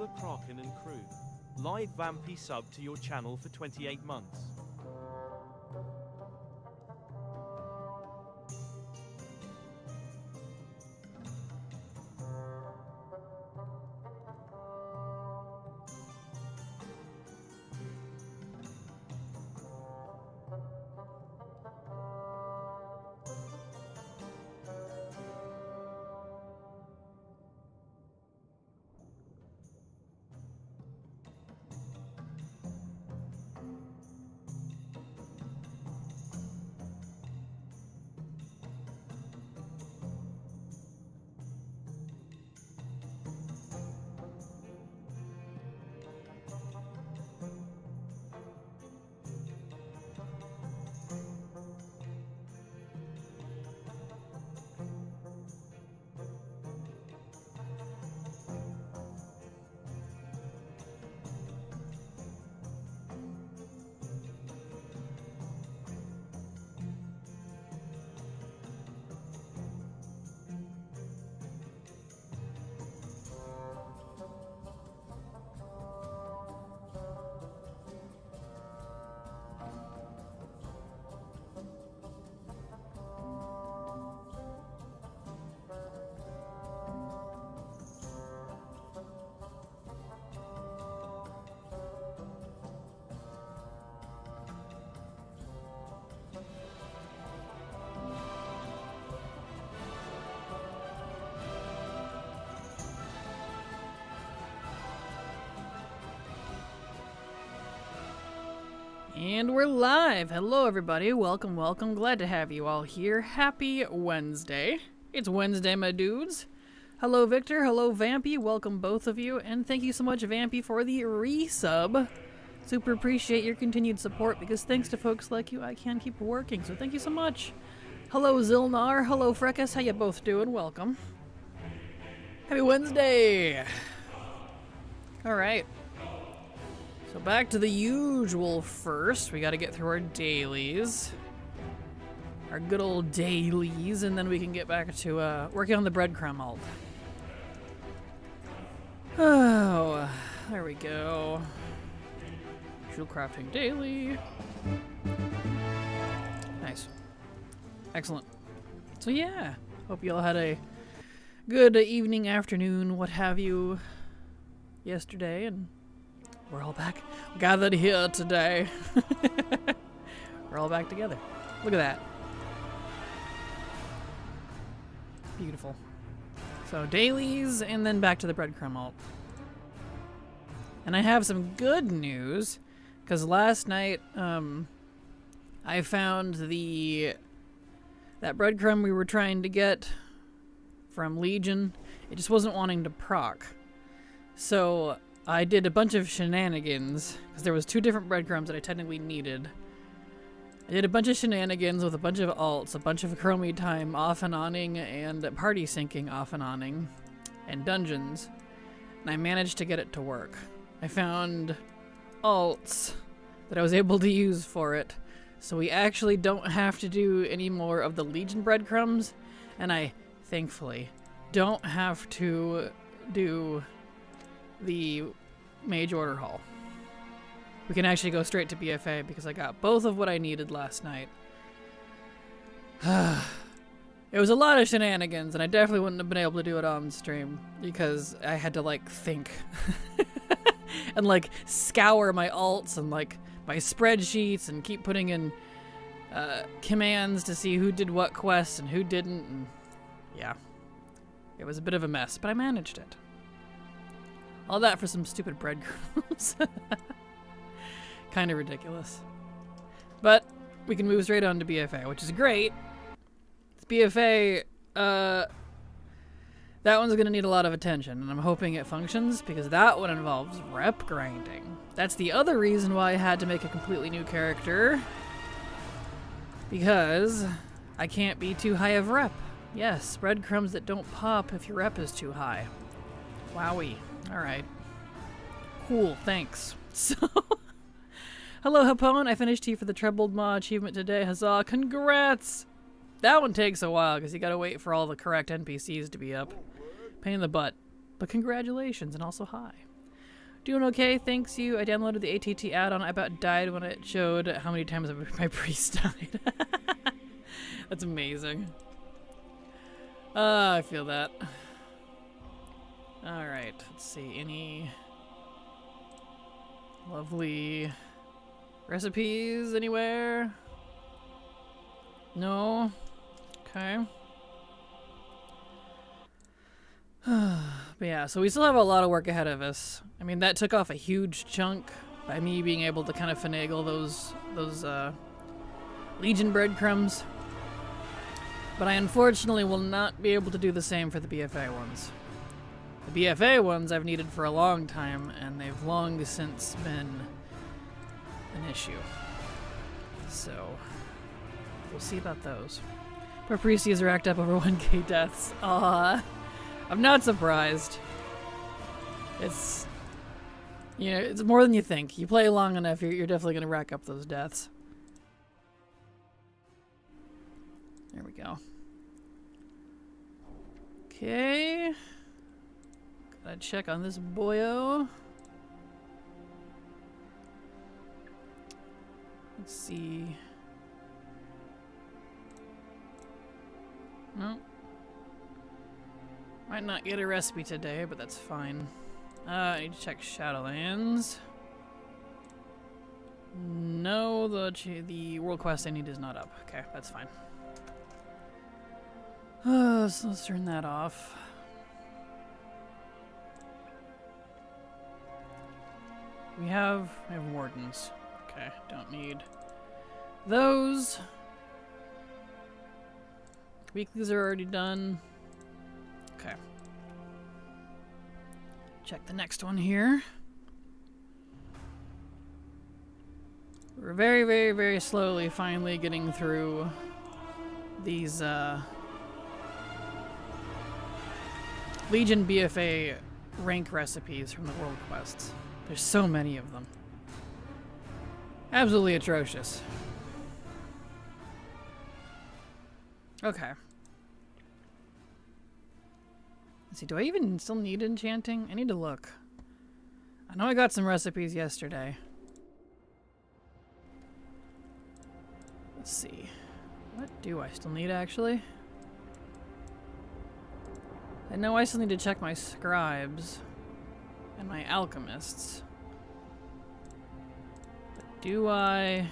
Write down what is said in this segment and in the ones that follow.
Hello Kraken and crew. Live Vampy sub to your channel for 28 months. And we're live! Hello everybody, welcome, welcome. Glad to have you all here. Happy Wednesday. It's Wednesday, my dudes. Hello Victor, hello Vampy, welcome both of you. And thank you so much Vampy for the resub. Super appreciate your continued support because thanks to folks like you, I can keep working. So thank you so much. Hello Zilnar, hello Freckes, how you both doing? Welcome. Happy Wednesday! Alright. So back to the usual first. We gotta get through our dailies. Our good old dailies, and then we can get back to working on the Breadcrumb alt. Oh, there we go. Shield crafting daily. Nice. Excellent. So yeah, hope you all had a good evening, afternoon, what have you, yesterday, and we're all back, gathered here today. We're all back together. Look at that. Beautiful. So dailies, and then back to the Breadcrumb alt. And I have some good news, because last night, I found that breadcrumb we were trying to get from Legion. It just wasn't wanting to proc. So I did a bunch of shenanigans, because there was two different breadcrumbs that I technically needed. I did a bunch of shenanigans with a bunch of alts, a bunch of chromie time off and oning, and party syncing off and oning, and dungeons, and I managed to get it to work. I found alts that I was able to use for it, so we actually don't have to do any more of the Legion breadcrumbs, and I, thankfully, don't have to do the Mage Order Hall. We can actually go straight to BFA because I got both of what I needed last night. It was a lot of shenanigans, and I definitely wouldn't have been able to do it on stream because I had to like think and like scour my alts and like my spreadsheets and keep putting in commands to see who did what quests and who didn't, and yeah, it was a bit of a mess, but I managed it. All that for some stupid breadcrumbs. Kind of ridiculous. But we can move straight on to BFA, which is great. It's BFA, that one's going to need a lot of attention, and I'm hoping it functions, because that one involves rep grinding. That's the other reason why I had to make a completely new character, because I can't be too high of rep. Yes, breadcrumbs that don't pop if your rep is too high. Wowie. Alright. Cool, thanks. So, hello Hapone, I finished Tea for the Trebled Maw achievement today, huzzah, congrats! That one takes a while, because you gotta wait for all the correct NPCs to be up. Pain in the butt. But congratulations, and also hi. Doing okay, thanks you. I downloaded the ATT add-on. I about died when it showed how many times my priest died. That's amazing. I feel that. Alright, let's see. Any lovely recipes anywhere? No? Okay. But yeah, so we still have a lot of work ahead of us. I mean, that took off a huge chunk by me being able to kind of finagle those Legion breadcrumbs. But I unfortunately will not be able to do the same for the BFA ones. The BFA ones I've needed for a long time, and they've long since been an issue. So, we'll see about those. Poor priesties are racked up over 1k deaths. Aww. I'm not surprised. It's, you know, it's more than you think. You play long enough, you're definitely going to rack up those deaths. There we go. Okay. Gotta check on this boyo. Let's see. No. Might not get a recipe today, but that's fine. I need to check Shadowlands. No, the world quest I need is not up. Okay, that's fine. So let's turn that off. We have wardens. Okay, don't need those. Weeklies are already done. Okay. Check the next one here. We're very, very, very slowly finally getting through these Legion BFA rank recipes from the world quests. There's so many of them. Absolutely atrocious. Okay. Let's see, do I even still need enchanting? I need to look. I know I got some recipes yesterday. Let's see. What do I still need, actually? I know I still need to check my scribes and my alchemists. But do I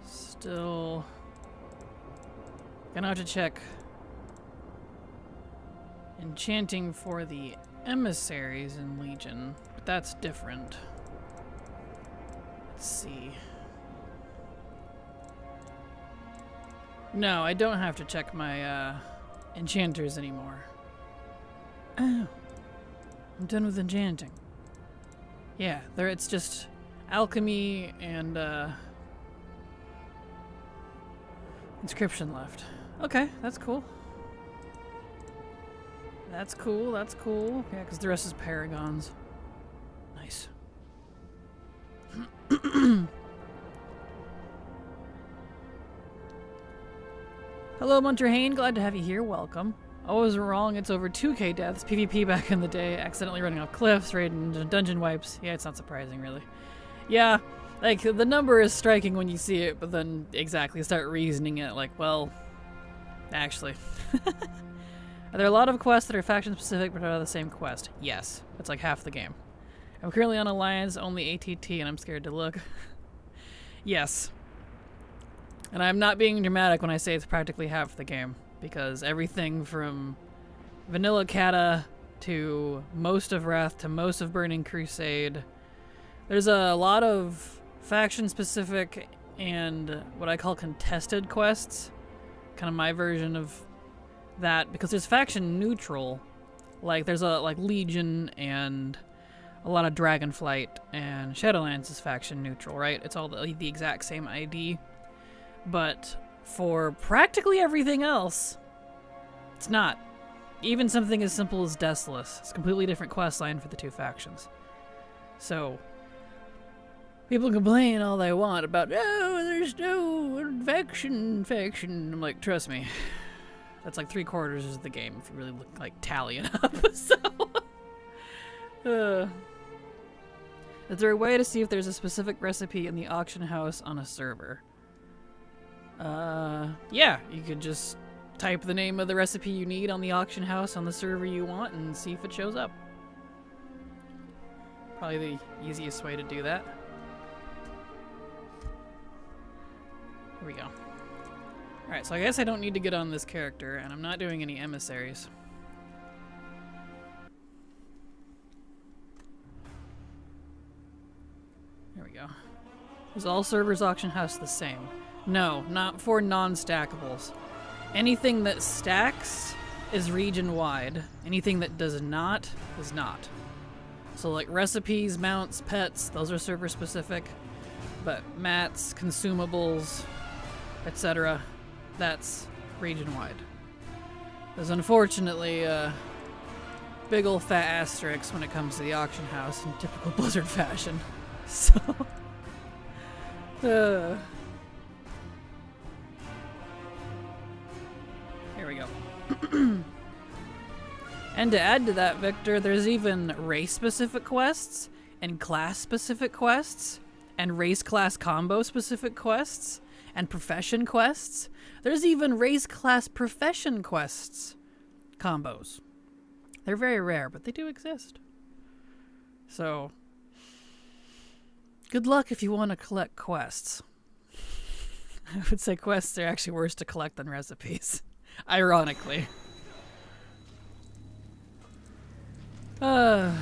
still... Gonna have to check enchanting for the emissaries in Legion, but that's different. Let's see. No, I don't have to check my enchanters anymore. Oh, I'm done with enchanting. Yeah, it's just alchemy and inscription left. Okay, that's cool. That's cool, that's cool. Yeah, because the rest is paragons. Nice. Hello, Munterhane. Glad to have you here. Welcome. I was wrong. It's over 2k deaths. PvP back in the day. Accidentally running off cliffs, raiding dungeon wipes. Yeah, it's not surprising, really. Yeah, like, the number is striking when you see it, but then exactly start reasoning it like, well, actually. Are there a lot of quests that are faction-specific but are the same quest? Yes. That's like half the game. I'm currently on Alliance, only ATT, and I'm scared to look. Yes. And I'm not being dramatic when I say it's practically half the game, because everything from Vanilla Kata to most of Wrath to most of Burning Crusade, there's a lot of faction-specific and what I call contested quests. Kind of my version of that, because there's faction neutral. Like, there's like Legion and a lot of Dragonflight, and Shadowlands is faction neutral, right? It's all the exact same ID. But for practically everything else, it's not. Even something as simple as Desolus. It's a completely different quest line for the two factions. So, people complain all they want about, oh, there's no faction. I'm like, trust me. That's like 3/4 of the game if you really look like tally it up. So, Is there a way to see if there's a specific recipe in the auction house on a server? Yeah, you could just type the name of the recipe you need on the auction house on the server you want and see if it shows up. Probably the easiest way to do that. Here we go. Alright, so I guess I don't need to get on this character, and I'm not doing any emissaries. There we go. Is all servers auction house the same? No, not for non-stackables. Anything that stacks is region-wide. Anything that does not is not. So like recipes, mounts, pets, those are server-specific. But mats, consumables, etc., that's region-wide. There's unfortunately big ol' fat asterisks when it comes to the auction house in typical Blizzard fashion. So... here we go. And to add to that, Victor, there's even race-specific quests, and class-specific quests, and race-class combo-specific quests, and profession quests. There's even race-class profession quests combos. They're very rare, but they do exist. So, good luck if you want to collect quests. I would say quests are actually worse to collect than recipes. Ironically. I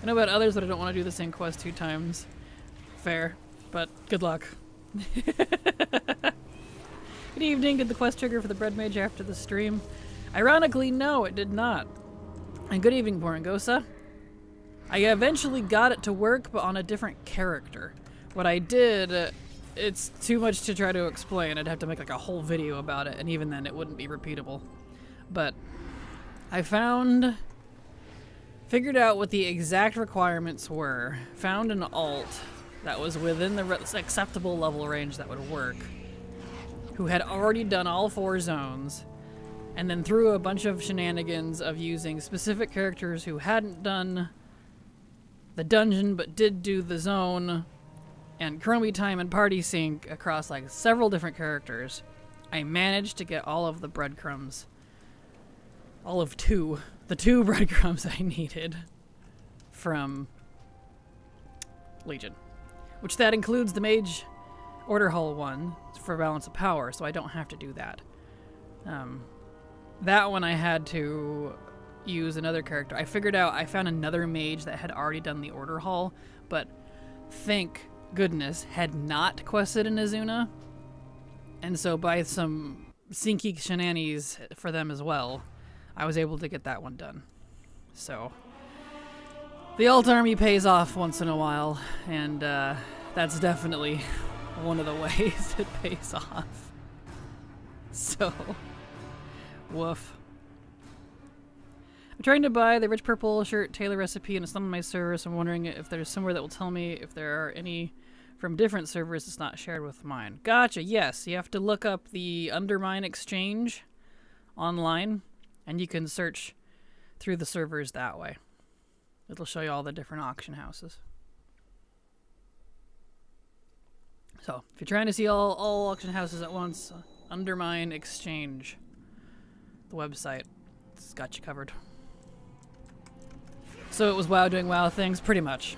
know about others that I don't want to do the same quest 2 times. Fair, but good luck. Good evening. Did the quest trigger for the bread mage after the stream? Ironically, no, it did not. And good evening, Borangosa. I eventually got it to work, but on a different character. What I did, it's too much to try to explain. I'd have to make like a whole video about it, and even then it wouldn't be repeatable. But I figured out what the exact requirements were, found an alt that was within the acceptable level range that would work, who had already done all 4 zones, and then threw a bunch of shenanigans of using specific characters who hadn't done the dungeon but did do the zone, and Chromie time and party sync across like several different characters. I managed to get all of the breadcrumbs. All of the 2 breadcrumbs I needed from Legion. Which that includes the Mage Order Hall one for Balance of Power, so I don't have to do that. That one I had to use another character. I found another mage that had already done the Order Hall, but thank goodness had not quested in Azuna. And so by some sinky shenanigans for them as well, I was able to get that one done. So the alt army pays off once in a while, and that's definitely one of the ways it pays off. So, woof. I'm trying to buy the rich purple shirt Taylor recipe, and it's not on my server, so I'm wondering if there's somewhere that will tell me if there are any from different servers that's not shared with mine. Gotcha, yes. You have to look up the Undermine Exchange online, and you can search through the servers that way. It'll show you all the different auction houses. So, if you're trying to see all auction houses at once, Undermine Exchange, the website, it's got you covered. So it was WoW doing WoW things? Pretty much.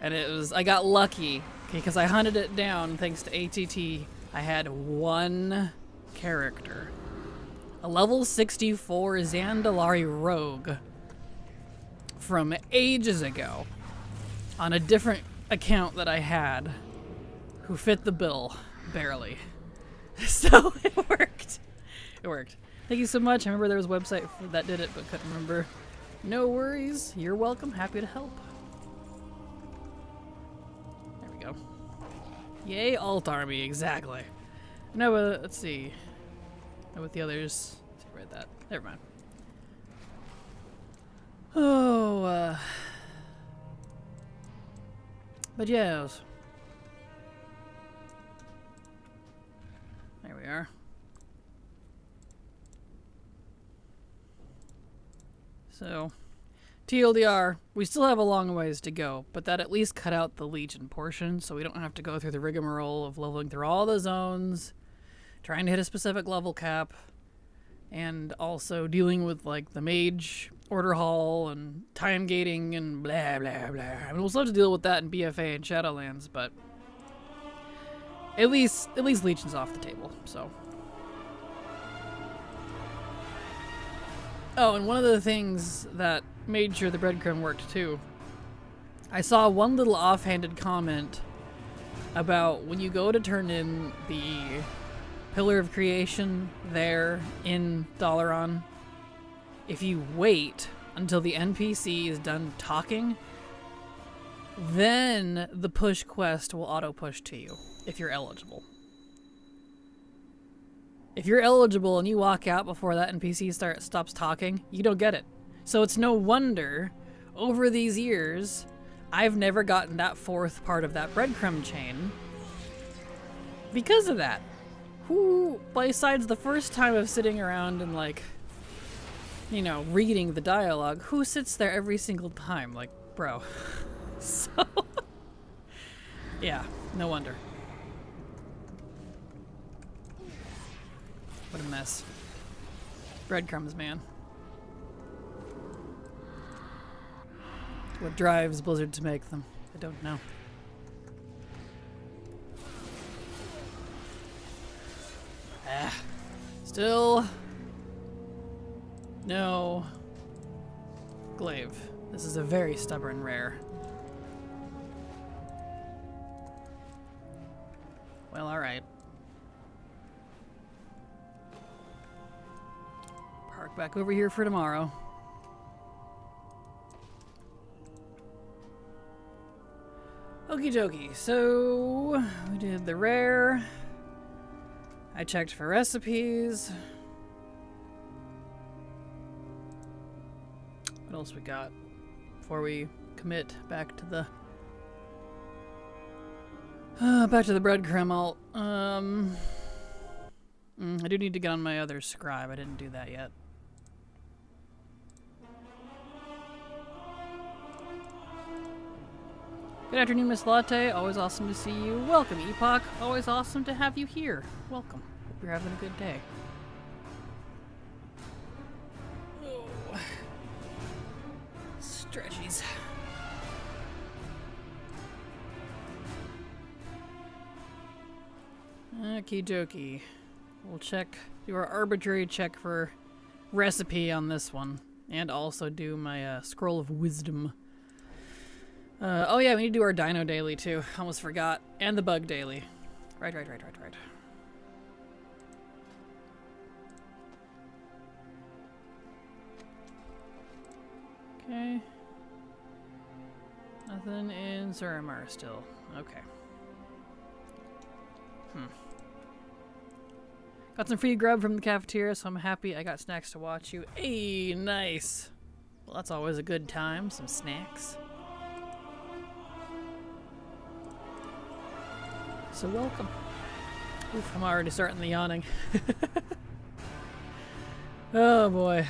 And I got lucky, because I hunted it down thanks to ATT. I had 1 character. A level 64 Zandalari rogue from ages ago on a different account that I had who fit the bill, barely. So it worked. It worked. Thank you so much. I remember there was a website that did it, but couldn't remember. No worries. You're welcome. Happy to help. There we go. Yay, alt army. Exactly. No, let's see. No, with the others. Let's see, read that. Never mind. Oh, but yes. There we are. So, TLDR, we still have a long ways to go, but that at least cut out the Legion portion, so we don't have to go through the rigmarole of leveling through all the zones, trying to hit a specific level cap, and also dealing with, like, the mage order hall and time gating and blah, blah, blah. I mean, we'll still have to deal with that in BFA and Shadowlands, but at least Legion's off the table, so. Oh, and one of the things that made sure the breadcrumb worked too, I saw one little offhanded comment about when you go to turn in the Pillar of Creation there in Dalaran, if you wait until the NPC is done talking, then the push quest will auto-push to you, if you're eligible. If you're eligible and you walk out before that NPC stops talking, you don't get it. So it's no wonder, over these years, I've never gotten that fourth part of that breadcrumb chain because of that. Who, besides the first time of sitting around and, like, you know, reading the dialogue, who sits there every single time? Like, bro. So, yeah, no wonder. What a mess. Breadcrumbs, man. What drives Blizzard to make them? I don't know. Still no glaive. This is a very stubborn rare. Well, alright. Park back over here for tomorrow. Okie dokie, so we did the rare. I checked for recipes. What else we got before we commit back to the breadcrumb alt? I do need to get on my other scribe. I didn't do that yet. Good afternoon, Miss Latte. Always awesome to see you. Welcome, Epoch. Always awesome to have you here. Welcome. Hope you're having a good day. Oh. Stretchies. Okie dokie. We'll do our arbitrary check for recipe on this one. And also do my Scroll of Wisdom. Oh yeah, we need to do our Dino Daily too. Almost forgot. And the Bug Daily. Right. Okay. Nothing in Suramar still. Okay. Got some free grub from the cafeteria, so I'm happy I got snacks to watch you. Hey, nice. Well, that's always a good time. Some snacks. So welcome. Oof, I'm already starting the yawning. Oh boy.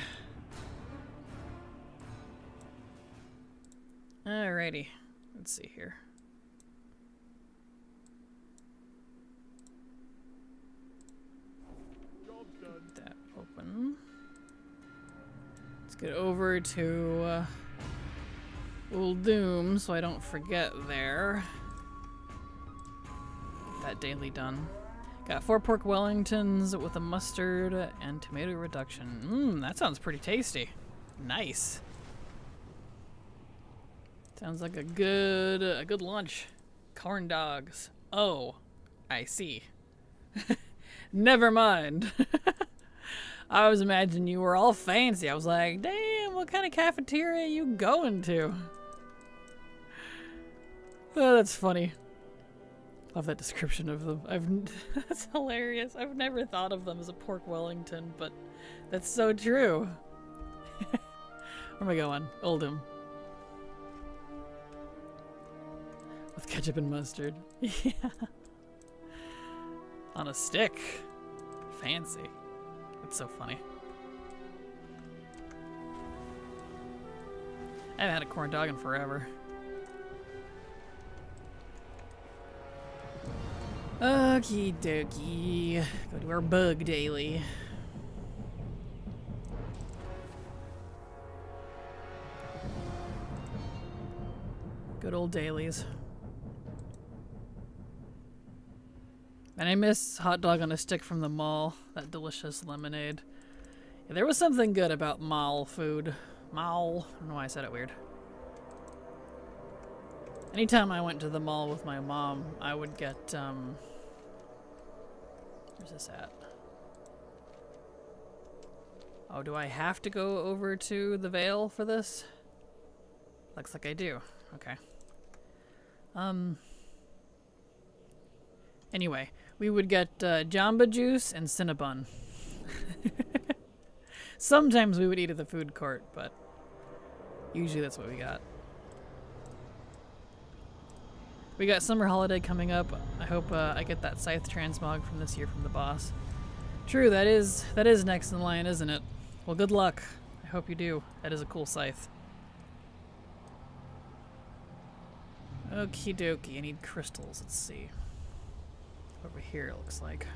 Alrighty. Let's see here. Get that open. Let's get over to Old Doom so I don't forget there. That daily done. Got 4 pork Wellingtons with a mustard and tomato reduction. That sounds pretty tasty. Nice. Sounds like a good lunch. Corn dogs. Oh, I see. Never mind. I was imagining you were all fancy. I was like, damn, what kind of cafeteria are you going to? Oh, that's funny. Love that description of them. That's hilarious. I've never thought of them as a pork Wellington, but that's so true. Where am I going? Oldham. With ketchup and mustard. Yeah. On a stick. Fancy. That's so funny. I haven't had a corn dog in forever. Okie dokie. Go to our bug daily. Good old dailies. And I miss hot dog on a stick from the mall. That delicious lemonade. Yeah, there was something good about mall food. Mall. I don't know why I said it weird. Anytime I went to the mall with my mom, I would get, where's this at? Oh, do I have to go over to the Vale for this? Looks like I do. Okay. Anyway, we would get Jamba Juice and Cinnabon. Sometimes we would eat at the food court, but usually that's what we got. We got summer holiday coming up. I hope I get that scythe transmog from this year from the boss. True, that is next in line, isn't it? Well, good luck. I hope you do. That is a cool scythe. Okie dokie, I need crystals. Let's see. Over here, it looks like.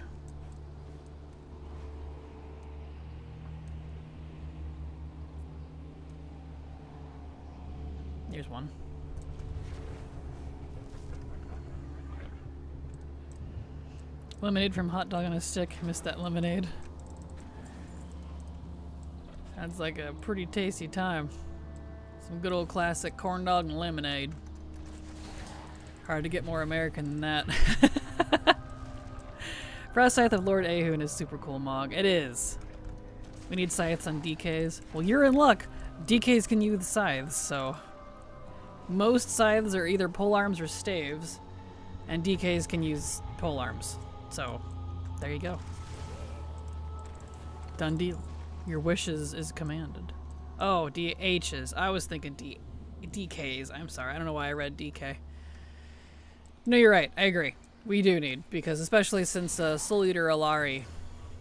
Here's one. Lemonade from Hot Dog on a Stick. Missed that lemonade. Sounds like a pretty tasty time. Some good old classic corn dog and lemonade. Hard to get more American than that. Frost Scythe of Lord Ahun is super cool, Mog. It is. We need scythes on DKs. Well, you're in luck. DKs can use scythes, so... Most scythes are either polearms or staves, and DKs can use polearms. So, there you go. Done deal. Your wishes is commanded. Oh, DHs. I was thinking DKs. I'm sorry. I don't know why I read DK. No, you're right. I agree. We do need, because especially since Soul Eater Alari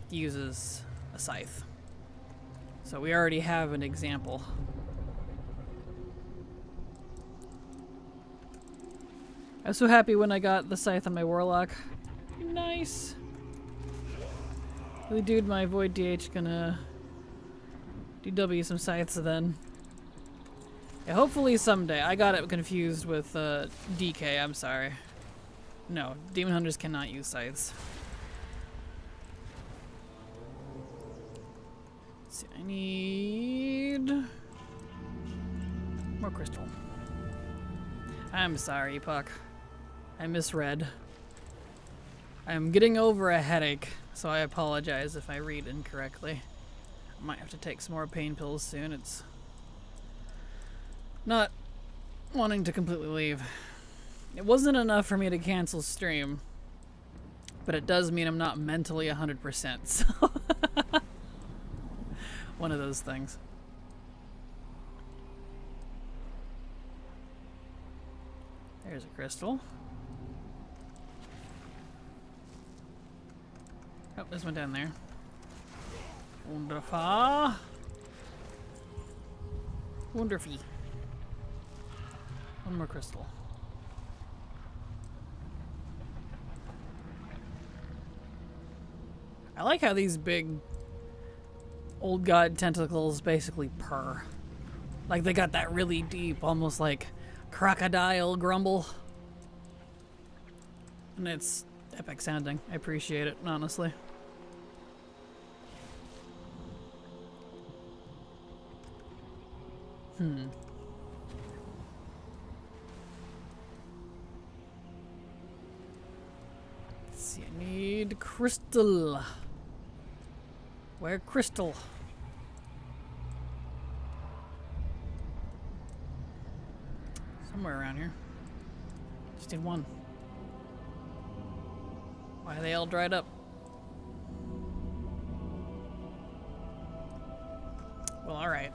uses a scythe. So we already have an example. I was so happy when I got the scythe on my Warlock. Nice. The dude, my Void DH gonna DW some scythes then. Yeah, hopefully someday. I got it confused with DK, I'm sorry. No, Demon Hunters cannot use scythes. Let's see, I need more crystal. I'm sorry, Puck. I misread. I'm getting over a headache, so I apologize if I read incorrectly. I might have to take some more pain pills soon. It's not wanting to completely leave. It wasn't enough for me to cancel stream, but it does mean I'm not mentally 100%, so one of those things. There's a crystal. Oh, there's one down there. Wonderful. Wonderful. One more crystal. I like how these big old god tentacles basically purr. Like they got that really deep, almost like crocodile grumble. And it's epic sounding. I appreciate it, honestly. Let's see, I need crystal. Where crystal? Somewhere around here. Just need one. Why are they all dried up? Well, alright.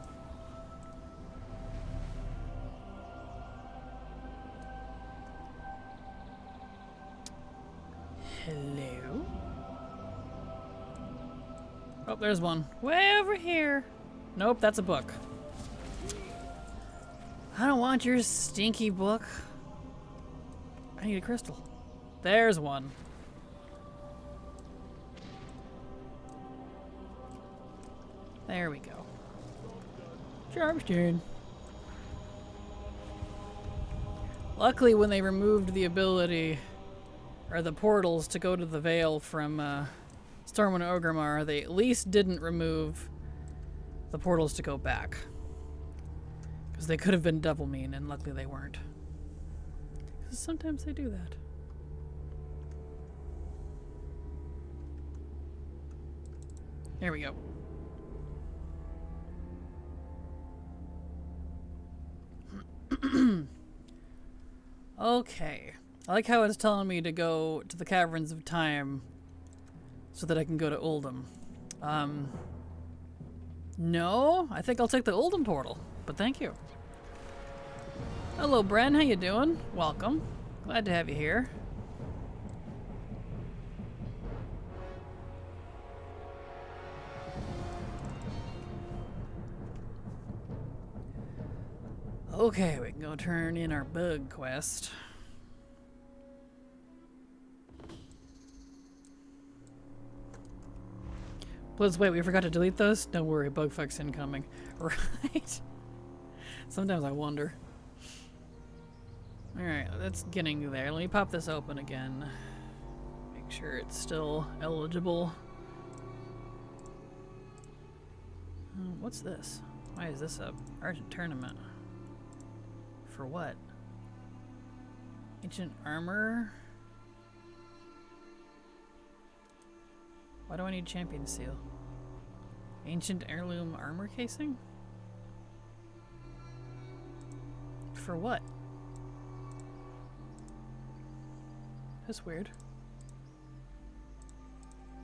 Hello? Oh, there's one. Way over here. Nope, that's a book. I don't want your stinky book. I need a crystal. There's one. There we go. Sharpstein. Luckily, when they removed the ability, or the portals to go to the Vale from Stormwind Orgrimmar, they at least didn't remove the portals to go back. Because they could have been double mean, and luckily they weren't. Because sometimes they do that. There we go. Okay. I like how it's telling me to go to the Caverns of Time so that I can go to Uldum. No, I think I'll take the Uldum portal, but thank you. Hello, Bren. How you doing? Welcome. Glad to have you here. Okay, we can go turn in our bug quest. Please wait, we forgot to delete those? Don't worry, bug fix incoming. Right? Sometimes I wonder. Alright, that's getting there. Let me pop this open again. Make sure it's still eligible. What's this? Why is this a urgent tournament? For what? Ancient armor? Why do I need champion seal? Ancient heirloom armor casing? For what? That's weird.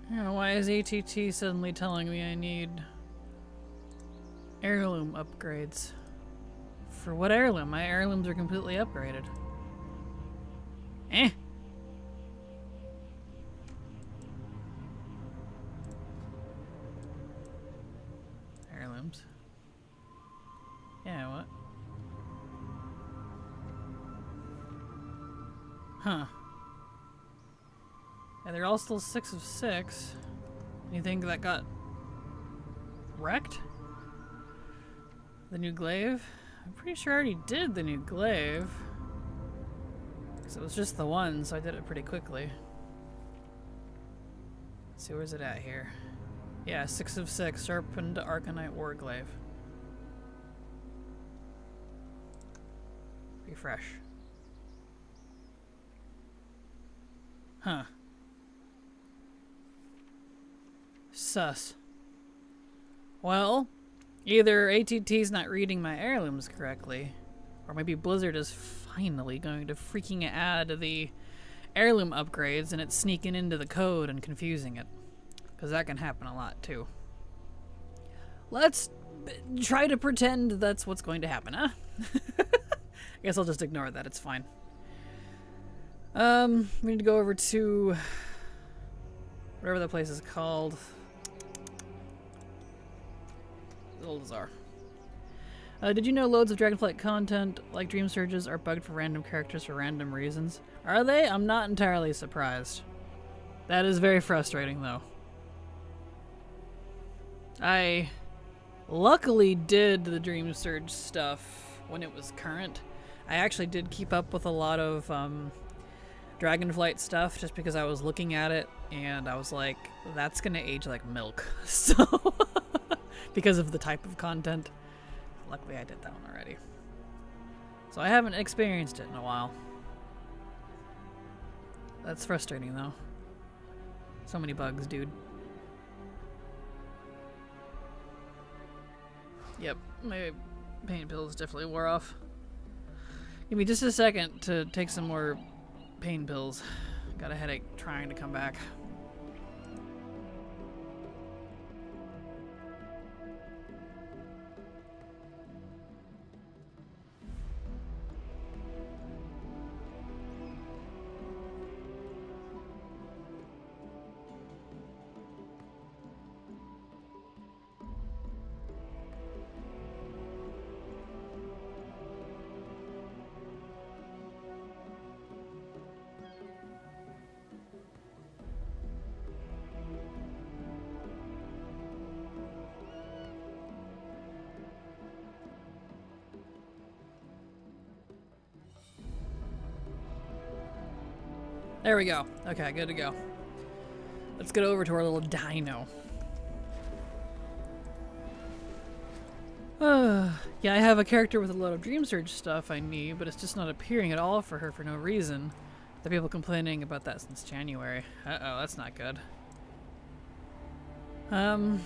I don't know, why is ATT suddenly telling me I need heirloom upgrades? For what heirloom? My heirlooms are completely upgraded. Eh. Heirlooms. Yeah, what? Huh. Yeah, they're all still 6 of 6. You think that got wrecked? The new glaive? I'm pretty sure I already did the new glaive. Because it was just the one, so I did it pretty quickly. Let's see, where's it at here? Yeah, 6 of 6, sharpened Arcanite Warglaive. Refresh. Huh. Sus. Well, either ATT's not reading my heirlooms correctly, or maybe Blizzard is finally going to freaking add the heirloom upgrades and it's sneaking into the code and confusing it. Because that can happen a lot too. Let's try to pretend that's what's going to happen, huh? I guess I'll just ignore that, it's fine. We need to go over to whatever that place is called. Zoldazar. Did you know loads of Dragonflight content, like Dream Surges, are bugged for random characters for random reasons? Are they? I'm not entirely surprised. That is very frustrating, though. I luckily did the Dream Surge stuff when it was current. I actually did keep up with a lot of Dragonflight stuff just because I was looking at it and I was like, that's gonna age like milk. So, because of the type of content. Luckily I did that one already. So I haven't experienced it in a while. That's frustrating though. So many bugs, dude. Yep, my pain pills definitely wore off. Give me just a second to take some more pain pills. Got a headache trying to come back. There we go. Okay, good to go. Let's get over to our little dino. Yeah, I have a character with a lot of Dream Surge stuff I need, but it's just not appearing at all for her for no reason. The people complaining about that since January. Uh-oh, that's not good. I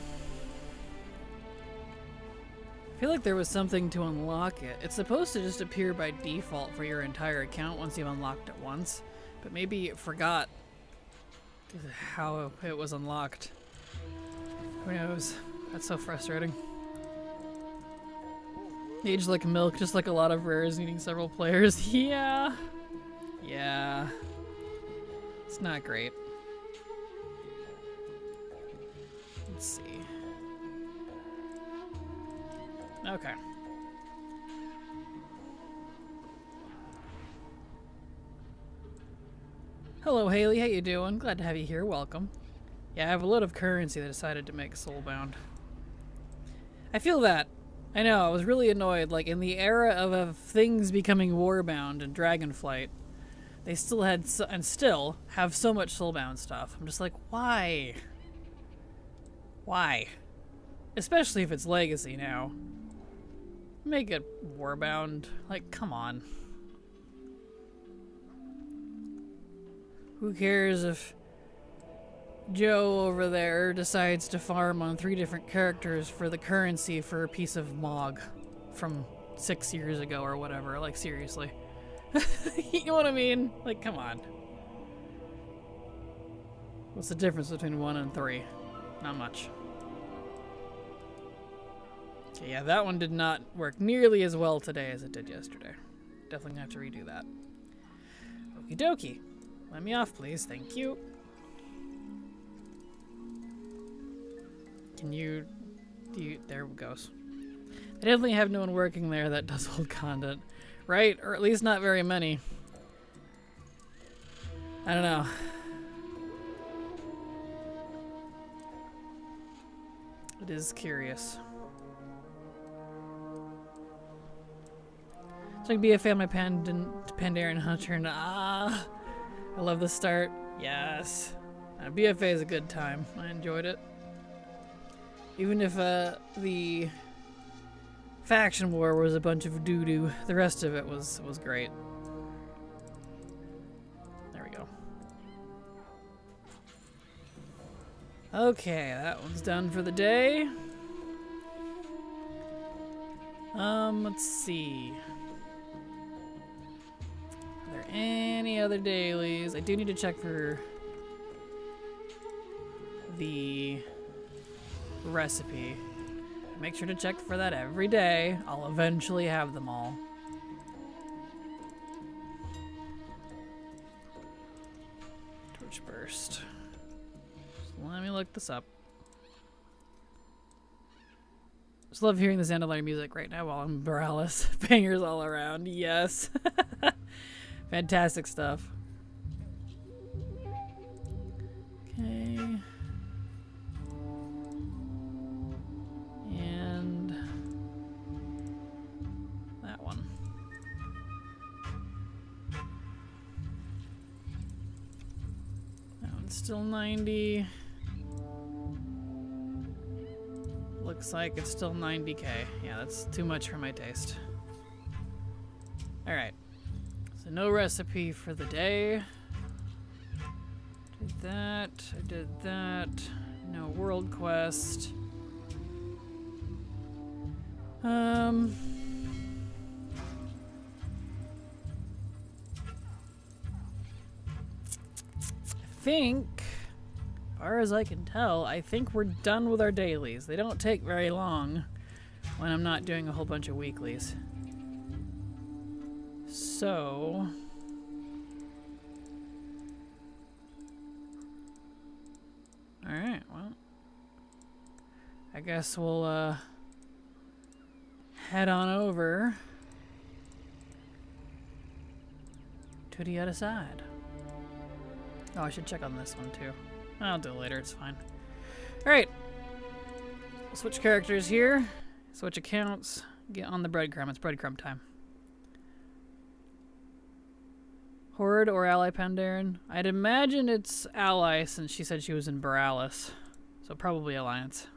feel like there was something to unlock it. It's supposed to just appear by default for your entire account once you've unlocked it once, but maybe it forgot how it was unlocked. Who knows? That's so frustrating. Age like milk, just like a lot of rares needing several players. Yeah. Yeah. It's not great. Let's see. Okay. Hello, Haley. How you doing? Glad to have you here. Welcome. Yeah, I have a lot of currency that decided to make soulbound. I feel that. I know, I was really annoyed. Like, in the era of things becoming warbound and Dragonflight, they still had, and still have so much soulbound stuff. I'm just like, why? Why? Especially if it's Legacy now. Make it warbound. Like, come on. Who cares if Joe over there decides to farm on 3 different characters for the currency for a piece of Mog from 6 years ago or whatever? Like, seriously. You know what I mean? Like, come on. What's the difference between 1 and 3? Not much. Okay, yeah, that one did not work nearly as well today as it did yesterday. Definitely gonna have to redo that. Okie dokie. Let me off, please. Thank you. Can you... there it goes. They definitely have no one working there that does old content. Right? Or at least not very many. I don't know. It is curious. It's like BFA on my Pandaren Hunter and I love the start. Yes. BFA is a good time. I enjoyed it. Even if the faction war was a bunch of doo-doo, the rest of it was great. There we go. Okay, that one's done for the day. Let's see. Are there any other dailies? I do need to check for the recipe. Make sure to check for that every day. I'll eventually have them all. Torch burst. So let me look this up. Just love hearing the Zandalari music right now while I'm Borealis. Bangers all around. Yes. Fantastic stuff. Okay. And that one. That one's still 90. Looks like it's still 90k. Yeah, that's too much for my taste. Alright. So no recipe for the day. Did that. I did that. No world quest. I think, as far as I can tell, I think we're done with our dailies. They don't take very long when I'm not doing a whole bunch of weeklies. So... alright, well... I guess we'll, head on over to the other side. Oh, I should check on this one too. I'll do it later, it's fine. Alright. We'll switch characters here. Switch accounts. Get on the breadcrumb. It's breadcrumb time. Horde or Ally Pandaren? I'd imagine it's Ally since she said she was in Borealis. So probably Alliance.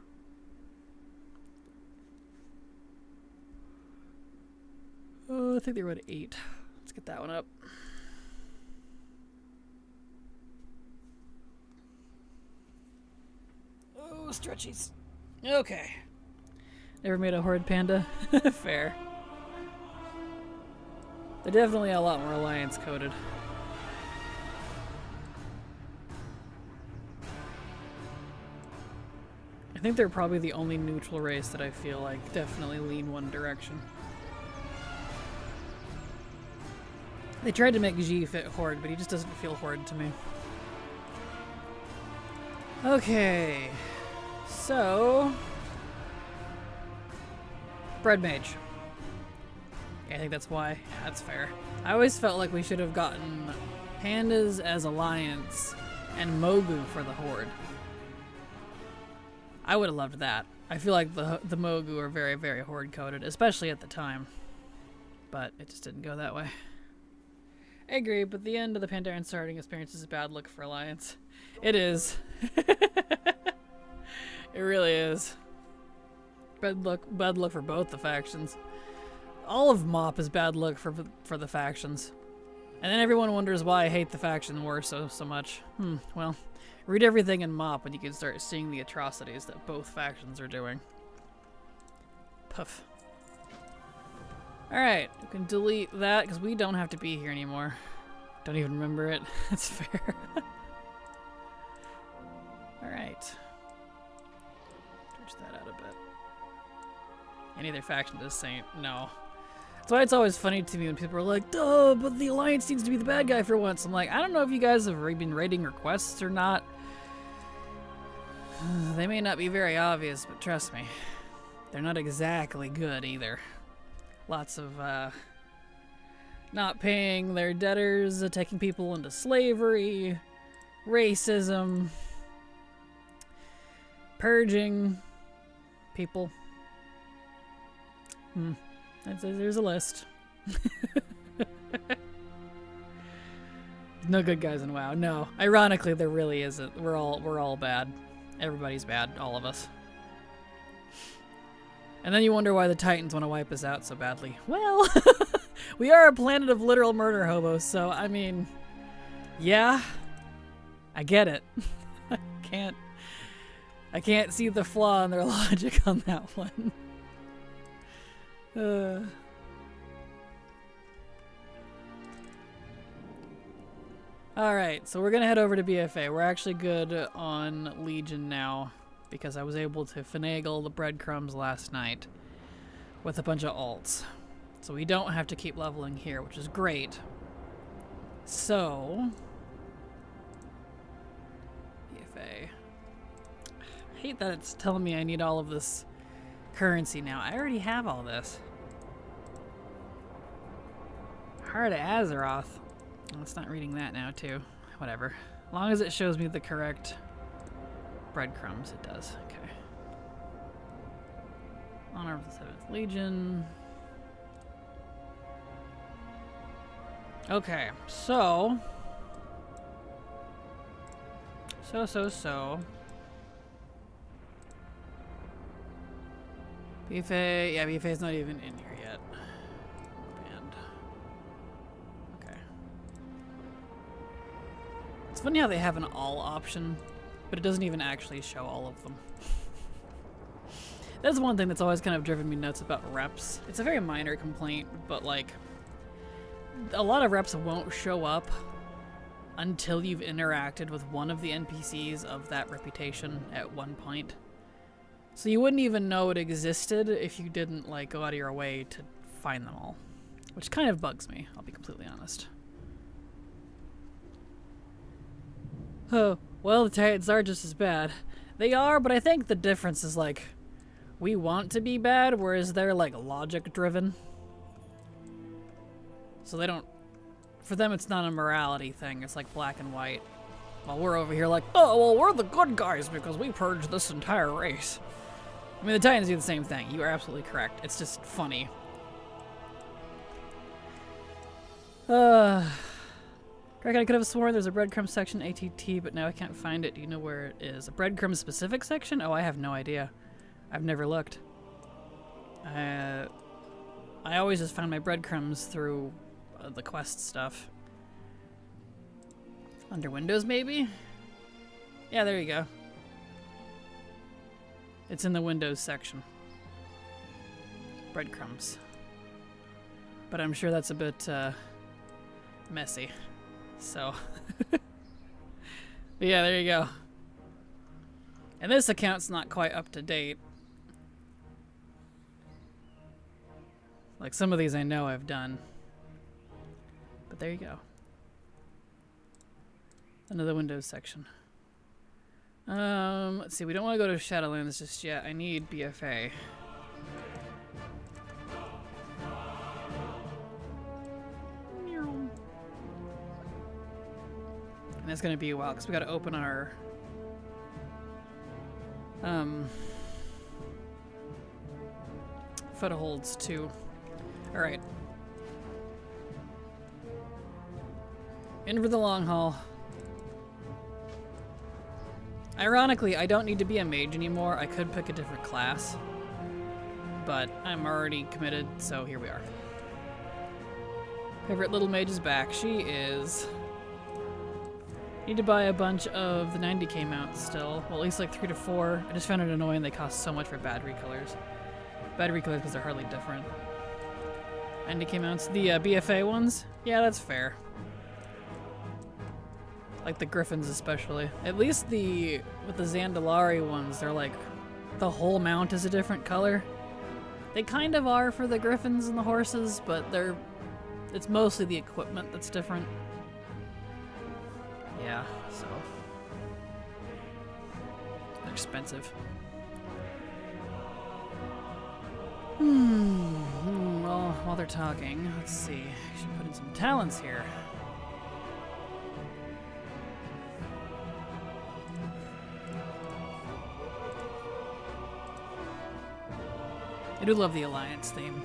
Oh, I think they were at 8. Let's get that one up. Oh, stretchies. Okay. Never made a Horde Panda? Fair. They're definitely a lot more Alliance coded. I think they're probably the only neutral race that I feel like definitely lean one direction. They tried to make G fit Horde, but he just doesn't feel Horde to me. Okay. So... Bread Mage. Yeah, I think that's why. Yeah, that's fair. I always felt like we should have gotten Pandas as Alliance and Mogu for the Horde. I would have loved that. I feel like the Mogu are very, very Horde coded, especially at the time. But it just didn't go that way. I agree, but the end of the Pandaren starting experience is a bad look for Alliance. It is. It really is. Bad look for both the factions. All of MoP is bad luck for the factions. And then everyone wonders why I hate the faction war so much. Well, read everything in MoP and you can start seeing the atrocities that both factions are doing. Puff. Alright, we can delete that because we don't have to be here anymore. Don't even remember it. That's fair. Alright. Switch that out a bit. Any other faction does Saint? No. That's why it's always funny to me when people are like, duh, but the Alliance needs to be the bad guy for once. I'm like, I don't know if you guys have been raiding requests or not. They may not be very obvious, but trust me, they're not exactly good either. Lots of, not paying their debtors, taking people into slavery, racism, purging people. There's a list. No good guys in WoW. No, ironically, there really isn't. We're all bad. Everybody's bad. All of us. And then you wonder why the Titans want to wipe us out so badly. Well, we are a planet of literal murder hobos, so I mean, yeah, I get it. I can't see the flaw in their logic on that one. Alright, so we're gonna head over to BFA. We're actually good on Legion now because I was able to finagle the breadcrumbs last night with a bunch of alts. So we don't have to keep leveling here, which is great. So... BFA. I hate that it's telling me I need all of this currency now. I already have all this. Heart of Azeroth. Oh, it's not reading that now, too. Whatever. As long as it shows me the correct breadcrumbs, it does. Okay. Honor of the 7th Legion. Okay, so... BFA, yeah, BFA's not even in here yet. Banned. Okay. It's funny how they have an all option, but it doesn't even actually show all of them. That's one thing that's always kind of driven me nuts about reps. It's a very minor complaint, but like, a lot of reps won't show up until you've interacted with one of the NPCs of that reputation at one point. So you wouldn't even know it existed if you didn't like go out of your way to find them all. Which kind of bugs me, I'll be completely honest. Oh, well, the Titans are just as bad. They are, but I think the difference is like, we want to be bad, whereas they're like logic driven. So they don't, for them it's not a morality thing, it's like black and white. While we're over here like, oh, well, we're the good guys because we purged this entire race. I mean, the Titans do the same thing. You are absolutely correct. It's just funny. Kraken, I could have sworn there's a breadcrumb section ATT, but now I can't find it. Do you know where it is? A breadcrumb specific section? Oh, I have no idea. I've never looked. I always just found my breadcrumbs through the quest stuff. Under Windows, maybe? Yeah, there you go. It's in the Windows section. Breadcrumbs. But I'm sure that's a bit messy. So, but yeah, there you go. And this account's not quite up to date. Like some of these I know I've done. But there you go. Another Windows section. Let's see, we don't want to go to Shadowlands just yet. I need BFA. And it's gonna be a while because we gotta open our footholds too. Alright. In for the long haul. Ironically, I don't need to be a mage anymore. I could pick a different class. But I'm already committed, so here we are. Favorite little mage is back. She is. Need to buy a bunch of the 90k mounts still. Well, at least like 3 to 4. I just found it annoying they cost so much for battery colors. Battery colors because they're hardly different. 90k mounts. The BFA ones? Yeah, that's fair. Like the griffins especially. At least with the Zandalari ones, they're like, the whole mount is a different color. They kind of are for the griffins and the horses, but it's mostly the equipment that's different. Yeah, so they're expensive. Well, while they're talking, let's see. I should put in some talents here. I do love the Alliance theme.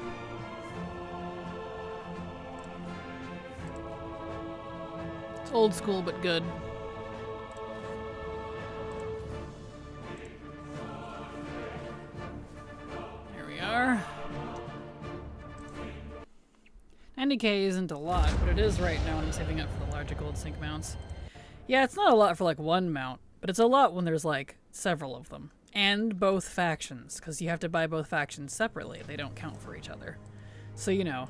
It's old school, but good. There we are. 90k isn't a lot, but it is right now when I'm saving up for the larger gold sync mounts. Yeah, it's not a lot for like one mount, but it's a lot when there's like several of them. And both factions, because you have to buy both factions separately. They don't count for each other. So, you know.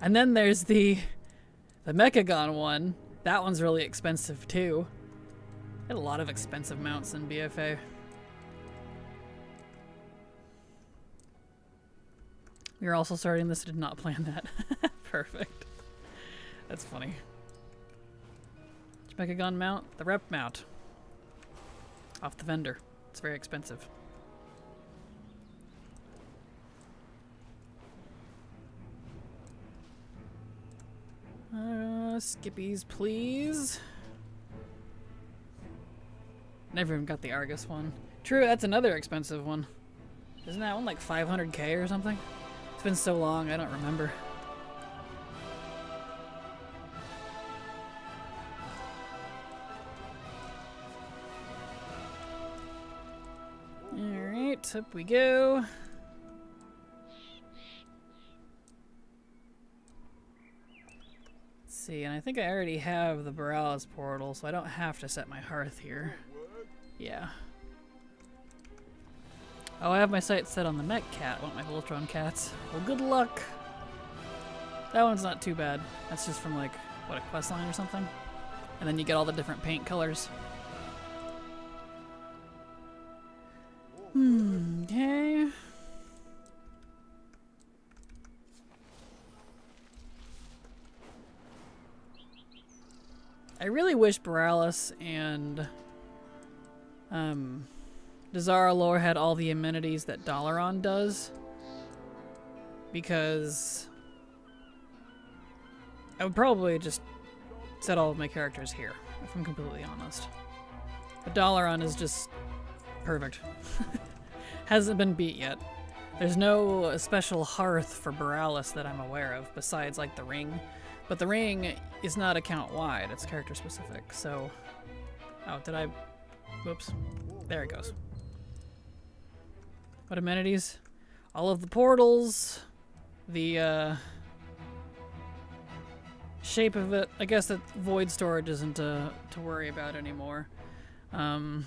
And then there's the Mechagon one. That one's really expensive, too. I had a lot of expensive mounts in BFA. We are also starting this. I did not plan that. Perfect. That's funny. Mechagon mount? The rep mount. Off the vendor. It's very expensive. Skippies, please. Never even got the Argus one. True, that's another expensive one. Isn't that one like 500k or something? It's been so long, I don't remember. Alright, up we go. Let's see, and I think I already have the Borealis portal, so I don't have to set my hearth here. Yeah. Oh, I have my sights set on the mech cat. I want my Voltron cats. Well, good luck. That one's not too bad. That's just from like, what, a quest line or something? And then you get all the different paint colors. Okay. I really wish Borealis and Desara Lore had all the amenities that Dalaran does, because I would probably just set all of my characters here, if I'm completely honest. But Dalaran is just perfect. Hasn't been beat yet. There's no special hearth for Borealis that I'm aware of, besides like the ring. But the ring is not account-wide, it's character-specific, so... Oh, did I... Whoops. There it goes. What amenities? All of the portals, the shape of it. I guess that void storage isn't to worry about anymore. A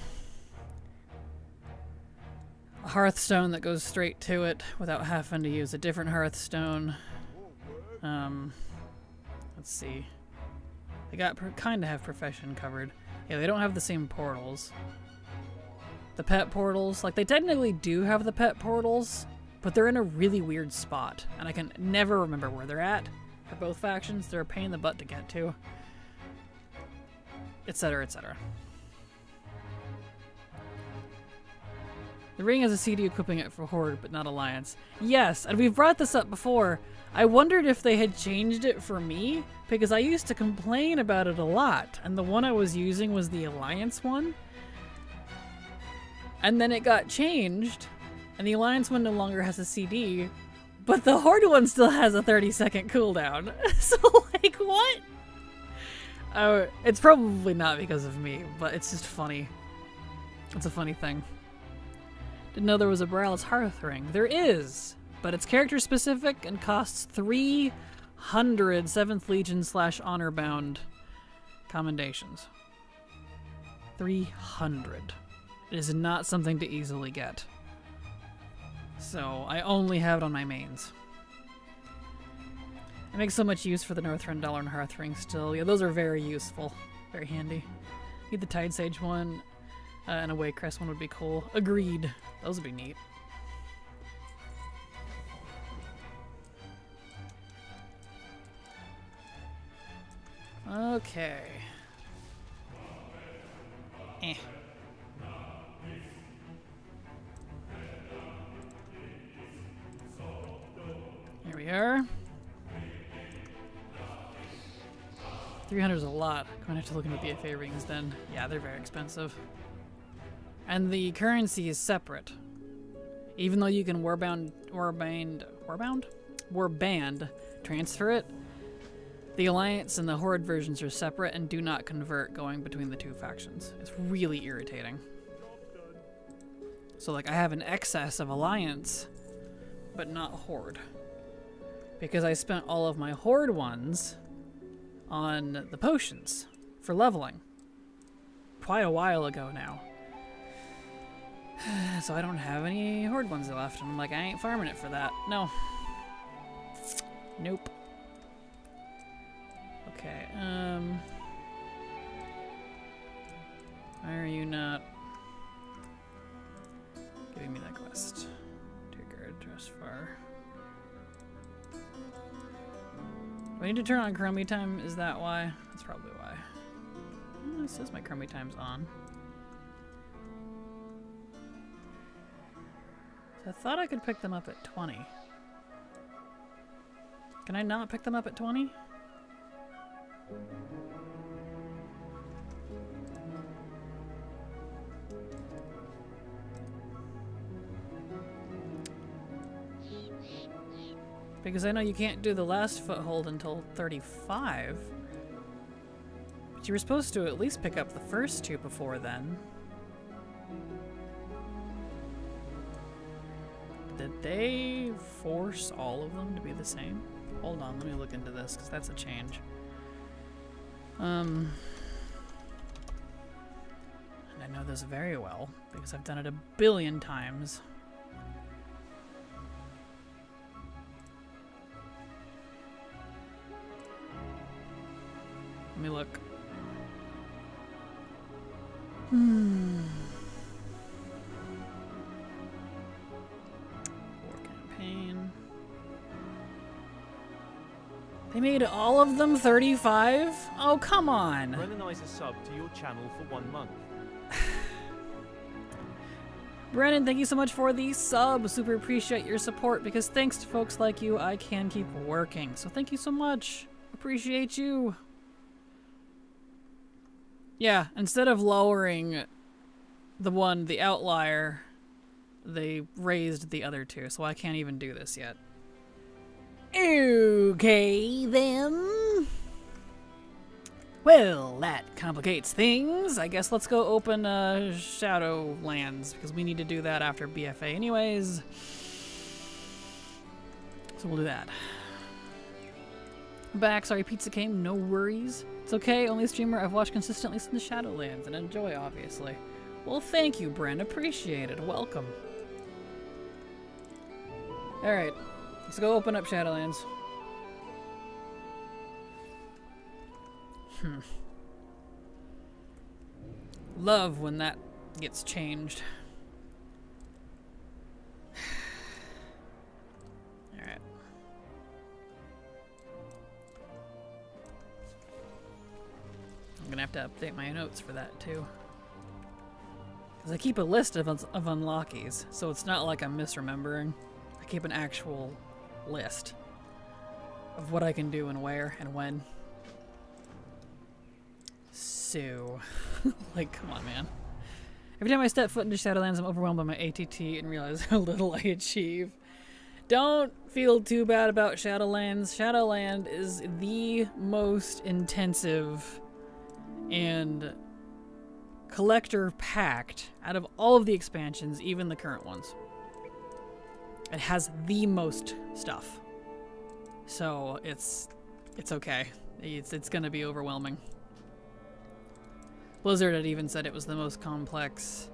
hearthstone that goes straight to it without having to use a different hearthstone. Let's see. They got kind of have profession covered. Yeah, they don't have the same portals. The pet portals, like they technically do have the pet portals, but they're in a really weird spot, and I can never remember where they're at for both factions. They're a pain in the butt to get to, etc., etc. The ring has a CD equipping it for Horde, but not Alliance. Yes, and we've brought this up before. I wondered if they had changed it for me, because I used to complain about it a lot, and the one I was using was the Alliance one. And then it got changed, and the Alliance one no longer has a CD, but the Horde one still has a 30-second cooldown. So, like, what? Oh, it's probably not because of me, but it's just funny. It's a funny thing. Didn't know there was a Boralus Hearth ring. There is, but it's character specific and costs 300 7th Legion / Honor Bound commendations. 300. It is not something to easily get. So I only have it on my mains. It makes so much use for the Northrend Dollar and Hearth ring still. Yeah, those are very useful. Very handy. Need the Tide Sage one. And a Waycrest one would be cool. Agreed. Those would be neat. Okay. Here we are. 300 is a lot. I'm gonna have to look into BFA rings then. Yeah, they're very expensive. And the currency is separate. Even though you can warband transfer it, the Alliance and the Horde versions are separate and do not convert going between the two factions. It's really irritating. So like I have an excess of Alliance, but not Horde. Because I spent all of my Horde ones on the potions for leveling. Quite a while ago now. So I don't have any Horde ones left. And I'm like, I ain't farming it for that. No. Nope. Okay, why are you not giving me that quest? Trigger, dress far. Do I need to turn on Crummy time? Is that why? That's probably why. Oh, it says my Crummy time's on. So I thought I could pick them up at 20. Can I not pick them up at 20? Because I know you can't do the last foothold until 35. But you were supposed to at least pick up the first two before then. Did they force all of them to be the same? Hold on, let me look into this, because that's a change. And I know this very well, because I've done it a billion times. Let me look. War campaign. They made all of them 35? Oh, come on. Brennanize a sub to your channel for 1 month. Brennan, thank you so much for the sub. Super appreciate your support because thanks to folks like you, I can keep working. So thank you so much. Appreciate you. Yeah, instead of lowering the outlier, they raised the other two, so I can't even do this yet. Okay, then. Well, that complicates things. I guess let's go open Shadowlands, because we need to do that after BFA anyways. So we'll do that. Back, sorry pizza came, no worries. It's okay, only streamer I've watched consistently since Shadowlands, and enjoy, obviously. Well, thank you, Bren, appreciate it, welcome. Alright, let's go open up Shadowlands. Love when that gets changed. Alright. I'm gonna have to update my notes for that too. Because I keep a list of unlockies, so it's not like I'm misremembering. I keep an actual list of what I can do and where and when. So, like, come on, man. Every time I step foot into Shadowlands, I'm overwhelmed by my ATT and realize how little I achieve. Don't feel too bad about Shadowlands. Shadowland is the most intensive and collector-packed out of all of the expansions, even the current ones. It has the most stuff. So, it's okay. It's gonna be overwhelming. Blizzard had even said it was the most complex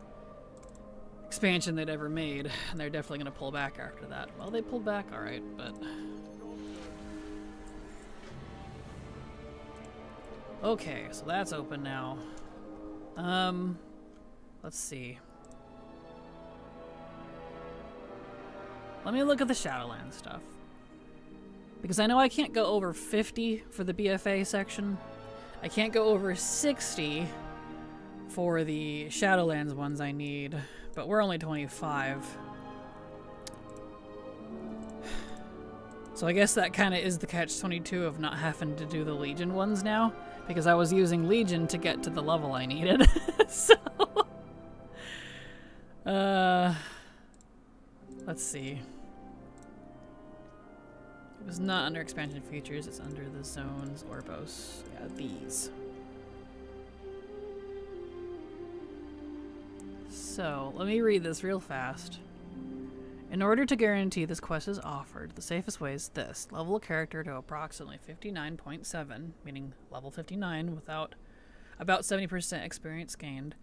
expansion they'd ever made, and they're definitely going to pull back after that. Well, they pulled back alright, but... Okay, so that's open now. Let's see. Let me look at the Shadowlands stuff. Because I know I can't go over 50 for the BFA section. I can't go over 60 for the Shadowlands ones I need, but we're only 25. So I guess that kind of is the catch-22 of not having to do the Legion ones now, because I was using Legion to get to the level I needed. So, let's see. It was not under expansion features, it's under the zones, Orbos. Yeah, these. So, let me read this real fast. In order to guarantee this quest is offered, the safest way is this. Level a character to approximately 59.7, meaning level 59 without about 70% experience gained.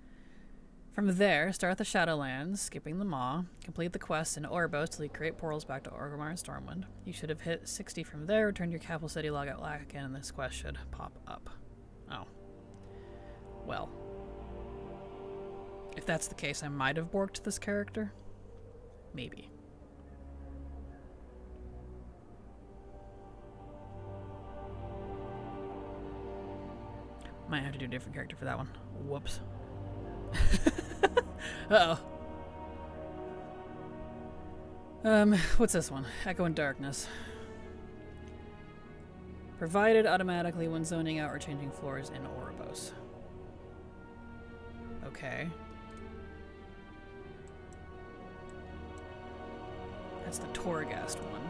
From there, start the Shadowlands, skipping the Maw. Complete the quest in Orbos till you create portals back to Orgrimmar and Stormwind. You should have hit 60 from there, return your capital city, log out again, and this quest should pop up. Oh. Well. If that's the case, I might have borked this character. Maybe. Might have to do a different character for that one. Whoops. Uh-oh. What's this one? Echo and Darkness. Provided automatically when zoning out or changing floors in Orbos. Okay. That's the Torghast one.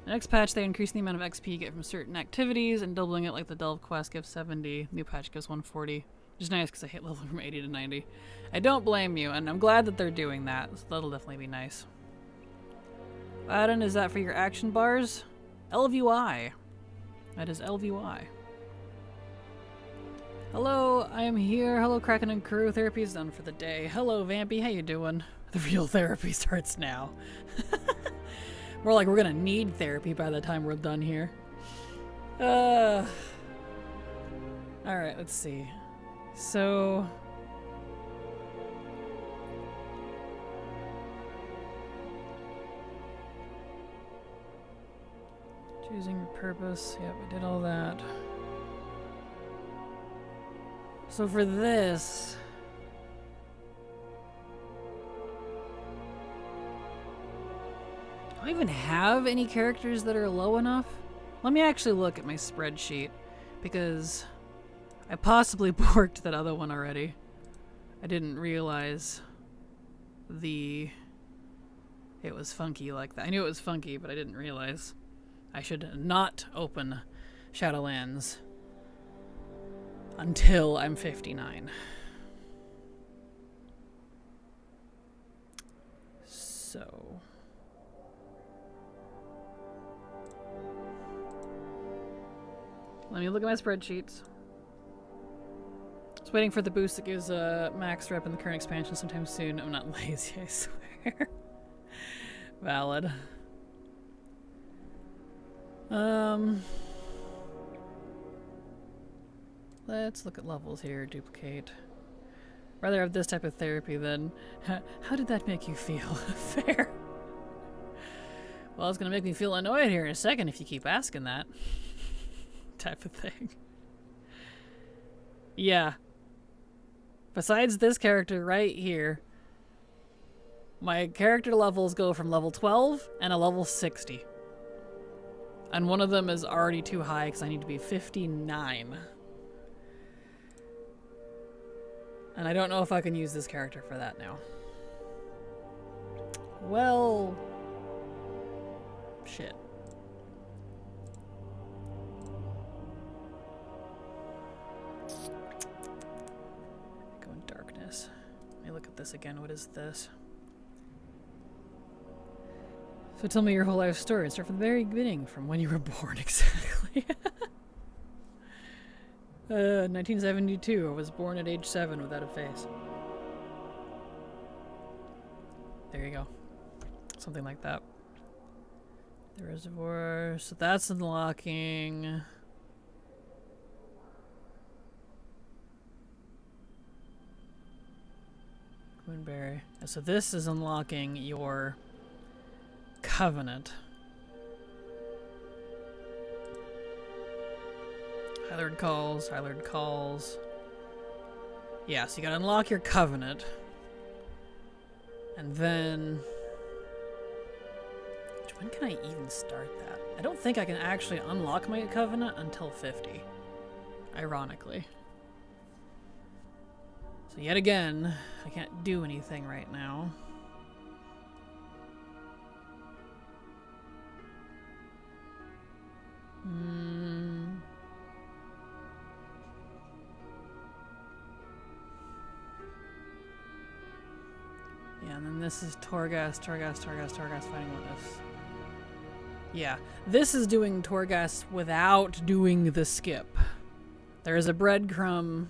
The next patch, they increase the amount of XP you get from certain activities, and doubling it like the Delve quest gives 70. New patch gives 140. Which is nice because I hit level from 80 to 90. I don't blame you, and I'm glad that they're doing that. So that'll definitely be nice. Addon, is that for your action bars? LVY. That is LVY. Hello, I am here. Hello, Kraken and crew. Therapy is done for the day. Hello, Vampy. How you doing? The real therapy starts now. We're like, we're gonna need therapy by the time we're done here. Alright, let's see. So... choosing your purpose. Yep, we did all that. So for this... do I even have any characters that are low enough? Let me actually look at my spreadsheet, because I possibly borked that other one already. I didn't realize it was funky like that. I knew it was funky, but I didn't realize I should not open Shadowlands until I'm 59. So let me look at my spreadsheets. Just waiting for the boost that gives max rep in the current expansion sometime soon. I'm not lazy, I swear. Valid. Let's look at levels here. Duplicate. Rather have this type of therapy than how did that make you feel? Fair. Well, it's gonna make me feel annoyed here in a second if you keep asking that. Type of thing. Yeah. Besides this character right here, my character levels go from level 12 and a level 60. And one of them is already too high because I need to be 59. And I don't know if I can use this character for that now. Well, shit. Go in darkness. Let me look at this again. What is this? So tell me your whole life story. Start from the very beginning, from when you were born, exactly. 1972. I was born at age 7 without a face. There you go. Something like that. The reservoir. So that's unlocking. Moonberry. So this is unlocking your Covenant. Hylord calls, Hylord calls. Yeah, so you gotta unlock your Covenant. And then... when can I even start that? I don't think I can actually unlock my Covenant until 50. Ironically. So yet again, I can't do anything right now. Yeah, and then this is Torghast finding witness. Yeah, this is doing Torghast without doing the skip. There is a breadcrumb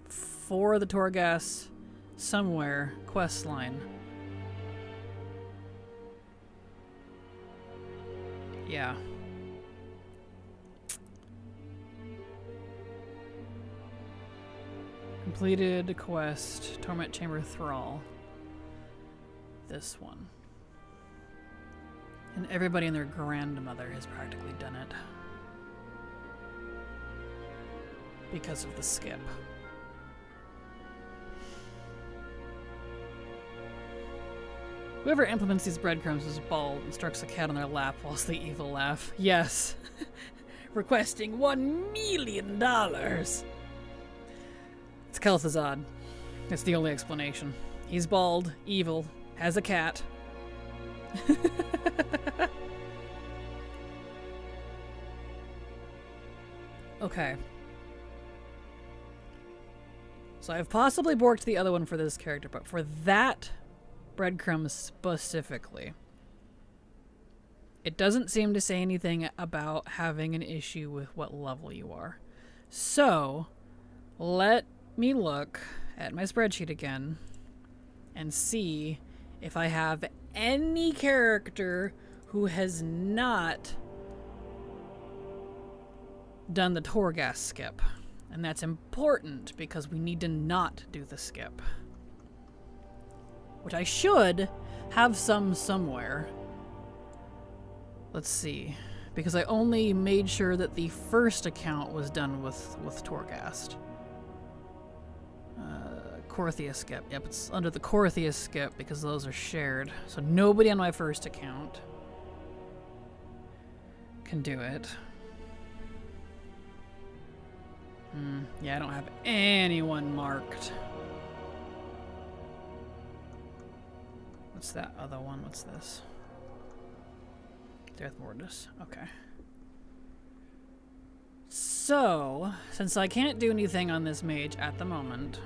for the Torghast somewhere quest line. Yeah. Completed quest, Torment Chamber Thrall. This one. And everybody and their grandmother has practically done it. Because of the skip. Whoever implements these breadcrumbs is bald and strokes a cat on their lap whilst they evil laugh. Yes. Requesting $1 million. It's Kel'Thuzad. It's the only explanation. He's bald, evil, has a cat. Okay. So I've possibly borked the other one for this character, but for that breadcrumb specifically, it doesn't seem to say anything about having an issue with what level you are. So, let me look at my spreadsheet again and see if I have any character who has not done the Torghast skip. And that's important because we need to not do the skip. Which I should have some somewhere. Let's see. Because I only made sure that the first account was done with Torghast. Korthia skip. Yep, it's under the Korthia skip because those are shared. So nobody on my first account can do it. Yeah, I don't have anyone marked. What's that other one? What's this? Death Mortis. Okay. So, since I can't do anything on this mage at the moment...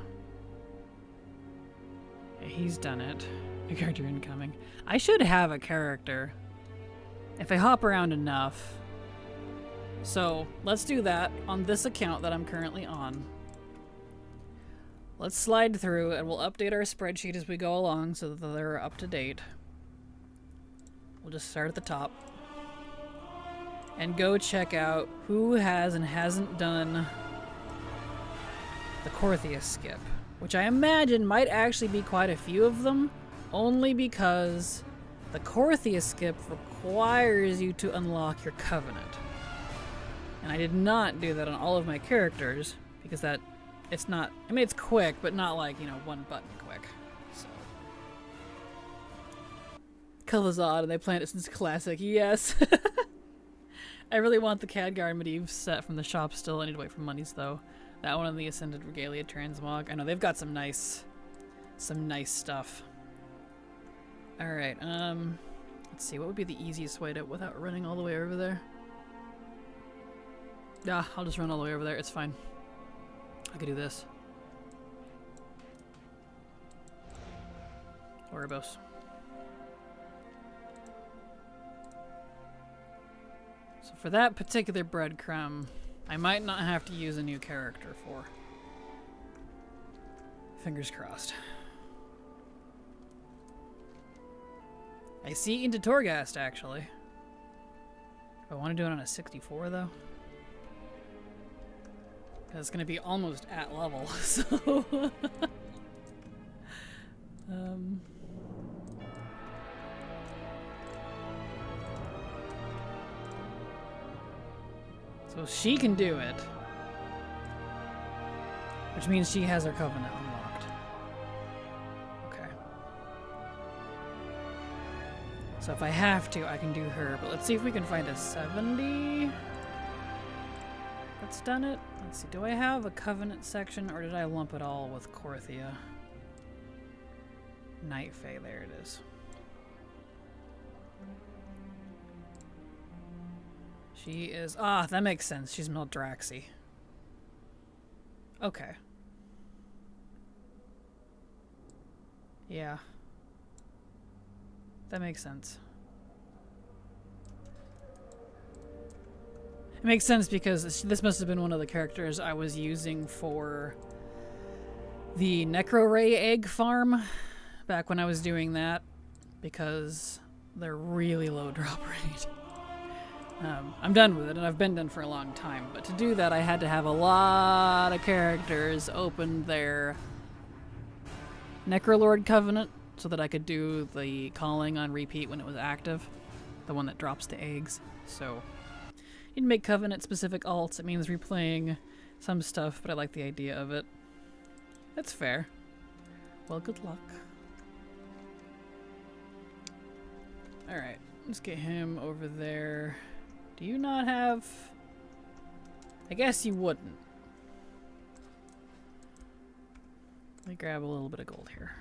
He's done it. A character incoming. I should have a character. If I hop around enough. So, let's do that on this account that I'm currently on. Let's slide through and we'll update our spreadsheet as we go along so that they're up to date. We'll just start at the top. And go check out who has and hasn't done the Korthius skip. Which I imagine might actually be quite a few of them. Only because the Korthius skip requires you to unlock your Covenant. And I did not do that on all of my characters. Because that, it's not, I mean it's quick, but not like, you know, one button quick. So. Kalazad, and they planned it since Classic, yes. I really want the Khadgar Medivh set from the shop still. I need to wait for monies though. That one and the Ascended Regalia Transmog. I know they've got some nice stuff. Alright, let's see, what would be the easiest way to, without running all the way over there? Yeah, I'll just run all the way over there, it's fine. I could do this. Ouroboros. So for that particular Breadcrumb, I might not have to use a new character for. Fingers crossed. I see into Torghast, actually. I want to do it on a 64, though. Because it's going to be almost at level, so... So she can do it. Which means she has her Covenant unlocked. Okay. So if I have to, I can do her. But let's see if we can find a 70. That's done it. Let's see. Do I have a Covenant section, or did I lump it all with Korthia? Night Fae, there it is. She is... Ah, that makes sense. She's Meldraxi. Okay. Yeah. That makes sense. It makes sense because this must have been one of the characters I was using for the Necro-Ray egg farm back when I was doing that, because they're really low drop rate. I'm done with it, and I've been done for a long time, but to do that I had to have a lot of characters open their Necrolord Covenant so that I could do the calling on repeat when it was active, the one that drops the eggs. So you can make Covenant specific alts. It means replaying some stuff, but I like the idea of it. That's fair. Well, good luck. Alright, let's get him over there. Do you not have... I guess you wouldn't. Let me grab a little bit of gold here.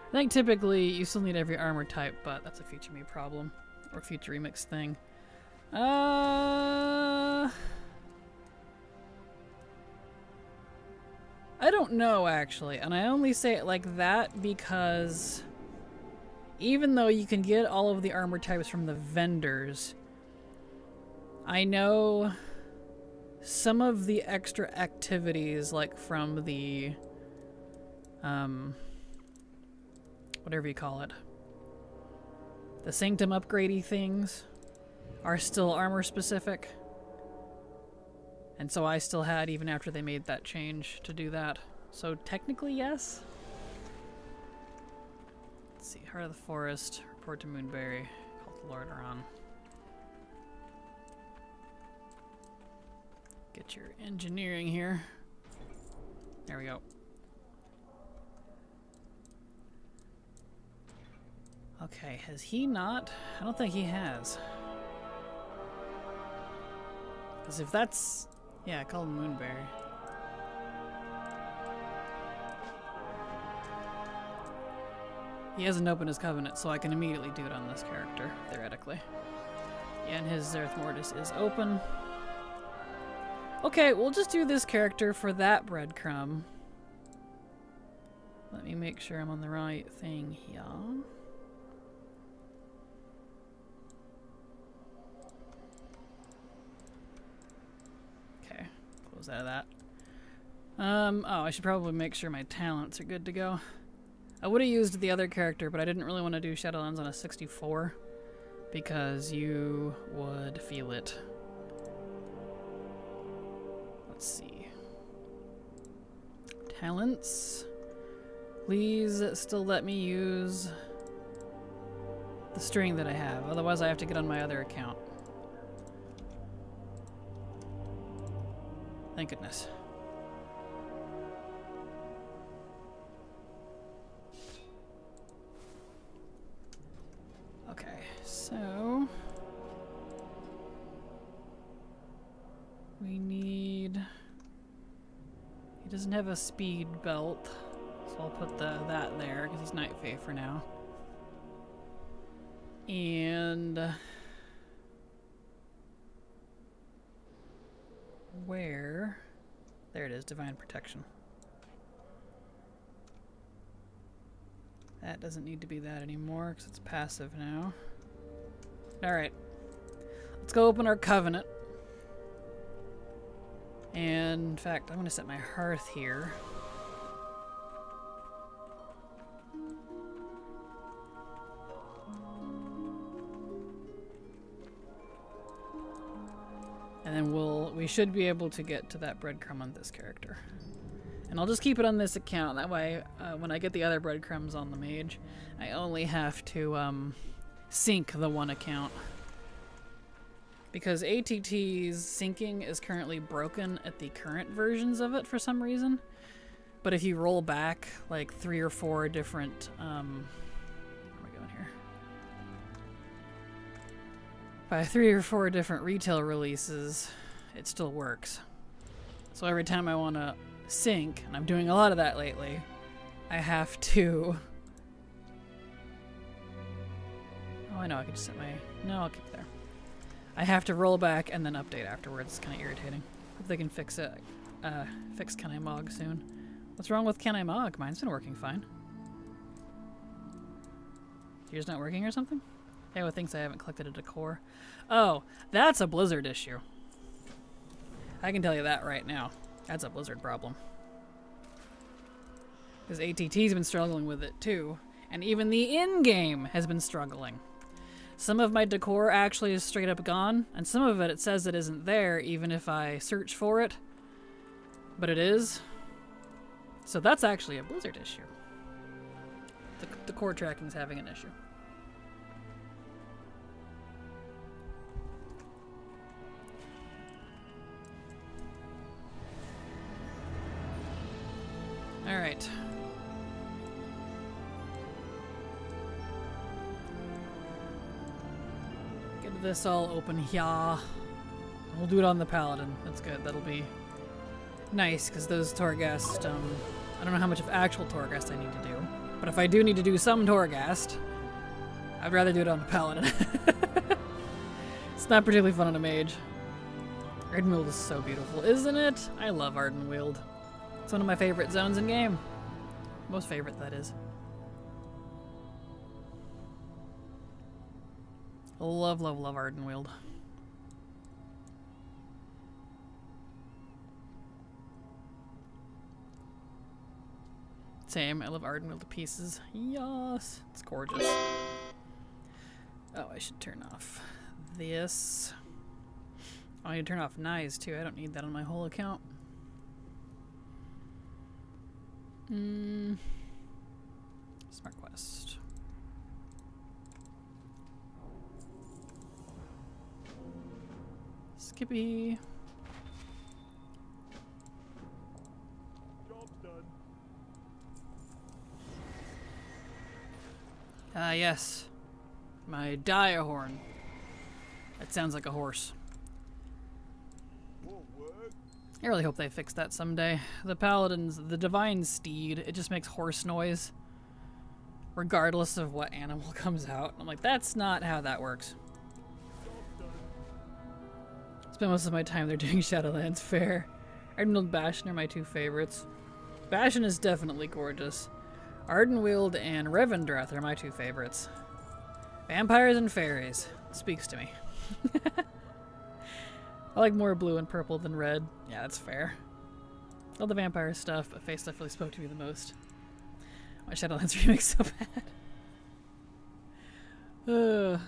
I think typically you still need every armor type, but that's a Future Me problem. Or Future Remix thing. I don't know, actually. And I only say it like that because... even though you can get all of the armor types from the vendors, I know some of the extra activities, like from the, whatever you call it, the Sanctum upgradey things, are still armor specific. And so I still had, even after they made that change, to do that. So technically, yes. Let's see, Heart of the Forest, report to Moonberry, call to Lordaeron. Get your engineering here. There we go. Okay, has he not? I don't think he has. Because if that's... yeah, call him Moonberry. He hasn't opened his Covenant, so I can immediately do it on this character, theoretically. Yeah, and his Zereth Mortis is open. Okay, we'll just do this character for that breadcrumb. Let me make sure I'm on the right thing here. Okay, close out of that. Oh, I should probably make sure my talents are good to go. I would have used the other character, but I didn't really want to do Shadowlands on a 64 because you would feel it. Let's see. Talents. Please still let me use the string that I have, otherwise I have to get on my other account. Thank goodness. Okay, so we need... He doesn't have a speed belt, so I'll put that there because he's Night Fae for now. And where? There it is, Divine Protection. That doesn't need to be that anymore because it's passive now. Alright. Let's go open our Covenant. And in fact, I'm going to set my hearth here. And then we should be able to get to that breadcrumb on this character. And I'll just keep it on this account. That way, when I get the other breadcrumbs on the mage, I only have to sync the one account. Because ATT's syncing is currently broken at the current versions of it for some reason. But if you roll back like 3 or 4 different, where am I going here? By 3 or 4 different retail releases, it still works. So every time I want to sync, and I'm doing a lot of that lately, I have to... Oh, I know, I could just set my... No, I'll keep it there. I have to roll back and then update afterwards. It's kind of irritating. Hope they can fix it. Fix Can I Mog soon. What's wrong with Can I Mog? Mine's been working fine. Yours not working or something? Anyone thinks I haven't collected a decor. Oh, that's a Blizzard issue. I can tell you that right now. That's a Blizzard problem. Because ATT's been struggling with it too. And even the in-game has been struggling. Some of my decor actually is straight up gone, and some of it says it isn't there even if I search for it. But it is. So that's actually a Blizzard issue. The decor tracking is having an issue. Alright. Get this all open here. We'll do it on the Paladin. That's good. That'll be nice, because those Torghast, I don't know how much of actual Torghast I need to do. But if I do need to do some Torghast, I'd rather do it on the Paladin. It's not particularly fun on a mage. Ardenweald is so beautiful, isn't it? I love Ardenweald. It's one of my favorite zones in game. Most favorite, that is. Love, love, love Ardenweald. Same, I love Ardenweald to pieces. Yes, it's gorgeous. Oh, I should turn off this. Oh, I need to turn off Knives too. I don't need that on my whole account. Smart Quest. Skippy. Job's done. Yes. My Diahorn. That sounds like a horse. I really hope they fix that someday. The Paladins, the Divine Steed, it just makes horse noise. Regardless of what animal comes out. I'm like, that's not how that works. Spend most of my time there doing Shadowlands. Fair. Ardenweald and Bastion are my two favorites. Bastion is definitely gorgeous. Ardenweald and Revendreth are my two favorites. Vampires and fairies. Speaks to me. I like more blue and purple than red. Yeah, that's fair. All the vampire stuff, but face stuff really spoke to me the most. My Shadowlands remake's so bad.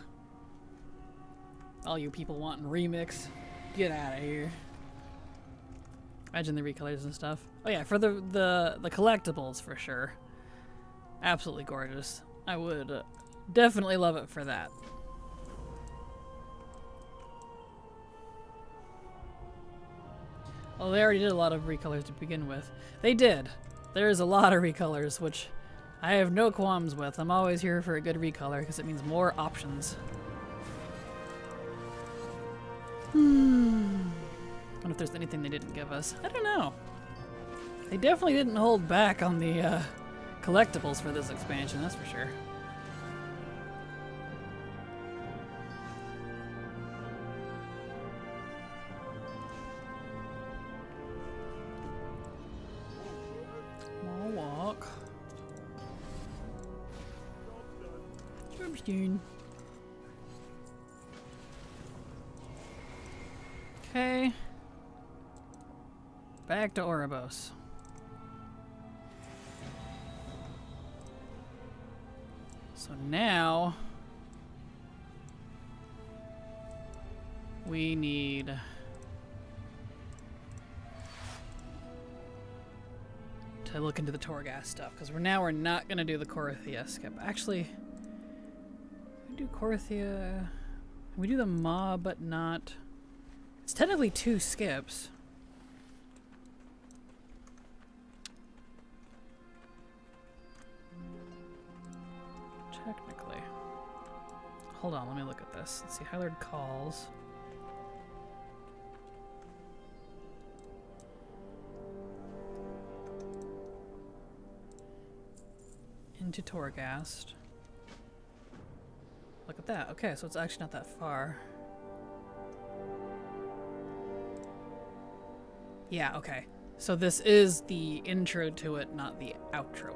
All you people wanting remix, get out of here. Imagine the recolors and stuff. Oh yeah, for the collectibles for sure. Absolutely gorgeous. I would definitely love it for that. Well, they already did a lot of recolors to begin with. They did. There's a lot of recolors, which I have no qualms with. I'm always here for a good recolor because it means more options. Wonder if there's anything they didn't give us. I don't know. They definitely didn't hold back on the collectibles for this expansion, that's for sure. Small walk. Brimstone. Okay. Back to Oribos. So now we need to look into the Torghast stuff because we're not gonna do the Corythia skip. Actually, we do Corythia. We do the Maw, but not. It's technically 2 skips. Technically. Hold on, let me look at this. Let's see. Highlord calls. Into Torghast. Look at that. Okay, so it's actually not that far. Yeah, okay. So this is the intro to it, not the outro.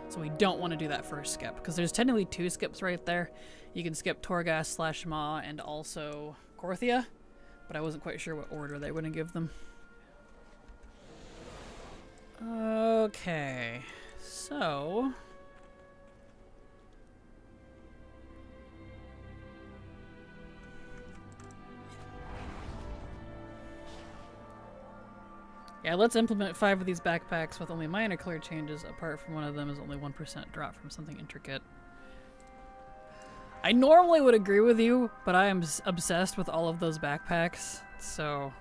So we don't want to do that first skip, because there's technically 2 skips right there. You can skip Torghast / Maw and also Corythia, but I wasn't quite sure what order they were going to give them. Okay, so... yeah, let's implement 5 of these backpacks with only minor color changes, apart from one of them is only 1% drop from something intricate. I normally would agree with you, but I am obsessed with all of those backpacks, so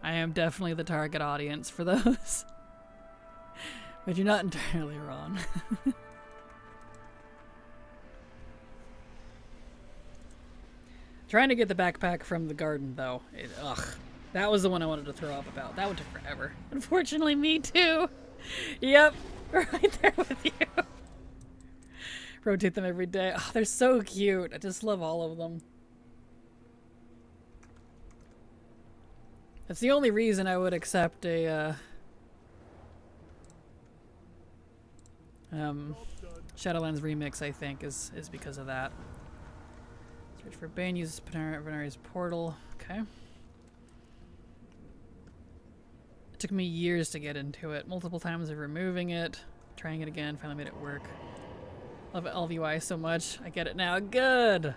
I am definitely the target audience for those. But you're not entirely wrong. Trying to get the backpack from the garden, though. Ugh. That was the one I wanted to throw up about. That one took forever. Unfortunately, me too. Yep, right there with you. Rotate them every day. Oh, they're so cute. I just love all of them. That's the only reason I would accept a Shadowlands remix, I think, is because of that. Search for Bane, uses Venari's portal. Okay. It took me years to get into it. Multiple times of removing it, trying it again, finally made it work. Love LVY so much. I get it now. Good.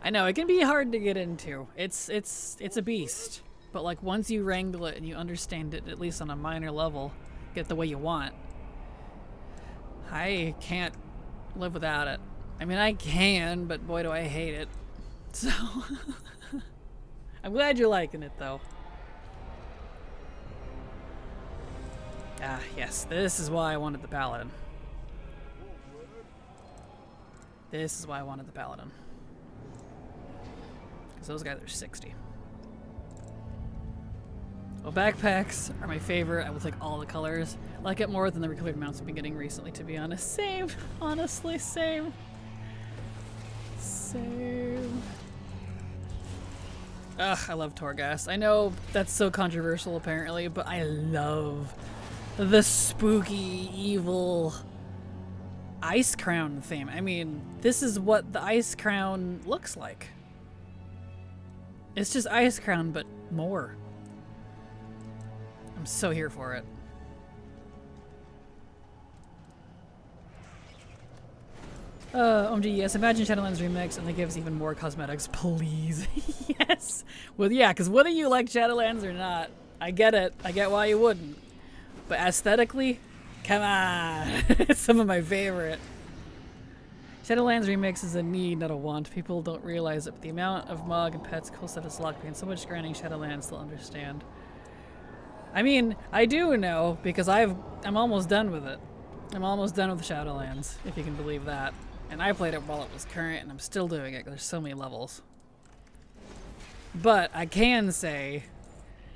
I know it can be hard to get into. It's a beast. But like once you wrangle it and you understand it, at least on a minor level, get it the way you want. I can't live without it. I mean, I can, but boy, do I hate it. So I'm glad you're liking it, though. Ah, yes, this is why I wanted the Paladin. This is why I wanted the Paladin. Because those guys are 60. Well, backpacks are my favorite. I will take all the colors. I like it more than the recolored mounts I've been getting recently, to be honest. Same. Honestly, same. Same. Ugh, I love Torghast. I know that's so controversial apparently, but I love the spooky, evil Ice Crown theme. I mean, this is what the Ice Crown looks like. It's just Ice Crown, but more. I'm so here for it. OMG, yes, imagine Shadowlands Remix and they give us even more cosmetics, please. Yes! Well, yeah, because whether you like Shadowlands or not, I get it. I get why you wouldn't. But aesthetically, come on! It's some of my favorite. Shadowlands Remix is a need, not a want. People don't realize it, but the amount of mog and pets, cool stuff is locked in so much grinding Shadowlands, they'll understand. I mean, I do know, because I'm almost done with it. I'm almost done with Shadowlands, if you can believe that. And I played it while it was current, and I'm still doing it. There's so many levels. But I can say,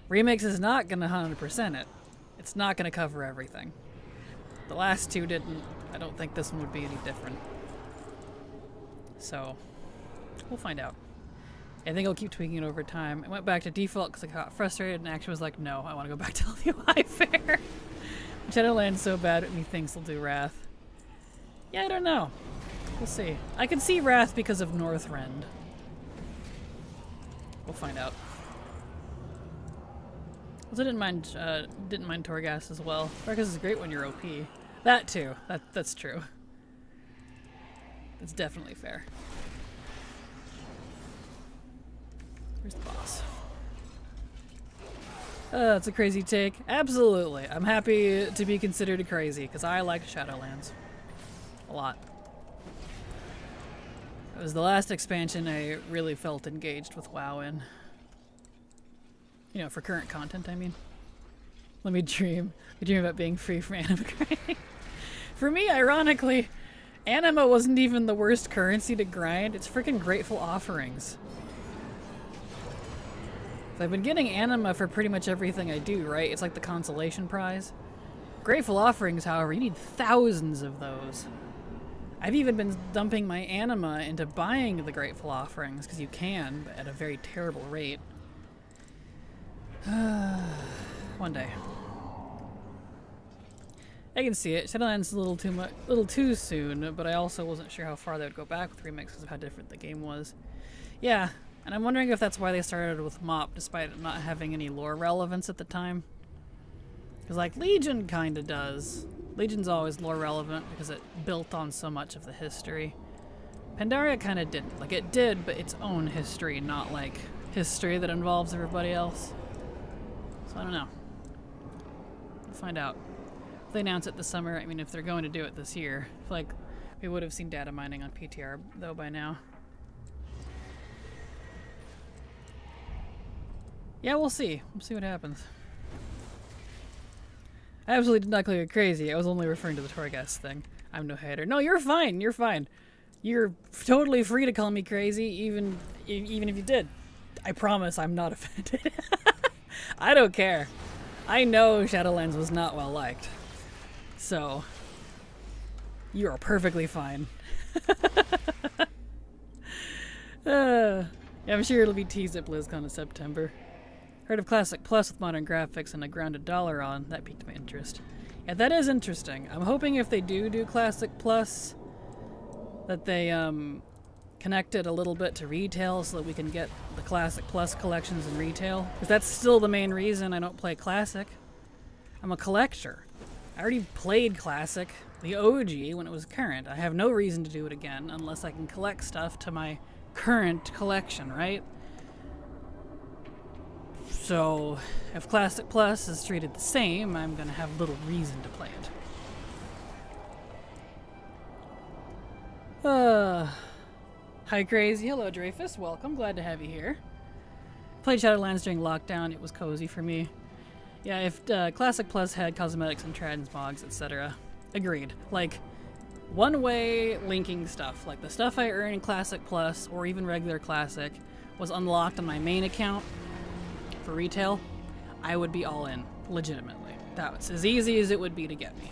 Remix is not going to 100% it. It's not going to cover everything. The last two didn't. I don't think this one would be any different. So, we'll find out. I think I'll keep tweaking it over time. I went back to default because I got frustrated, and Action was like, no, I want to go back to LVI Fair. Shadowlands so bad at me thinks they'll do Wrath. Yeah, I don't know. We'll see. I can see Wrath because of Northrend. We'll find out. Also, didn't mind Torghast as well. Torghast is great when you're OP. That too. That's true. That's definitely fair. Where's the boss? It's a crazy take. Absolutely. I'm happy to be considered crazy because I like Shadowlands a lot. It was the last expansion I really felt engaged with WoW in. You know, for current content, I mean. Let me dream. I dream about being free from anima grinding. For me, ironically, anima wasn't even the worst currency to grind. It's freaking Grateful Offerings. I've been getting anima for pretty much everything I do, right? It's like the consolation prize. Grateful Offerings, however, you need thousands of those. I've even been dumping my anima into buying the Grateful Offerings, because you can, but at a very terrible rate. One day. I can see it. Shadowlands is a little too soon, but I also wasn't sure how far they would go back with Remix because of how different the game was. Yeah, and I'm wondering if that's why they started with MOP, despite it not having any lore relevance at the time. Because, like, Legion kinda does. Legion's always lore relevant because it built on so much of the history. Pandaria kinda didn't. Like, it did, but its own history, not, like, history that involves everybody else. So I don't know. We'll find out. If they announce it this summer, I mean, if they're going to do it this year, I feel like we would have seen data mining on PTR, though, by now. Yeah, we'll see. We'll see what happens. I absolutely did not call you crazy. I was only referring to the Torghast thing. I'm no hater. No, you're fine. You're fine. You're totally free to call me crazy, even if you did. I promise I'm not offended. I don't care. I know Shadowlands was not well liked. So, you are perfectly fine. Yeah, I'm sure it'll be teased at BlizzCon in September. Heard of Classic Plus with modern graphics and a grounded dollar on. That piqued my interest. Yeah, that is interesting. I'm hoping if they do Classic Plus, that they connect it a little bit to retail so that we can get the Classic Plus collections in retail. Because that's still the main reason I don't play Classic. I'm a collector. I already played Classic, the OG, when it was current. I have no reason to do it again unless I can collect stuff to my current collection, right? So, if Classic Plus is treated the same, I'm going to have little reason to play it. Hi Crazy, hello Dreyfus, welcome, glad to have you here. Played Shadowlands during lockdown, it was cozy for me. Yeah, if Classic Plus had cosmetics and transmogs, etc. Agreed. Like, one-way linking stuff, like the stuff I earn in Classic Plus, or even regular Classic, was unlocked on my main account for retail, I would be all in, legitimately. That was as easy as it would be to get me.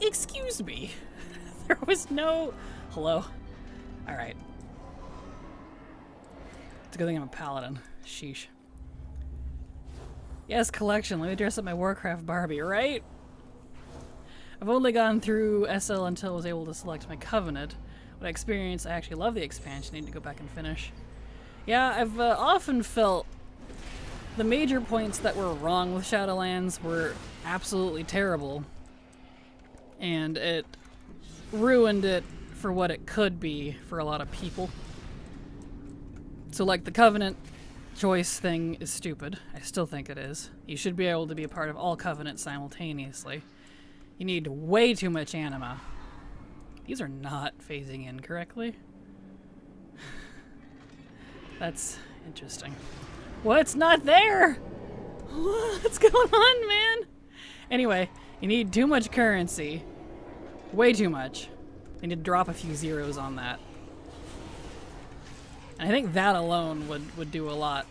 Excuse me. There was no... Hello? Alright. It's a good thing I'm a paladin. Sheesh. Yes, collection. Let me dress up my Warcraft Barbie, right? I've only gone through SL until I was able to select my Covenant. What I experienced, I actually love the expansion. I need to go back and finish. Yeah, I've often felt the major points that were wrong with Shadowlands were absolutely terrible. And it ruined it for what it could be for a lot of people. So like the Covenant choice thing is stupid. I still think it is. You should be able to be a part of all Covenants simultaneously. You need way too much anima. These are not phasing in correctly. That's interesting. What's not there? What's going on, man? Anyway, you need too much currency. Way too much. You need to drop a few zeros on that. And I think that alone would do a lot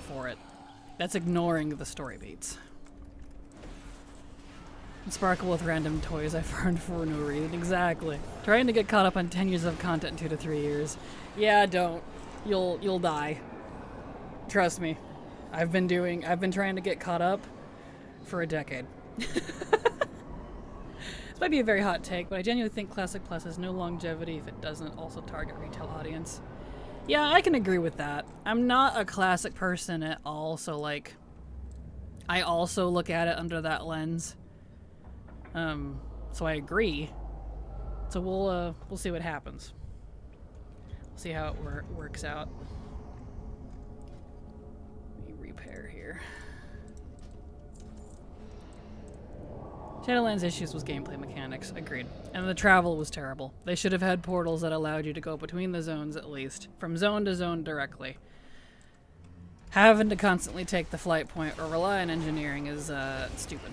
for it. That's ignoring the story beats. Sparkle with random toys I farmed for no reason. Exactly. Trying to get caught up on 10 years of content in 2 to 3 years. Yeah, don't. You'll die. Trust me. I've been trying to get caught up for a decade. This might be a very hot take, but I genuinely think Classic Plus has no longevity if it doesn't also target retail audience. Yeah, I can agree with that. I'm not a classic person at all, so like I also look at it under that lens. So I agree. So we'll see what happens. We'll see how it works out. Let me repair here. Shadowlands' issues was gameplay mechanics, agreed. And the travel was terrible. They should have had portals that allowed you to go between the zones at least, from zone to zone directly. Having to constantly take the flight point or rely on engineering is stupid.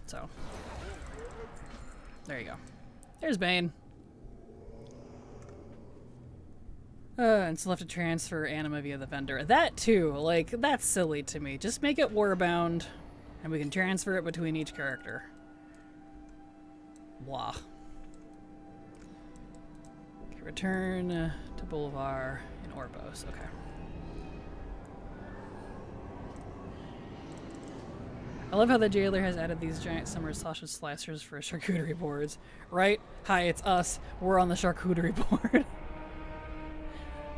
So, there you go. There's Bane. And still have to transfer anima via the vendor. That too, like, that's silly to me. Just make it warbound, and we can transfer it between each character. Blah. Okay, return to Boulevard in Orbos. Okay. I love how the jailer has added these giant summer sausage slicers for charcuterie boards. Right? Hi, it's us. We're on the charcuterie board.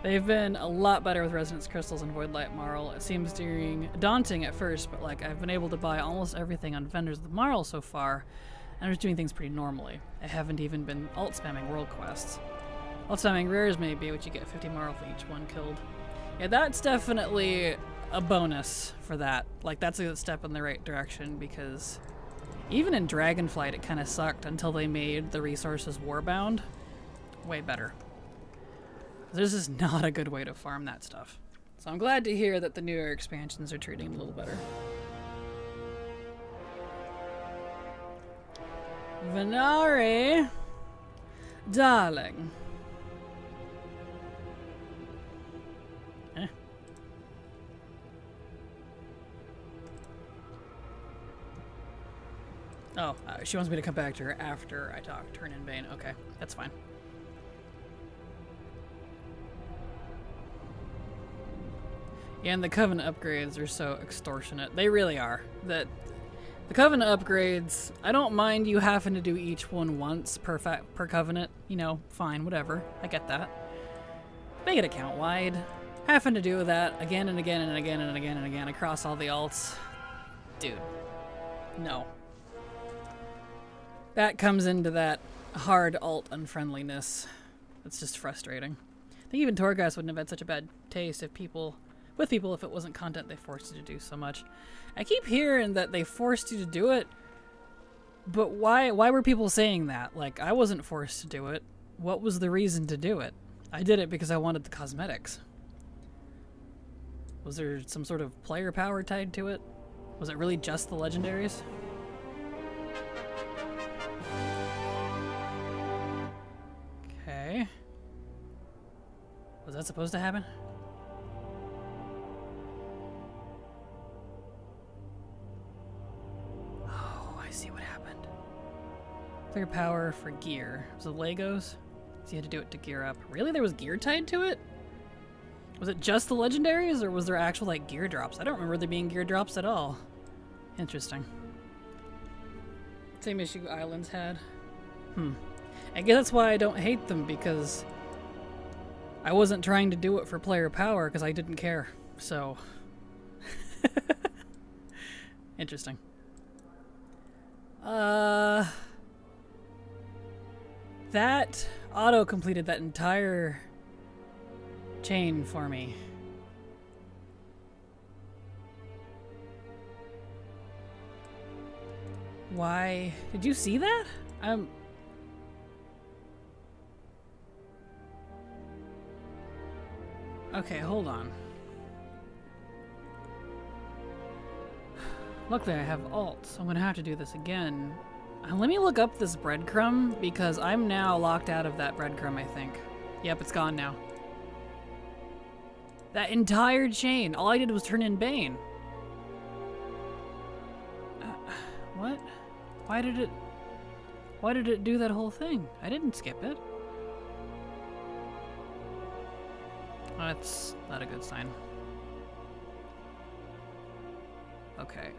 They've been a lot better with Resonance Crystals and Void Light Marl. It seems daunting at first, but like I've been able to buy almost everything on vendors with Marl so far, and I'm just doing things pretty normally. I haven't even been alt spamming world quests. Alt spamming rares maybe, which you get 50 Marl for each one killed. Yeah, that's definitely a bonus for that. Like that's a step in the right direction because even in Dragonflight it kind of sucked until they made the resources warbound. Way better. This is not a good way to farm that stuff. So I'm glad to hear that the newer expansions are treating it a little better. Venari, darling. Oh, she wants me to come back to her after I talk to her in Bane. Okay, that's fine. Yeah, and the Covenant upgrades are so extortionate. They really are. The Covenant upgrades, I don't mind you having to do each one once per Covenant. You know, fine, whatever. I get that. Make it account wide. Having to do that again and again and again and again and again across all the alts. Dude. No. That comes into that hard alt unfriendliness. It's just frustrating. I think even Torghast wouldn't have had such a bad taste if people if it wasn't content they forced you to do so much. I keep hearing that they forced you to do it, but why were people saying that? Like, I wasn't forced to do it. What was the reason to do it? I did it because I wanted the cosmetics. Was there some sort of player power tied to it? Was it really just the legendaries? Okay. Was that supposed to happen? Oh, I see what happened. Player power for gear. Was it Legos? So you had to do it to gear up. Really? There was gear tied to it? Was it just the legendaries, or was there actual, like, gear drops? I don't remember there being gear drops at all. Interesting. Same issue Islands had. I guess that's why I don't hate them, because I wasn't trying to do it for player power, because I didn't care. So... Interesting. That auto-completed that entire chain for me. Why? Did you see that? Okay, hold on. Luckily I have alt, so I'm gonna have to do this again. Let me look up this breadcrumb, because I'm now locked out of that breadcrumb, I think. Yep, it's gone now. That entire chain, all I did was turn in Bane. What? Why did it do that whole thing? I didn't skip it. That's not a good sign. Okay,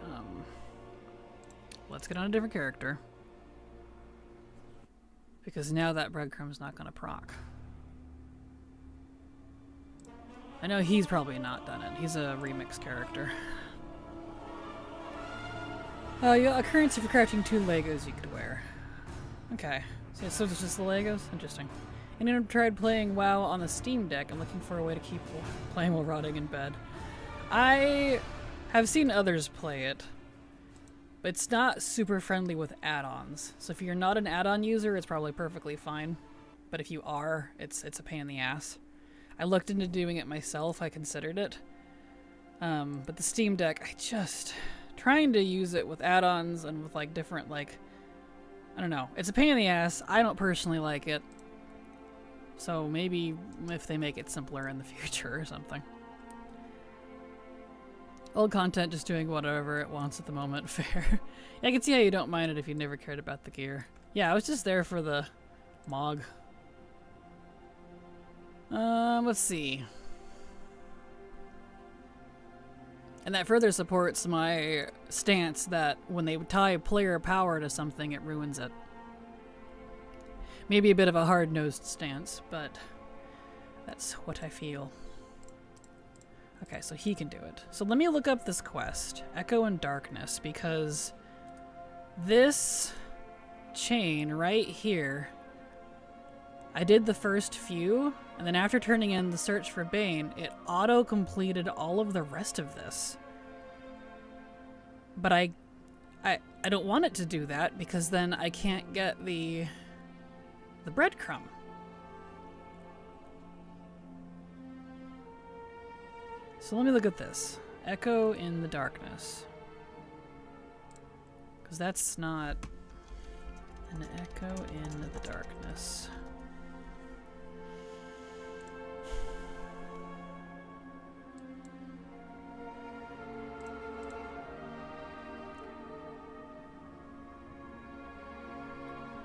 let's get on a different character. Because now that breadcrumb's not gonna proc. I know he's probably not done it. He's a remix character. Oh, you got a currency for crafting 2 Legos you could wear. Okay, so it's just the Legos? Interesting. And then I tried playing WoW on the Steam Deck. I'm looking for a way to keep playing while rotting in bed. I have seen others play it, but it's not super friendly with add-ons. So if you're not an add-on user, it's probably perfectly fine. But if you are, it's a pain in the ass. I looked into doing it myself. I considered it. But the Steam Deck, trying to use it with add-ons and with like different, like, I don't know. It's a pain in the ass. I don't personally like it. So maybe if they make it simpler in the future or something. Old content just doing whatever it wants at the moment. Fair. Yeah, I can see how you don't mind it if you never cared about the gear. Yeah, I was just there for the Mog. Let's see. And that further supports my stance that when they tie player power to something, it ruins it. Maybe a bit of a hard-nosed stance, but that's what I feel. Okay, so he can do it. So let me look up this quest, Echo and Darkness, because this chain right here, I did the first few, and then after turning in the search for Bane, it auto-completed all of the rest of this. But I don't want it to do that, because then I can't get the breadcrumb. So let me look at this. Echo in the Darkness. Because that's not an Echo in the Darkness.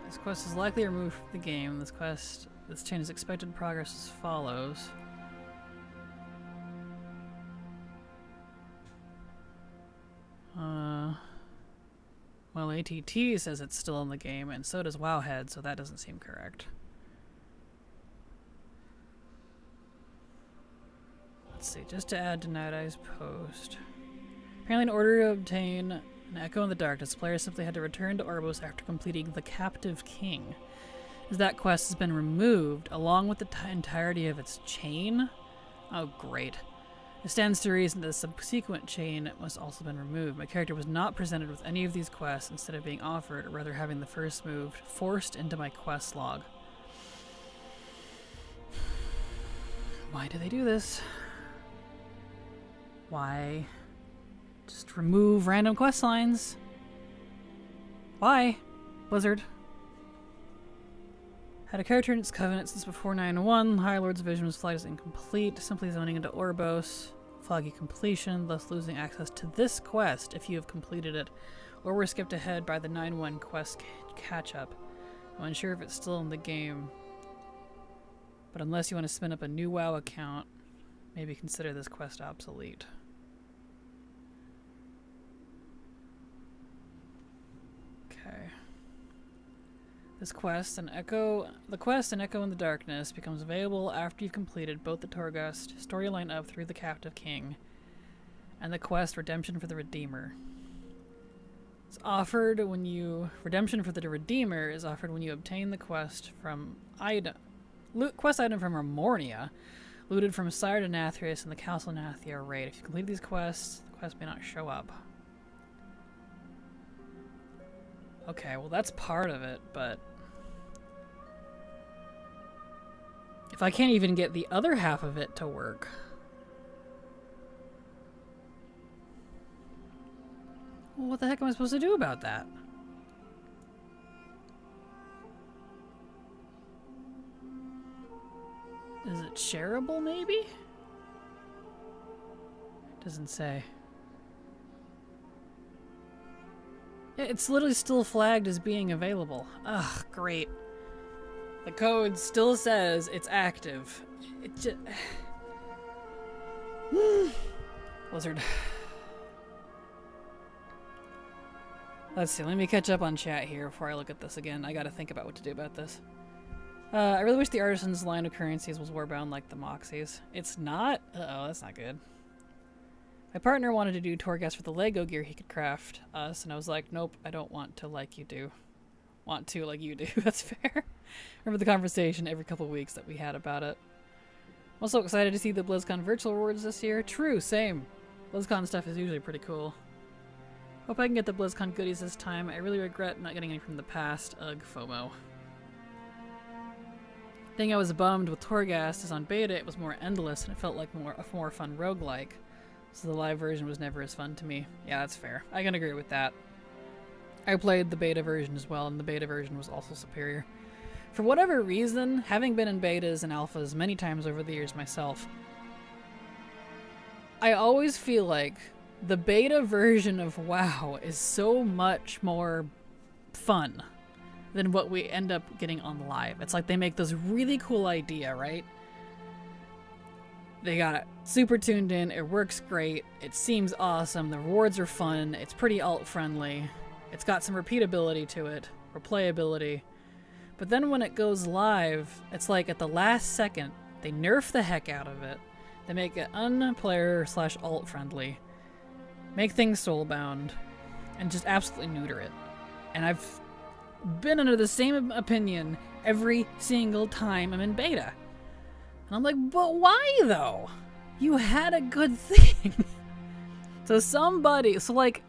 This quest is likely removed from the game. This chain is expected progress as follows. Well, ATT says it's still in the game, and so does Wowhead, so that doesn't seem correct. Let's see, just to add to Night Eye's post. Apparently in order to obtain an Echo in the Darkness, players simply had to return to Orbos after completing the Captive King. As that quest has been removed, along with the entirety of its chain. Oh, great. It stands to reason that the subsequent chain must also been removed. My character was not presented with any of these quests instead of being offered, or rather having the first move forced into my quest log. Why do they do this? Why? Just remove random quest lines. Why? Blizzard. Had a character in its covenant since before 9-1. High Lord's vision was flagged as incomplete, simply zoning into Orbos. Foggy completion, thus losing access to this quest if you have completed it, or were skipped ahead by the 9-1 quest catch-up. I'm unsure if it's still in the game. But unless you want to spin up a new WoW account, maybe consider this quest obsolete. Okay. This quest, the quest An Echo in the Darkness becomes available after you've completed both the Torghast storyline up through the Captive King and the quest Redemption for the Redeemer. It's offered when you... Redemption for the Redeemer is offered when you obtain the quest from quest item from Amornia, looted from Sire to Nathrius in the Castle Nathia raid. If you complete these quests, the quest may not show up. Okay, well that's part of it, but... if I can't even get the other half of it to work... well, what the heck am I supposed to do about that? Is it shareable, maybe? Doesn't say. It's literally still flagged as being available. Ugh, great. The code still says it's active. It just... Blizzard. Let's see, let me catch up on chat here before I look at this again. I gotta think about what to do about this. I really wish the Artisan's line of currencies was warbound like the Moxie's. It's not? Uh-oh, that's not good. My partner wanted to do Torghast for the Lego gear he could craft us, and I was like, nope, I don't want to like you do. Want to like you do. That's fair. Remember the conversation every couple of weeks that we had about it. I'm also excited to see the BlizzCon virtual rewards this year. True, same. BlizzCon stuff is usually pretty cool. Hope I can get the BlizzCon goodies this time. I really regret not getting any from the past. Ugh, FOMO. Thing I was bummed with Torghast is on beta it was more endless and it felt like a more fun roguelike. So the live version was never as fun to me. Yeah, that's fair. I can agree with that. I played the beta version as well, and the beta version was also superior. For whatever reason, having been in betas and alphas many times over the years myself, I always feel like the beta version of WoW is so much more fun than what we end up getting on live. It's like they make this really cool idea, right? They got it super tuned in, it works great, it seems awesome, the rewards are fun, it's pretty alt-friendly, it's got some repeatability to it, replayability. But then when it goes live, it's like at the last second, they nerf the heck out of it, they make it unplayer/alt-friendly, make things soulbound, and just absolutely neuter it. And I've been under the same opinion every single time I'm in beta. And I'm like, but why though? You had a good thing. So like,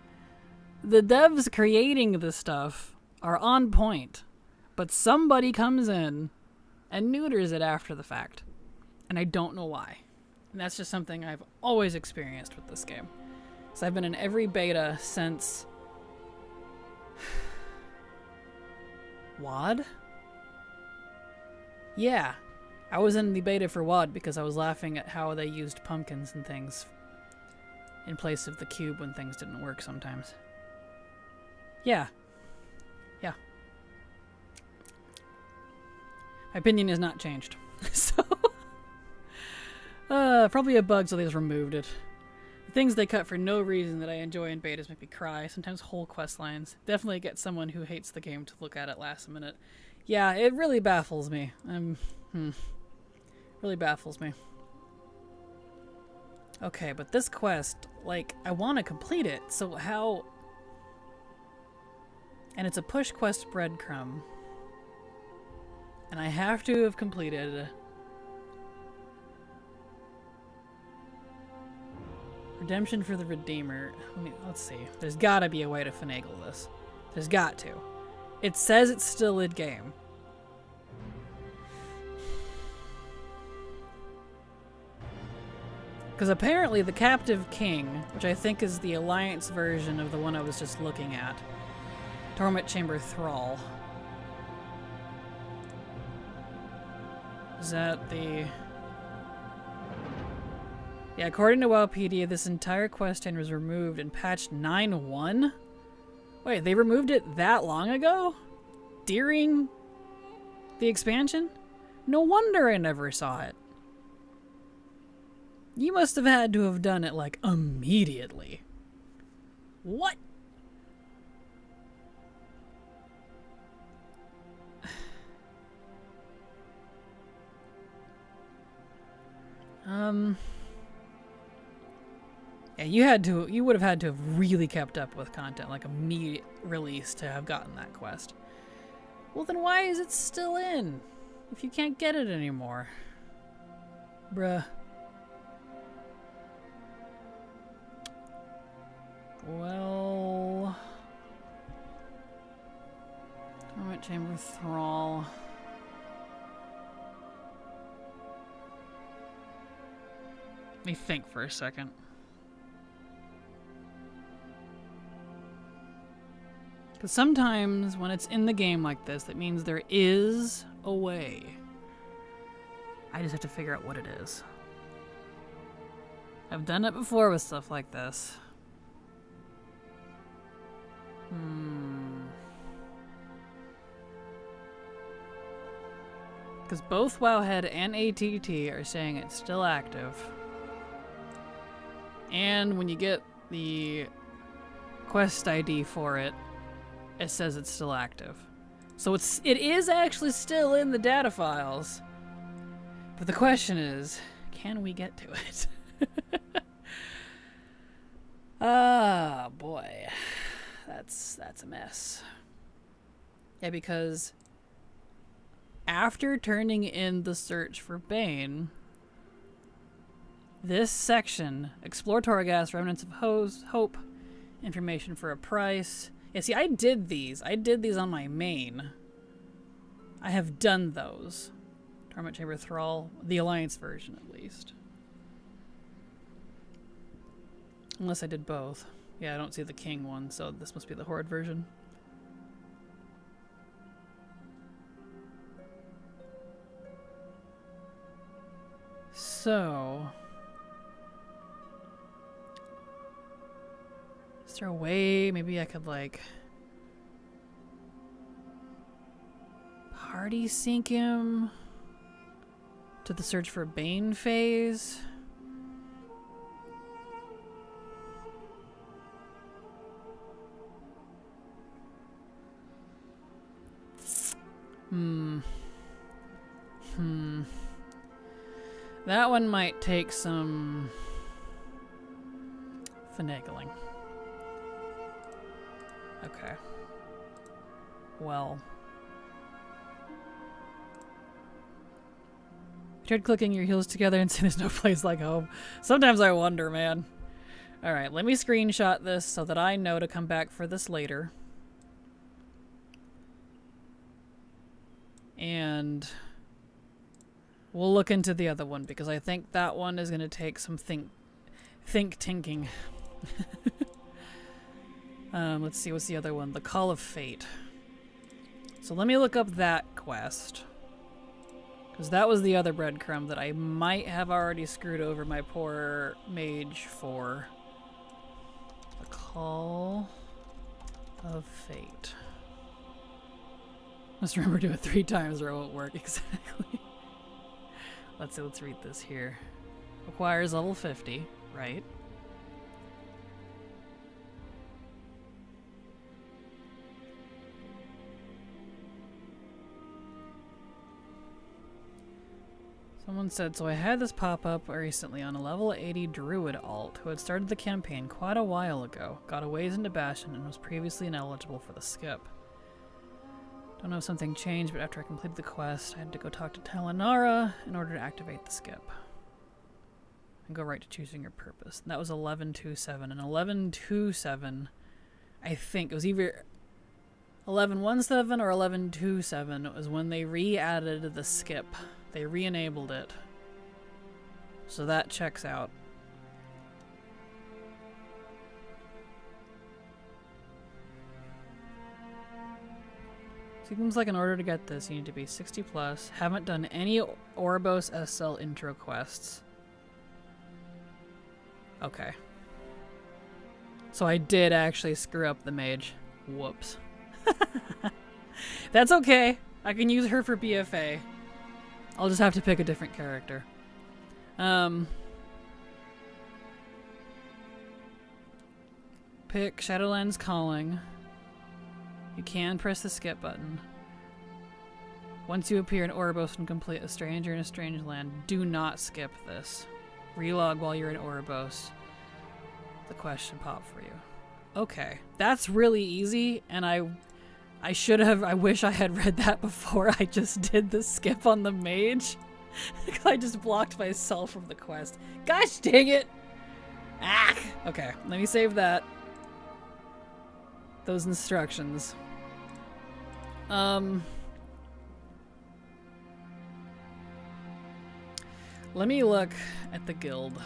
the devs creating this stuff are on point, but somebody comes in and neuters it after the fact. And I don't know why. And that's just something I've always experienced with this game. So I've been in every beta since... WoD? Yeah. I was in the beta for WoD because I was laughing at how they used pumpkins and things in place of the cube when things didn't work sometimes. Yeah. Yeah. My opinion has not changed. So... probably a bug, so they just removed it. The things they cut for no reason that I enjoy in betas make me cry, sometimes whole quest lines. Definitely get someone who hates the game to look at it last minute. Yeah, it really baffles me. Really baffles me. Okay, but this quest, like, I want to complete it, so how... And it's a push quest Breadcrumb. And I have to have completed... Redemption for the Redeemer. Let's see. There's gotta be a way to finagle this. There's got to. It says it's still in-game. Because apparently the Captive King, which I think is the Alliance version of the one I was just looking at, Torment Chamber Thrall. Is that the... Yeah, according to Wowpedia, this entire quest chain was removed in patch 9.1? Wait, they removed it that long ago? During the expansion? No wonder I never saw it. You must have had to have done it, like, immediately. What? Yeah, you would have had to have really kept up with content, like immediate release, to have gotten that quest. Well, then why is it still in? If you can't get it anymore. Bruh. Well... Torment Chamber Thrall. Let me think for a second. Because sometimes when it's in the game like this, that means there is a way. I just have to figure out what it is. I've done it before with stuff like this. Because both Wowhead and ATT are saying it's still active. And when you get the quest ID for it, it says it's still active. So it is actually still in the data files. But the question is, can we get to it? Ah, boy. That's a mess. Yeah, because after turning in the search for Bane, this section, Explore Torghast, Remnants of Hope, information for a price. Yeah, see, I did these on my main. I have done those. Torment Chamber Thrall, the Alliance version at least. Unless I did both. Yeah, I don't see the King one, so this must be the Horde version. So... is there a way maybe I could, like... party sync him to the search for Bane phase? That one might take some finagling. Okay. Well. You tried clicking your heels together and saying there's no place like home. Sometimes I wonder, man. Alright, let me screenshot this so that I know to come back for this later. And we'll look into the other one because I think that one is going to take some think-tinking. Let's see, what's the other one? The Call of Fate. So let me look up that quest. Because that was the other breadcrumb that I might have already screwed over my poor mage for. The Call of Fate. Must remember to do it 3 times or it won't work. Exactly. Let's read this here. Requires level 50, right? Someone said, so I had this pop up recently on a level 80 druid alt who had started the campaign quite a while ago, got a ways into Bastion, and was previously ineligible for the skip. Don't know if something changed, but after I completed the quest, I had to go talk to Talanara in order to activate the skip. And go right to choosing your purpose. And that was 1127. And 1127, I think, it was either 1117 or 1127. It was when they re-added the skip. They re-enabled it. So that checks out. Seems like in order to get this, you need to be 60 plus. Haven't done any Orbos SL intro quests. Okay. So I did actually screw up the mage. Whoops. That's okay. I can use her for BFA. I'll just have to pick a different character. Pick Shadowlands Calling. You can press the skip button. Once you appear in Oribos and complete a stranger in a strange land, do not skip this. Relog while you're in Oribos. The question pop for you. Okay, that's really easy, and I wish I had read that before I just did the skip on the mage. Because I just blocked myself from the quest. Gosh dang it! Ah! Okay, let me save that. Those instructions. Let me look at the guild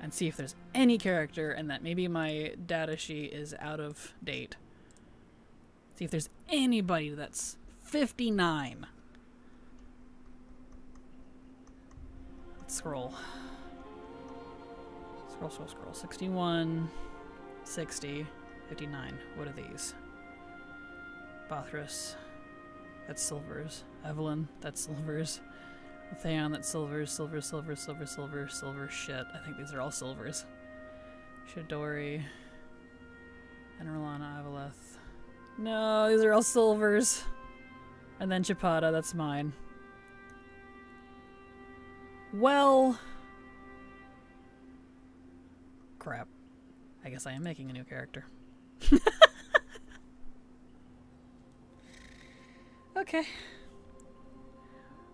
and see if there's any character and that maybe my data sheet is out of date. See if there's anybody that's 59. Let's scroll. Scroll. 61, 60, 59. What are these? Bothras. That's silvers. Evelyn. That's silvers. Theon, that's silvers. Silver. Shit. I think these are all silvers. Shadori. Enrolana, Avaleth. No, these are all silvers. And then Chapada, that's mine. Well. Crap. I guess I am making a new character. Okay.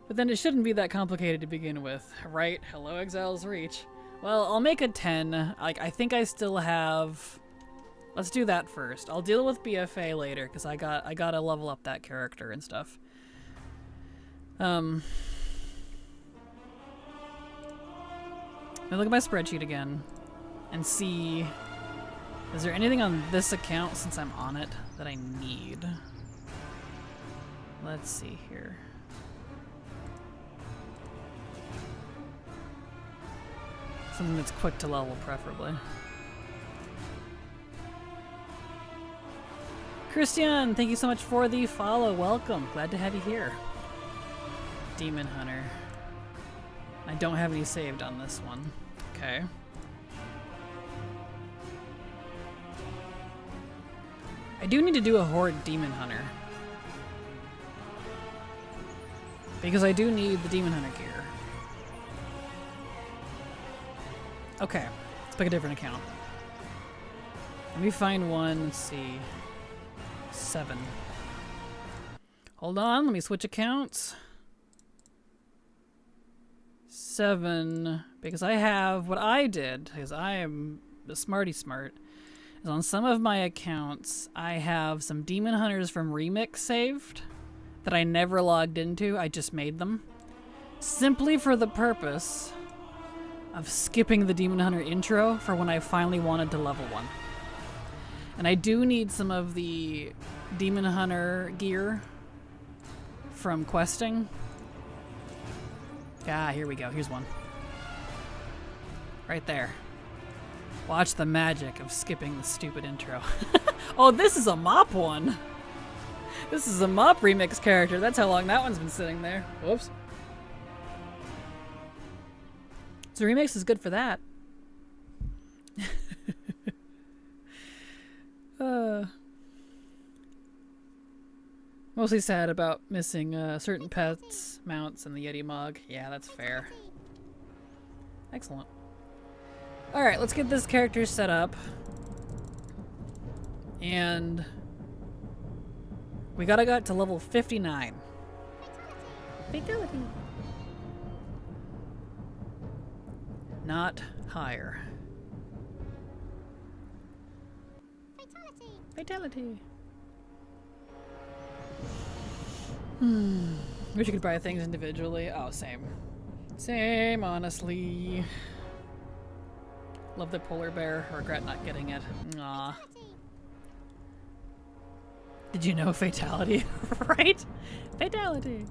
But then it shouldn't be that complicated to begin with, right? Hello, Exile's Reach. Well, I'll make a 10. I think I still have... Let's do that first. I'll deal with BFA later, because I gotta level up that character and stuff. Let me look at my spreadsheet again and see... Is there anything on this account, since I'm on it, that I need? Let's see here. Something that's quick to level, preferably. Christian, thank you so much for the follow. Welcome. Glad to have you here. Demon Hunter. I don't have any saved on this one. Okay. I do need to do a Horde Demon Hunter. Because I do need the Demon Hunter gear. Okay, let's pick a different account. Let me find one, let's see. 7. Hold on, let me switch accounts. 7, because I have, what I did, because I am the smarty smart, is on some of my accounts, I have some Demon Hunters from Remix saved that I never logged into, I just made them. Simply for the purpose of skipping the Demon Hunter intro for when I finally wanted to level one. And I do need some of the Demon Hunter gear from questing. Ah, here we go. Here's one. Right there. Watch the magic of skipping the stupid intro. Oh, this is a mop one. This is a mop remix character. That's how long that one's been sitting there. Whoops. So remix is good for that. Mostly sad about missing certain pets, mounts, and the Yeti Mog. Yeah, that's fair. Excellent. Alright, let's get this character set up. And we gotta get to level 59. Fatality. Not higher. Fatality. Wish you could buy things individually. Oh, same. Same, honestly. Love the polar bear. Regret not getting it. Aw. Did you know fatality? Right? Fatality.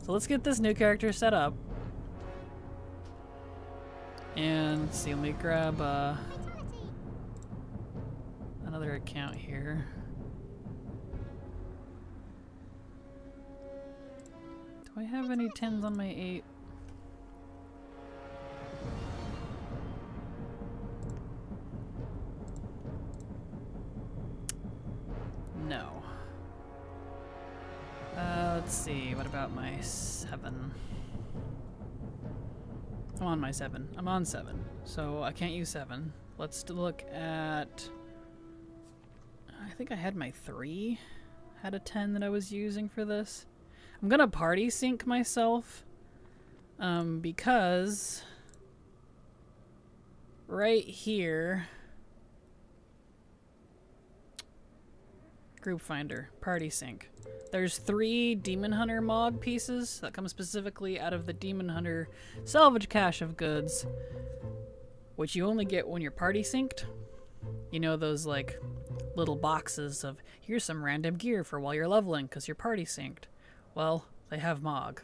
So let's get this new character set up. And let's see, let me grab another account here. Do I have any 10s on my 8? No. Let's see. What about my 7? I'm on my 7. I'm on 7. So I can't use 7. Let's look at... I think I had my 3. Had a 10 that I was using for this. I'm gonna party sync myself. Because... right here... Group Finder, Party Sync. There's 3 Demon Hunter Mog pieces that come specifically out of the Demon Hunter salvage cache of goods, which you only get when you're party synced. You know, those like little boxes of here's some random gear for while you're leveling because you're party synced. Well, they have Mog.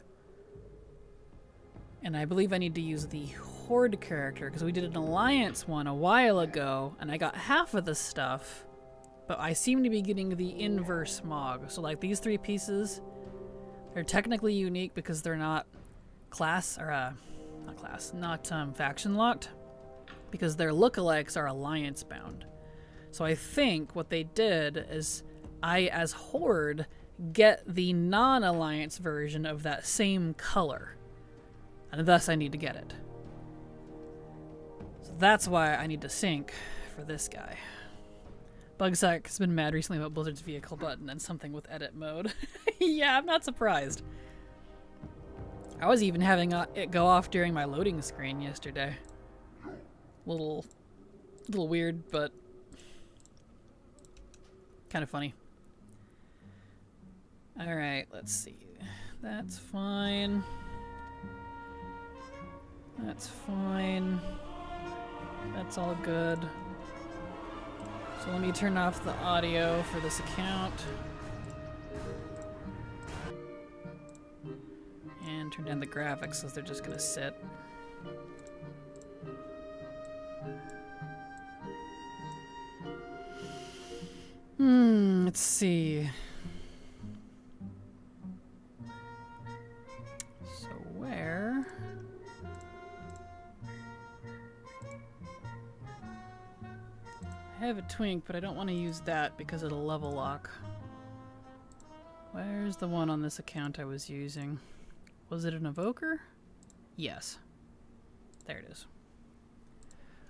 And I believe I need to use the Horde character because we did an Alliance one a while ago and I got half of the stuff. But I seem to be getting the inverse Mog. So like these 3 pieces, they're technically unique because they're not class, or not faction locked. Because their lookalikes are alliance bound. So I think what they did is I, as Horde, get the non-alliance version of that same color. And thus I need to get it. So that's why I need to sync for this guy. Bugsack has been mad recently about Blizzard's vehicle button and something with edit mode. Yeah, I'm not surprised. I was even having it go off during my loading screen yesterday. Little weird, but kind of funny. Alright, let's see. That's fine. That's fine. That's all good. So let me turn off the audio for this account. And turn down the graphics because they're just gonna sit. Let's see. So where... I have a twink, but I don't want to use that because it'll level lock. Where's the one on this account I was using? Was it an evoker? Yes. There it is.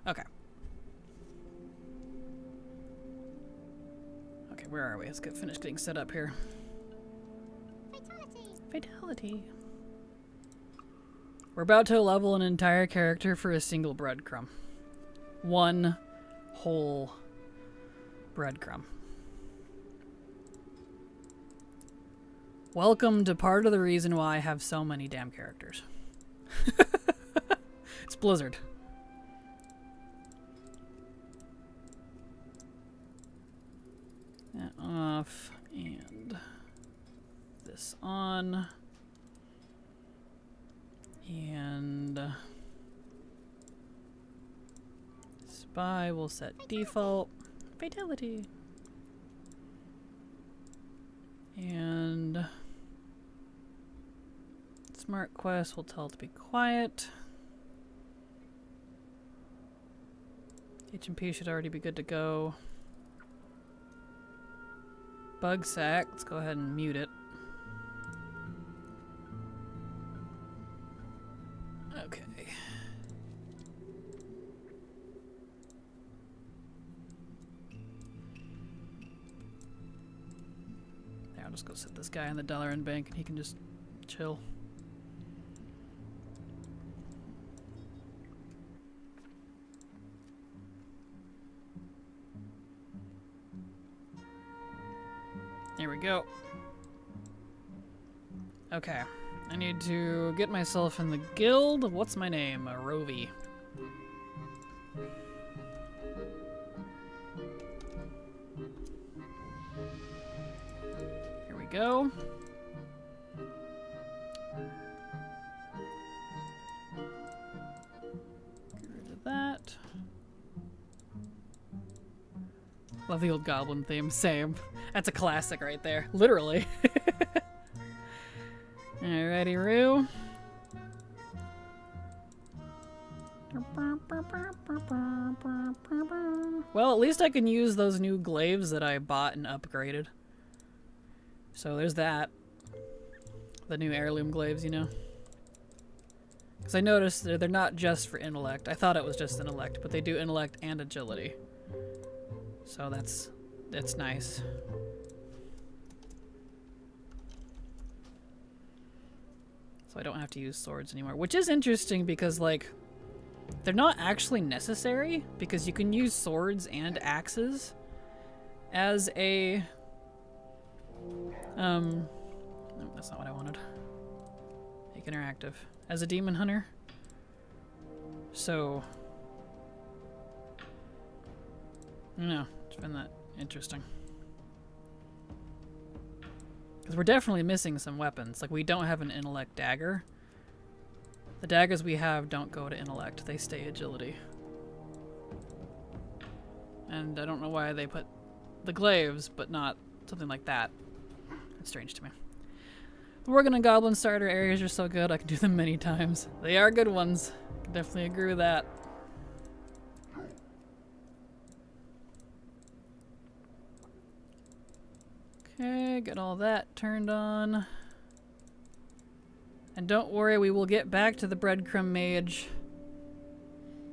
Okay. Okay, where are we? Let's finish getting set up here. Fatality! Fatality! We're about to level an entire character for a single breadcrumb. One whole breadcrumb. Welcome to part of the reason why I have so many damn characters. It's Blizzard. That off and this on. And spy will set default. Fatality. And smart quest will tell it to be quiet. HMP should already be good to go. Bugsack, let's go ahead and mute it. Okay. There, I'll just go sit this guy in the dollar in bank and he can just chill. There we go. Okay. I need to get myself in the guild. What's my name? Rovi. Here we go. Get rid of that. Love the old goblin theme. Same. That's a classic right there. Literally. Alrighty, Roo. Well, at least I can use those new glaives that I bought and upgraded. So there's that. The new heirloom glaives, you know. Because I noticed they're not just for intellect. I thought it was just intellect, but they do intellect and agility. So that's nice. So I don't have to use swords anymore, which is interesting because, like, they're not actually necessary because you can use swords and axes as a no, that's not what I wanted. Make interactive as a demon hunter. So I don't know, it's been that interesting. Because we're definitely missing some weapons. Like, we don't have an intellect dagger. The daggers we have don't go to intellect, they stay agility. And I don't know why they put the glaives, but not something like that. It's strange to me. The Worgen and Goblin starter areas are so good, I can do them many times. They are good ones. I can definitely agree with that. Okay, get all that turned on. And don't worry, we will get back to the Breadcrumb Mage.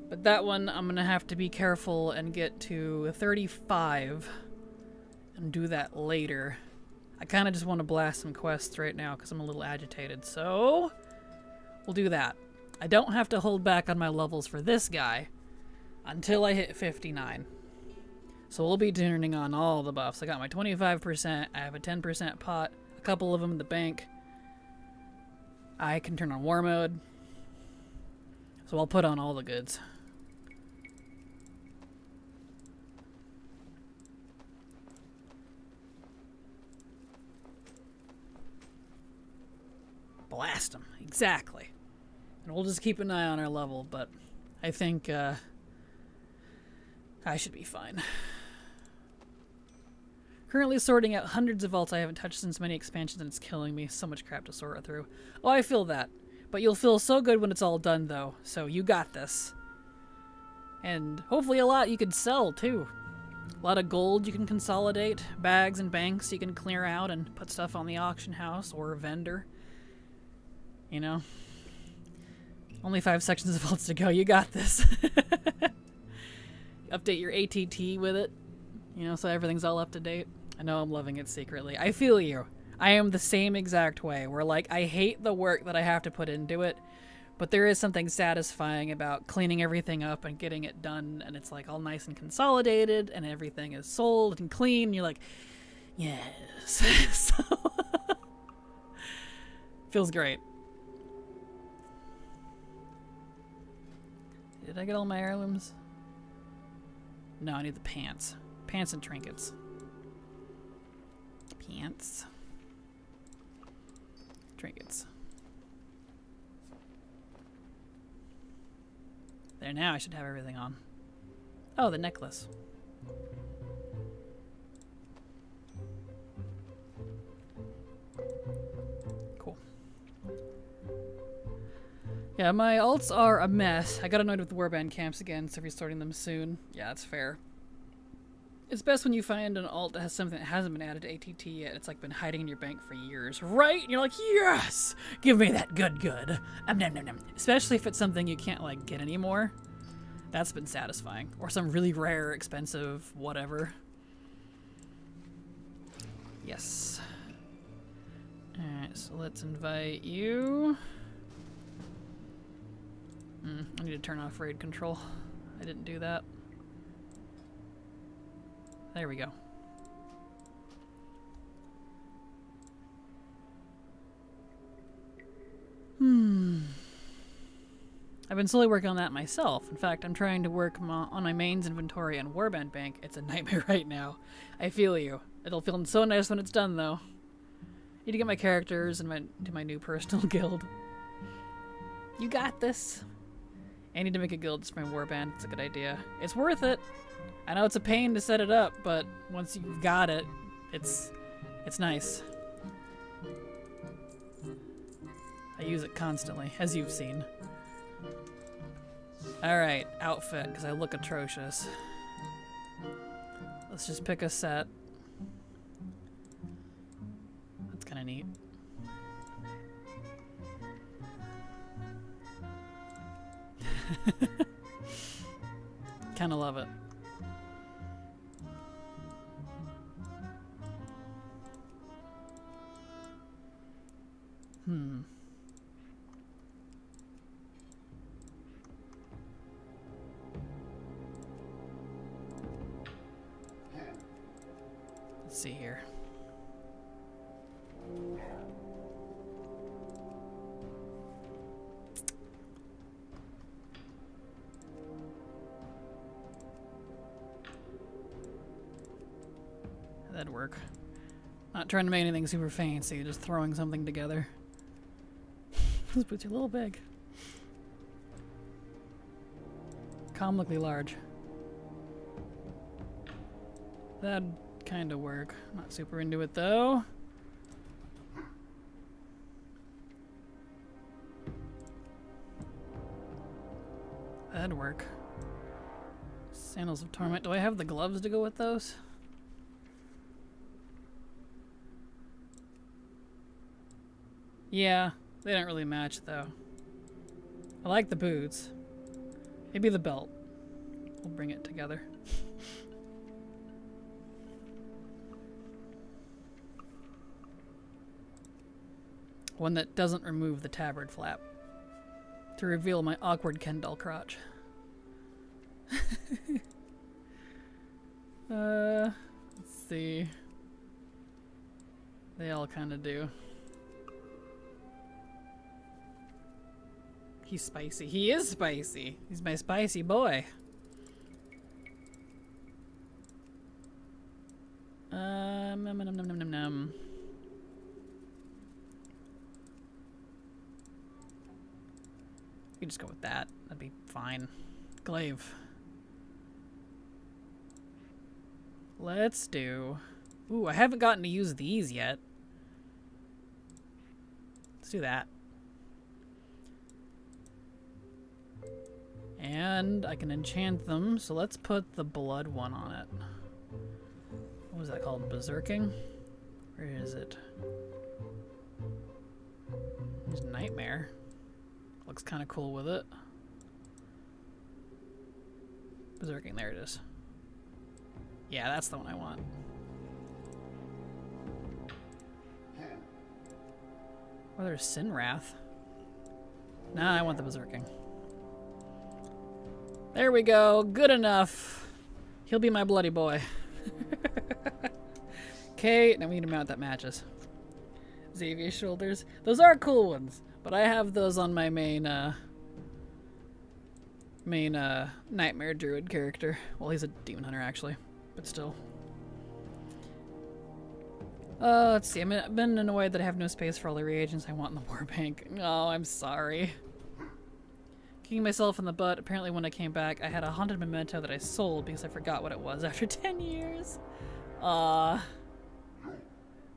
But that one, I'm going to have to be careful and get to 35 and do that later. I kind of just want to blast some quests right now because I'm a little agitated. So, we'll do that. I don't have to hold back on my levels for this guy until I hit 59. So we'll be turning on all the buffs. I got my 25%, I have a 10% pot, a couple of them in the bank. I can turn on war mode. So I'll put on all the goods. Blast them, exactly. And we'll just keep an eye on our level, but I think I should be fine. Currently sorting out hundreds of vaults I haven't touched since many expansions, and it's killing me. So much crap to sort through. Oh, I feel that. But you'll feel so good when it's all done, though. So you got this. And hopefully a lot you could sell, too. A lot of gold you can consolidate. Bags and banks you can clear out and put stuff on the auction house or a vendor. You know? Only 5 sections of vaults to go. You got this. Update your ATT with it. You know, so everything's all up to date. I know I'm loving it secretly. I feel you. I am the same exact way, where, like, I hate the work that I have to put into it, but there is something satisfying about cleaning everything up and getting it done, and it's, like, all nice and consolidated, and everything is sold and clean, and you're like, yes. So, feels great. Did I get all my heirlooms? No, I need the pants. Pants and trinkets. Pants. Trinkets. There, now I should have everything on. Oh, the necklace. Cool. Yeah, my alts are a mess. I got annoyed with the warband camps again, so restarting them soon. Yeah, that's fair. It's best when you find an alt that has something that hasn't been added to ATT yet. It's like been hiding in your bank for years, right? And you're like, yes! Give me that good. Nom, nom, nom. Especially if it's something you can't, like, get anymore. That's been satisfying. Or some really rare, expensive, whatever. Yes. Alright, so let's invite you. I need to turn off raid control. I didn't do that. There we go. I've been slowly working on that myself. In fact, I'm trying to work on my mains inventory and warband bank. It's a nightmare right now. I feel you. It'll feel so nice when it's done, though. Need to get my characters and to my new personal guild. You got this. I need to make a guild just for my warband. It's a good idea. It's worth it. I know it's a pain to set it up, but once you've got it, it's nice. I use it constantly, as you've seen. Alright, outfit, because I look atrocious. Let's just pick a set. That's kind of neat. Kind of love it. Let's see here. That'd work. Not trying to make anything super fancy, just throwing something together. Those boots are a little big. Comically large. That'd kind of work. Not super into it though. That'd work. Sandals of Torment. Do I have the gloves to go with those? Yeah, they don't really match though. I like the boots. Maybe the belt. We'll bring it together. One that doesn't remove the tabard flap to reveal my awkward Ken doll crotch. Let's see. They all kind of do. He's spicy. He is spicy. He's my spicy boy. Num num num num num num. You can just go with that. That'd be fine. Glaive. Let's do... Ooh, I haven't gotten to use these yet. Let's do that. And I can enchant them, so let's put the blood one on it. What was that called? Berserking? Where is it? There's Nightmare. Looks kind of cool with it. Berserking, there it is. Yeah, that's the one I want. Or there's Sinwrath. Nah, I want the Berserking. There we go. Good enough. He'll be my bloody boy. Okay, now we need a mount that matches. Xavier shoulders. Those are cool ones, but I have those on my main Nightmare Druid character. Well, he's a demon hunter actually, but still. Let's see. I've been annoyed that I have no space for all the reagents I want in the war bank. Oh, I'm sorry. Kicking myself in the butt. Apparently when I came back, I had a haunted memento that I sold because I forgot what it was after 10 years.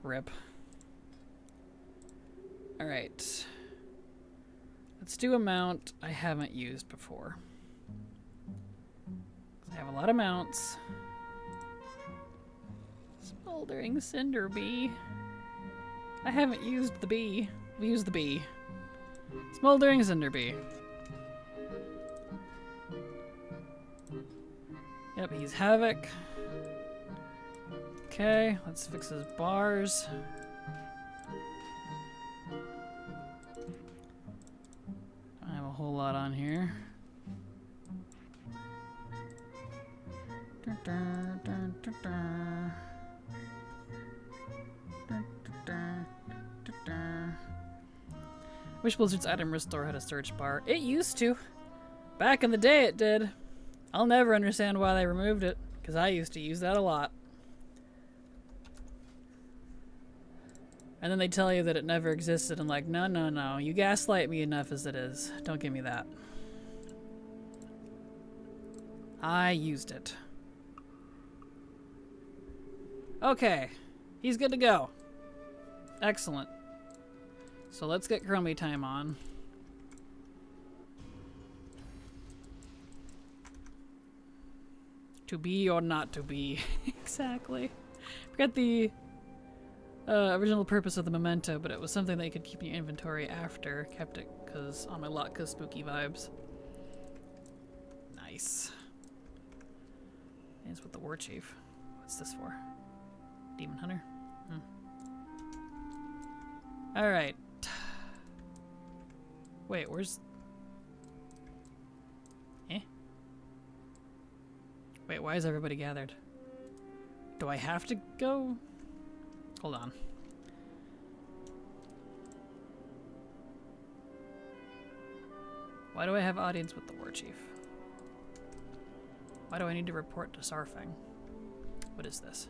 Rip. Alright. Let's do a mount I haven't used before. I have a lot of mounts. Smoldering Cinder Bee. I haven't used the bee. We use the bee. Smoldering Cinder Bee. Yep, he's Havoc. Okay, let's fix his bars. I have a whole lot on here. Wish Blizzard's item restore had a search bar. It used to. Back in the day it did. I'll never understand why they removed it, because I used to use that a lot. And then they tell you that it never existed, and like, no, no, no. You gaslight me enough as it is. Don't give me that. I used it. Okay. He's good to go. Excellent. So let's get Crummy Time on. To be or not to be. Exactly. Forget the original purpose of the memento, but it was something that you could keep in your inventory after. Kept it on my luck because spooky vibes. Nice. It's with the War Chief. What's this for? Demon Hunter? Alright. Wait, where's... Eh? Wait, why is everybody gathered? Do I have to go? Hold on. Why do I have audience with the War Chief? Why do I need to report to Sarfang? What is this?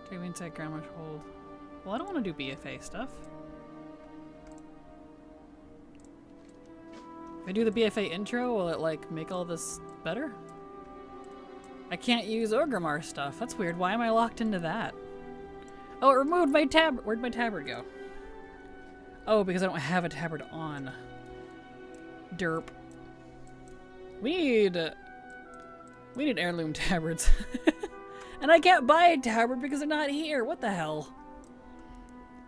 Take me inside Grandma's hold. Well, I don't want to do BFA stuff. If I do the BFA intro, will it like make all this better? I can't use Orgrimmar stuff. That's weird. Why am I locked into that? Oh, it removed my tab. Where'd my tabard go? Oh, because I don't have a tabard on. Derp. We need heirloom tabards. And I can't buy a tabard because they're not here. What the hell?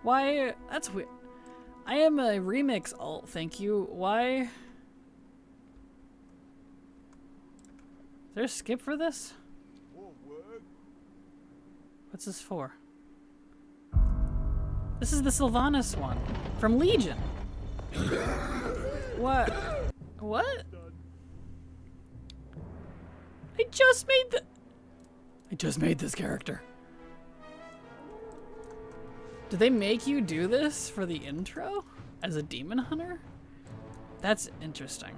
Why? That's weird. I am a remix alt, thank you. Why? Is there a skip for this? What's this for? This is the Sylvanas one. From Legion. What? What? I just made this character. Did they make you do this for the intro? As a demon hunter? That's interesting.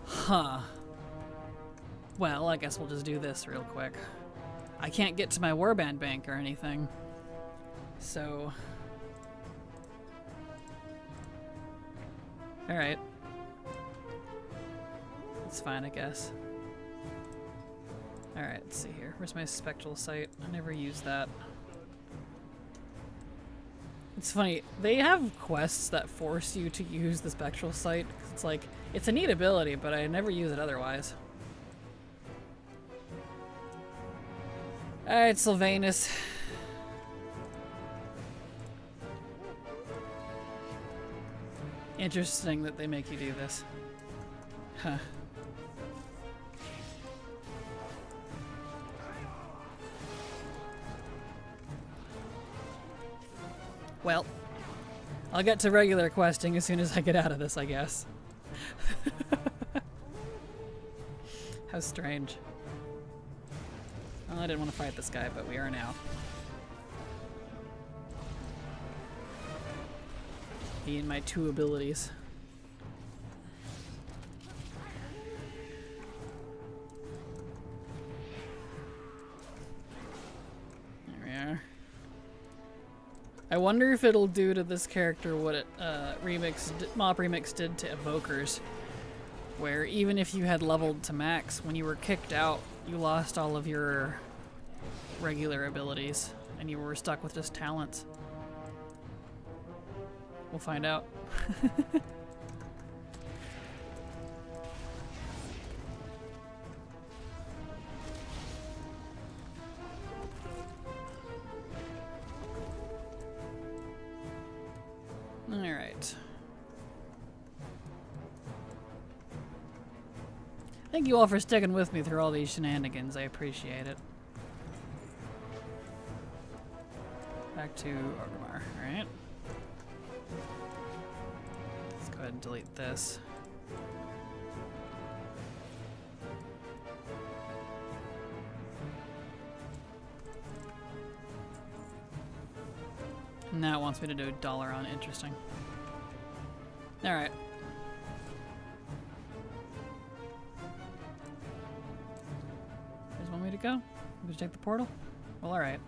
Huh. Well, I guess we'll just do this real quick. I can't get to my warband bank or anything. So... Alright. It's fine, I guess. Alright, let's see here. Where's my spectral sight? I never use that. It's funny, they have quests that force you to use the spectral sight. It's like, it's a neat ability, but I never use it otherwise. Alright, Sylvanus. Interesting that they make you do this. Huh. Well, I'll get to regular questing as soon as I get out of this, I guess. How strange. Well, I didn't want to fight this guy, but we are now. He and my two abilities. There we are. I wonder if it'll do to this character what it Mop Remix did to Evokers, where even if you had leveled to max, when you were kicked out, you lost all of your regular abilities, and you were stuck with just talents. We'll find out. Alright. Thank you all for sticking with me through all these shenanigans. I appreciate it. Back to Orgrimmar, alright? Let's go ahead and delete this. Now it wants me to do $1 on. Interesting. Alright. There's one way to go. We just take the portal? Well, alright.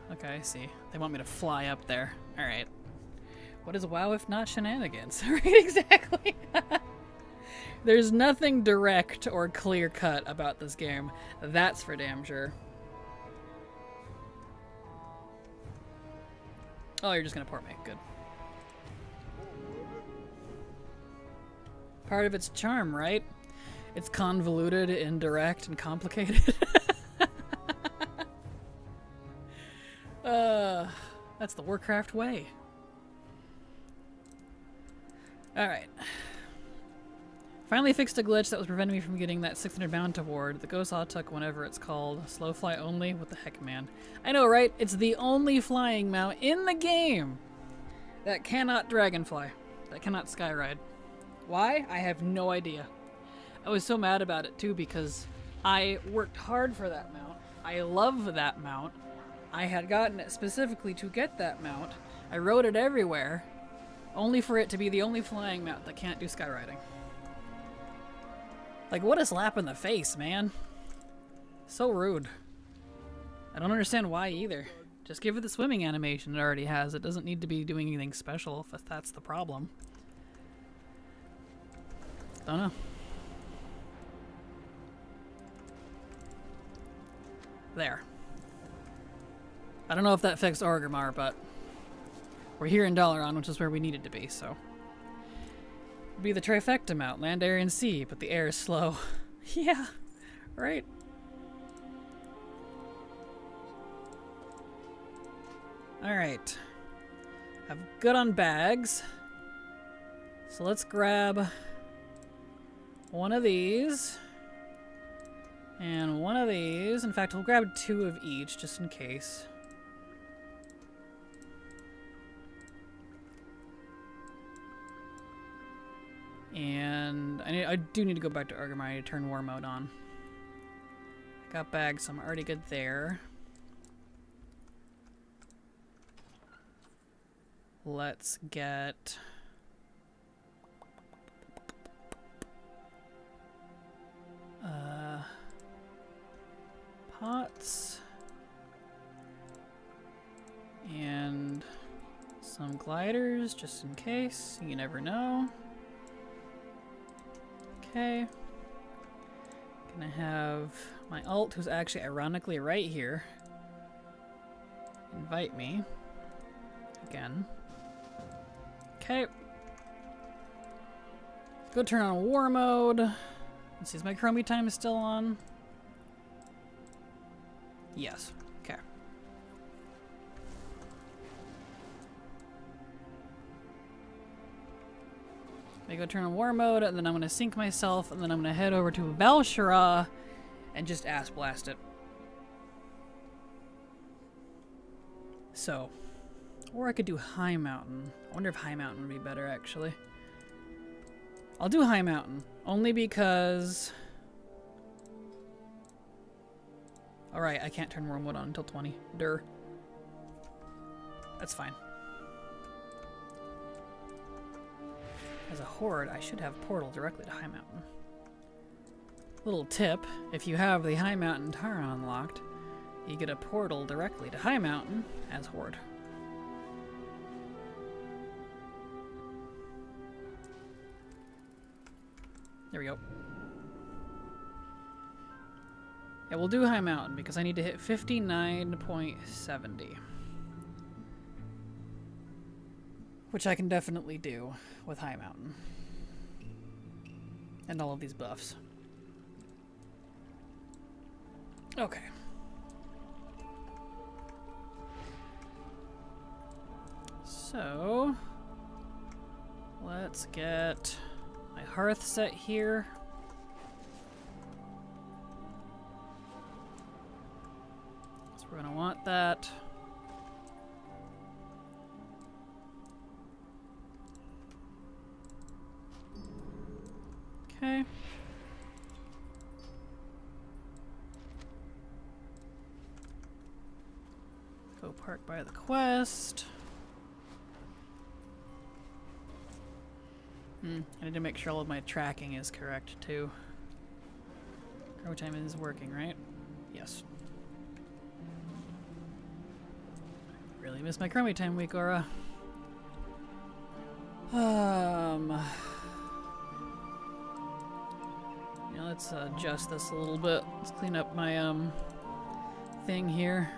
Okay. Okay, I see. They want me to fly up there. Alright. What is WoW if not shenanigans? Right, exactly. There's nothing direct or clear-cut about this game. That's for damn sure. Oh, you're just gonna port me. Good. Part of its charm, right? It's convoluted, indirect, and complicated. That's the Warcraft way. Alright. Finally fixed a glitch that was preventing me from getting that 600 mount award. The Ghost took whenever it's called. Slow fly only? What the heck, man? I know, right? It's the only flying mount in the game that cannot dragonfly. That cannot skyride. Why? I have no idea. I was so mad about it too because I worked hard for that mount. I love that mount. I had gotten it specifically to get that mount. I rode it everywhere, only for it to be the only flying mount that can't do skywriding. Like, what a slap in the face, man. So rude. I don't understand why either. Just give it the swimming animation it already has. It doesn't need to be doing anything special if that's the problem. Don't know. There. I don't know if that fixed Orgrimmar, but we're here in Dalaran, which is where we needed to be, so. Be the trifecta mount, land, air, and sea, but the air is slow. Yeah, right. Alright. I'm good on bags. So let's grab one of these. And one of these. In fact, we'll grab 2 of each, just in case. And I do need to go back to Orgrimmar. I need to turn war mode on. I got bags, so I'm already good there. Let's get... pots. And some gliders, just in case. You never know. Okay. Gonna have my alt, who's actually ironically right here, invite me. Again. Okay. Go turn on war mode. Let's see, is my chromie time still on? Yes. Okay. I go turn on war mode, and then I'm gonna sync myself, and then I'm gonna head over to Val'sharah and just ass blast it. So, or I could do High Mountain. I wonder if High Mountain would be better, actually. I'll do High Mountain, only because... Alright, I can't turn war mode on until 20. Durr. That's fine. As a horde, I should have portal directly to High Mountain. Little tip, if you have the High Mountain Tara unlocked, you get a portal directly to High Mountain as horde. There we go. Yeah, we'll do High Mountain because I need to hit 59.70. Which I can definitely do with High Mountain. And all of these buffs. Okay. So, let's get my hearth set here. So we're gonna want that. Okay. Go park by the quest. I need to make sure all of my tracking is correct too. Grow time is working, right? Yes. Really miss my crummy time week, Aura. Let's adjust this a little bit. Let's clean up my thing here.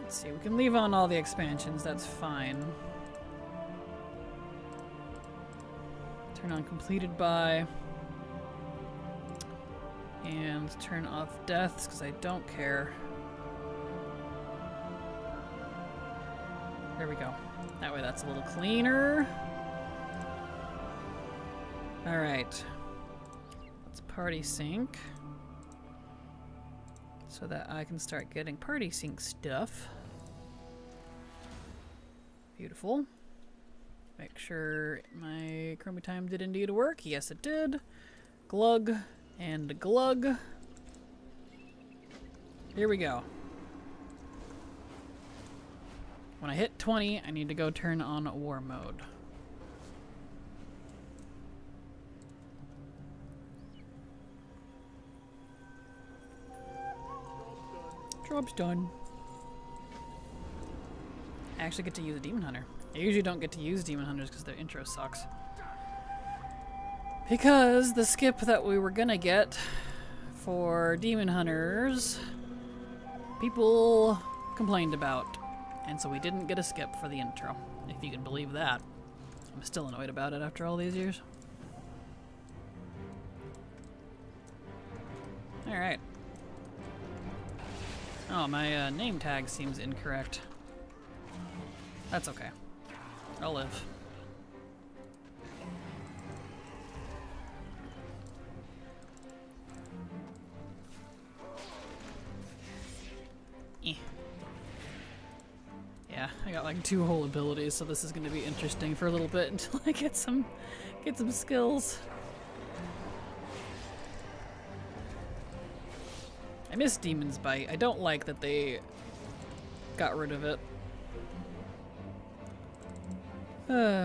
Let's see, we can leave on all the expansions, that's fine. Turn on completed by. And turn off deaths, because I don't care. There we go. That way that's a little cleaner. Alright. Let's party sync. So that I can start getting party sync stuff. Beautiful. Make sure my chroma time did indeed work. Yes, it did. Glug and glug. Here we go. When I hit 20, I need to go turn on war mode. Job's done. I actually get to use a Demon Hunter. I usually don't get to use Demon Hunters because their intro sucks. Because the skip that we were gonna get for Demon Hunters, people complained about. And so we didn't get a skip for the intro, if you can believe that. I'm still annoyed about it after all these years. Alright. Oh, my name tag seems incorrect. That's okay. I'll live. Yeah, I got like 2 whole abilities, so this is going to be interesting for a little bit until I get some skills. I miss Demon's Bite. I don't like that they got rid of it.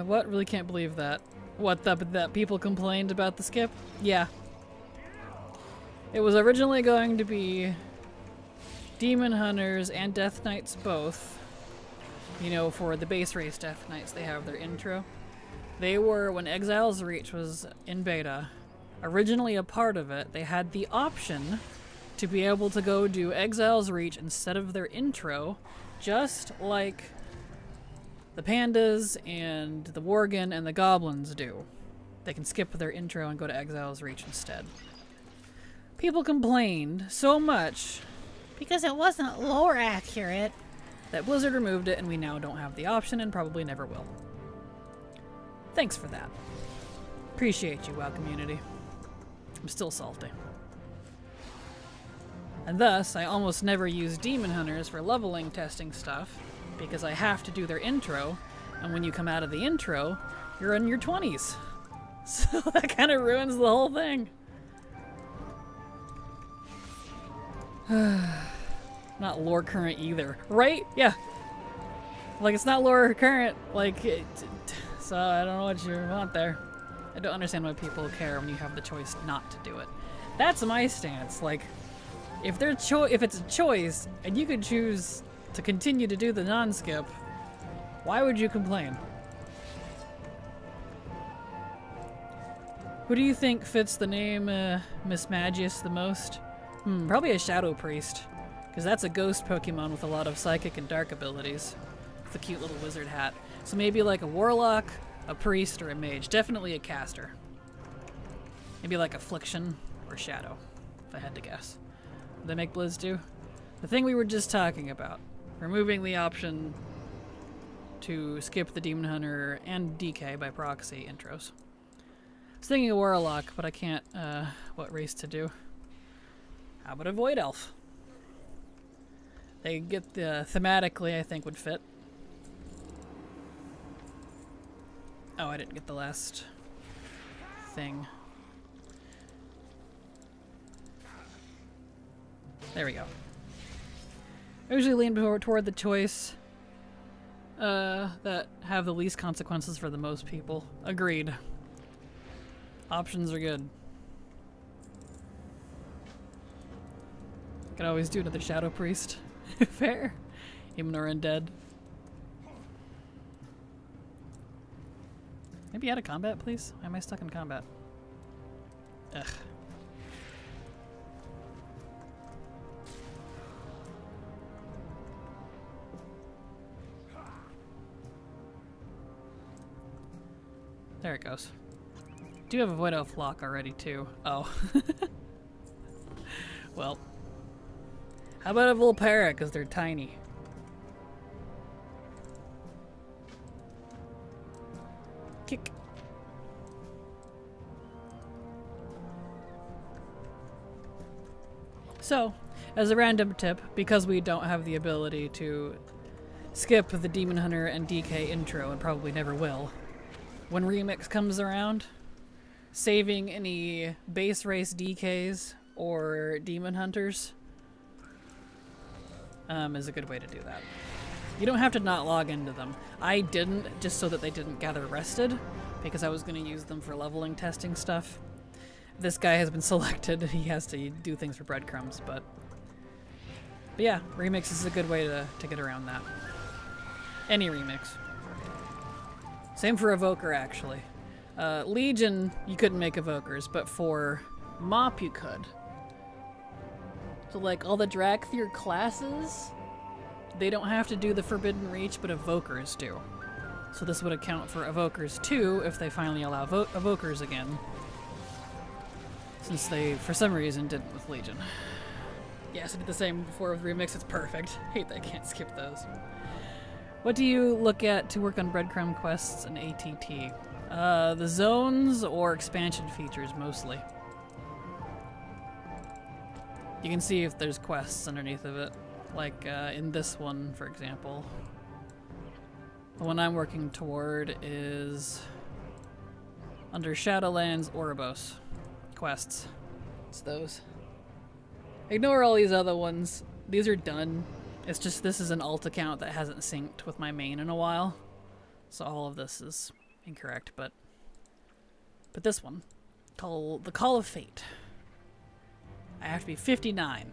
What? Really can't believe that. What, that people complained about the skip? Yeah. It was originally going to be Demon Hunters and Death Knights both. You know, for the base race Death Knights, they have their intro. They were, when Exile's Reach was in beta, originally a part of it. They had the option to be able to go do Exile's Reach instead of their intro, just like the Pandas and the Worgen and the Goblins do. They can skip their intro and go to Exile's Reach instead. People complained so much because it wasn't lore accurate that Blizzard removed it, and we now don't have the option and probably never will. Thanks for that. Appreciate you, WoW community. I'm still salty. And thus, I almost never use Demon Hunters for leveling testing stuff, because I have to do their intro, and when you come out of the intro, you're in your 20s. So that kind of ruins the whole thing. Not lore current either, right? Yeah. Like, it's not lore current, like, so I don't know what you want there. I don't understand why people care when you have the choice not to do it. That's my stance. Like, if it's a choice and you could choose to continue to do the non-skip, why would you complain? Who do you think fits the name Miss Magius the most? Probably a Shadow Priest. Because that's a ghost Pokemon with a lot of psychic and dark abilities. With a cute little wizard hat. So maybe like a warlock, a priest, or a mage. Definitely a caster. Maybe like Affliction or Shadow, if I had to guess. What they make Blizz do? The thing we were just talking about. Removing the option to skip the Demon Hunter and DK by proxy intros. I was thinking a warlock, but I can't, what race to do. How about a Void Elf? They get the thematically, I think, would fit. Oh, I didn't get the last thing. There we go. I usually lean toward the choice that have the least consequences for the most people. Agreed. Options are good. Could always do another Shadow Priest. Fair. Even or undead. Maybe out of combat, please? Why am I stuck in combat? Ugh. There it goes. Do have a Void Elf lock already too. Oh. Well. How about a Volpara, because they're tiny. Kick. So, as a random tip, because we don't have the ability to skip the Demon Hunter and DK intro, and probably never will, when Remix comes around, saving any base race DKs or Demon Hunters is a good way to do that. You don't have to not log into them. I didn't, just so that they didn't gather rested, because I was going to use them for leveling testing stuff. This guy has been selected. He has to do things for breadcrumbs, but yeah, Remix is a good way to get around that. Any Remix. Same for Evoker, actually. Legion, you couldn't make Evokers, but for Mop you could. So like all the Drakthir classes, they don't have to do the Forbidden Reach, but Evokers do. So this would account for Evokers too, if they finally allow Evokers again. Since they, for some reason, didn't with Legion. Yes, I did the same before with Remix, it's perfect. Hate that I can't skip those. What do you look at to work on breadcrumb quests and ATT? The zones or expansion features, mostly. You can see if there's quests underneath of it. Like in this one, for example. The one I'm working toward is under Shadowlands Ouroboros quests. It's those. Ignore all these other ones. These are done. It's just this is an alt account that hasn't synced with my main in a while. So all of this is incorrect, but this one, the Call of Fate. I have to be 59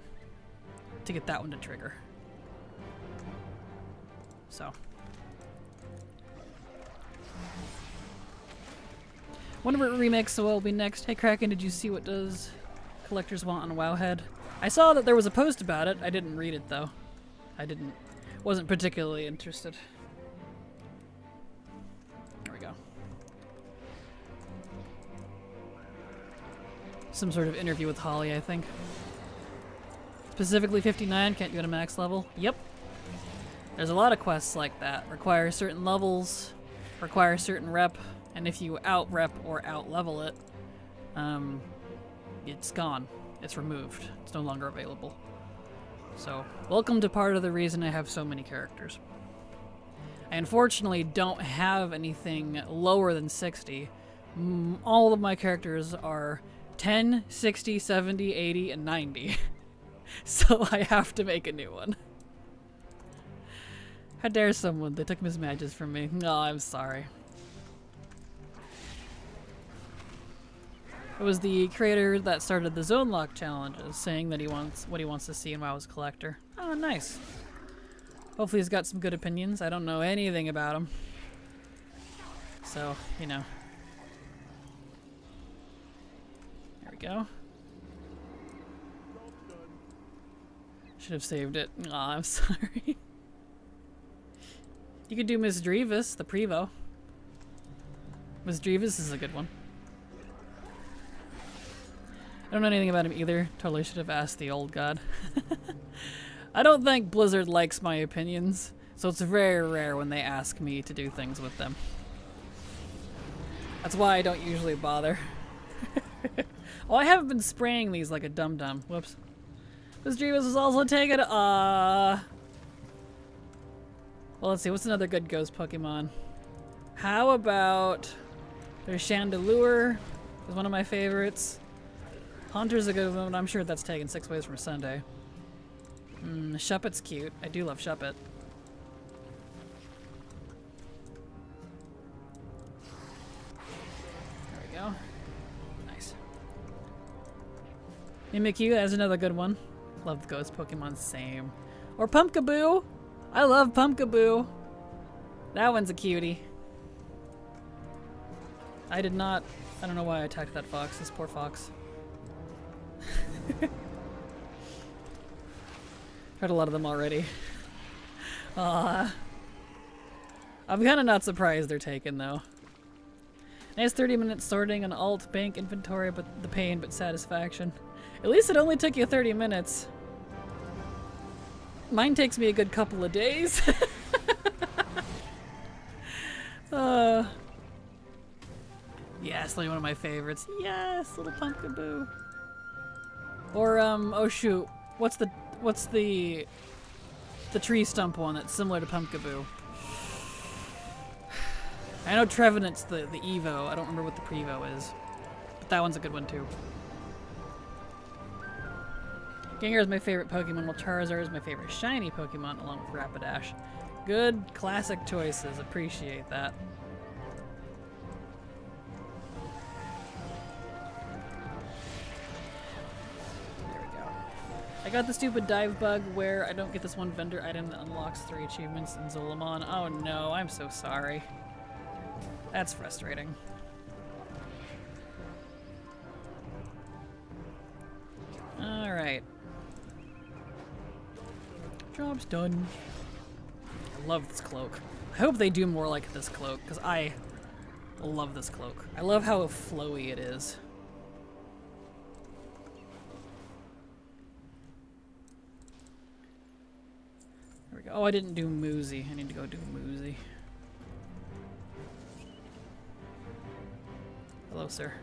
to get that one to trigger. So. Wonder what Remix will be next. Hey Kraken, did you see what does collectors want on Wowhead? I saw that there was a post about it. I didn't read it though. Wasn't particularly interested. There we go. Some sort of interview with Holly, I think. Specifically 59, can't do it at max level. Yep. There's a lot of quests like that. Require certain levels, require certain rep, and if you out rep or out level it, it's gone. It's removed. It's no longer available. So, welcome to part of the reason I have so many characters. I unfortunately don't have anything lower than 60. All of my characters are 10, 60, 70, 80, and 90. So I have to make a new one. How dare someone? They took mismatches from me. No, I'm sorry. It was the creator that started the Zone Lock challenges, saying that he wants what he wants to see in WoW's collector. Oh, nice. Hopefully he's got some good opinions. I don't know anything about him. So, you know. There we go. Should have saved it. Aw, I'm sorry. You could do Miss Drevis, the Prevo. Miss Drevis is a good one. I don't know anything about him either. Totally should have asked the old god. I don't think Blizzard likes my opinions, so it's very rare when they ask me to do things with them. That's why I don't usually bother. Oh, I haven't been spraying these like a dum-dum. Whoops. Miss Drevis was also taken. Well, let's see. What's another good ghost Pokemon? How about... There's Chandelure. Is one of my favorites. Haunter's a good one. I'm sure that's taken 6 ways from Sunday. Shuppet's cute. I do love Shuppet. There we go. Mimikyu, that's another good one. Love the ghost Pokemon, same. Or Pumpkaboo! I love Pumpkaboo! That one's a cutie. I don't know why I attacked that fox, this poor fox. Heard a lot of them already. I'm kinda not surprised they're taken though. Nice 30 minutes sorting an alt bank inventory, but the pain but satisfaction. At least it only took you 30 minutes. Mine takes me a good couple of days. Yes, like one of my favorites. Yes, little Pumpkaboo. Or oh shoot, what's the tree stump one that's similar to Pumpkaboo? I know Trevenant's the Evo. I don't remember what the Prevo is, but that one's a good one too. Gengar is my favorite Pokemon, while Charizard is my favorite shiny Pokemon, along with Rapidash. Good classic choices. Appreciate that. I got the stupid dive bug where I don't get this one vendor item that unlocks 3 achievements in Zolamon. Oh no, I'm so sorry. That's frustrating. Alright. Job's done. I love this cloak. I hope they do more like this cloak, because I love this cloak. I love how flowy it is. There we go. Oh, I didn't do Moozy. I need to go do Moozy. Hello, sir.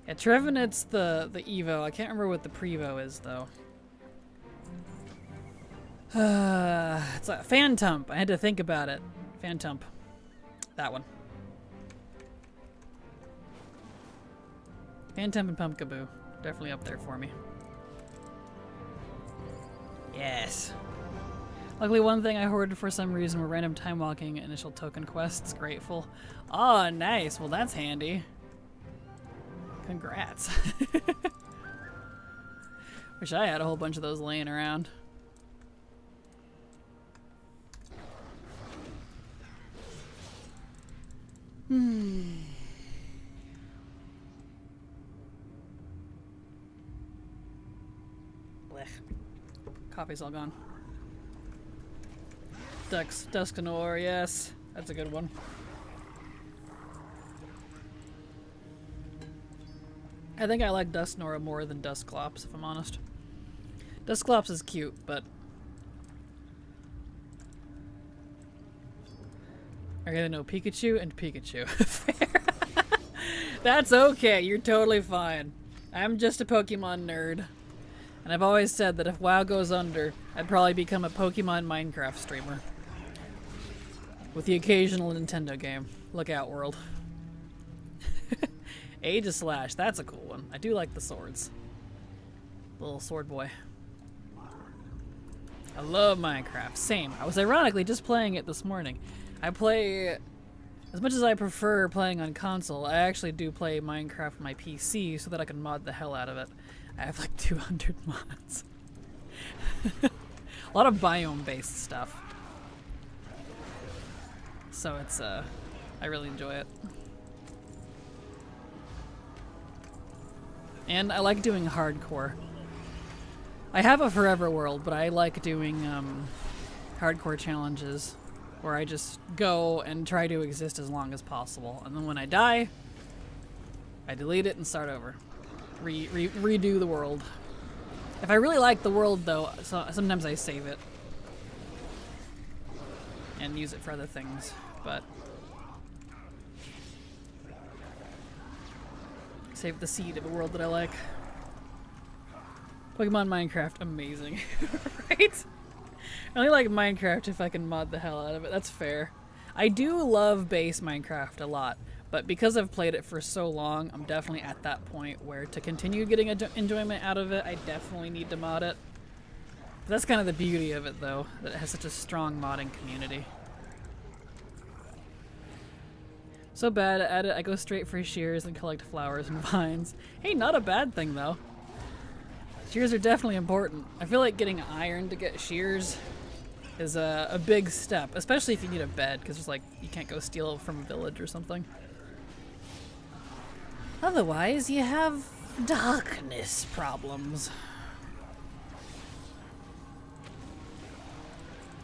Yeah, Trevenant's the Evo. I can't remember what the Prevo is, though. It's like Phantump. I had to think about it. Phantump. That one. Phantump and Pumpkaboo. Definitely up there for me. Yes. Luckily, one thing I hoarded for some reason were random time walking initial token quests. Grateful. Oh, nice. Well, that's handy. Congrats. Wish I had a whole bunch of those laying around. Blech. Coffee's all gone. Dusknoir, yes. That's a good one. I think I like Dusknoir more than Dusclops, if I'm honest. Dusclops is cute, but... I gotta know Pikachu and Pikachu. Fair. That's okay, you're totally fine. I'm just a Pokemon nerd. And I've always said that if WoW goes under, I'd probably become a Pokemon Minecraft streamer. With the occasional Nintendo game. Look out, world. Aegislash, that's a cool one. I do like the swords. Little sword boy. I love Minecraft. Same. I was ironically just playing it this morning. I play... As much as I prefer playing on console, I actually do play Minecraft on my PC so that I can mod the hell out of it. I have like 200 mods. A lot of biome-based stuff. So it's, I really enjoy it. And I like doing hardcore. I have a forever world, but I like doing, hardcore challenges where I just go and try to exist as long as possible. And then when I die, I delete it and start over. Redo the world. If I really like the world, though, sometimes I save it and use it for other things, but save the seed of a world that I like. Pokemon Minecraft, amazing. Right? I only like Minecraft if I can mod the hell out of it. That's fair. I do love base Minecraft a lot, but because I've played it for so long, I'm definitely at that point where to continue getting enjoyment out of it, I definitely need to mod it. But that's kind of the beauty of it, though, that it has such a strong modding community. So bad at it, I go straight for shears and collect flowers and vines. Hey, not a bad thing though. Shears are definitely important. I feel like getting iron to get shears is a big step, especially if you need a bed, because there's like, you can't go steal from a village or something. Otherwise, you have darkness problems.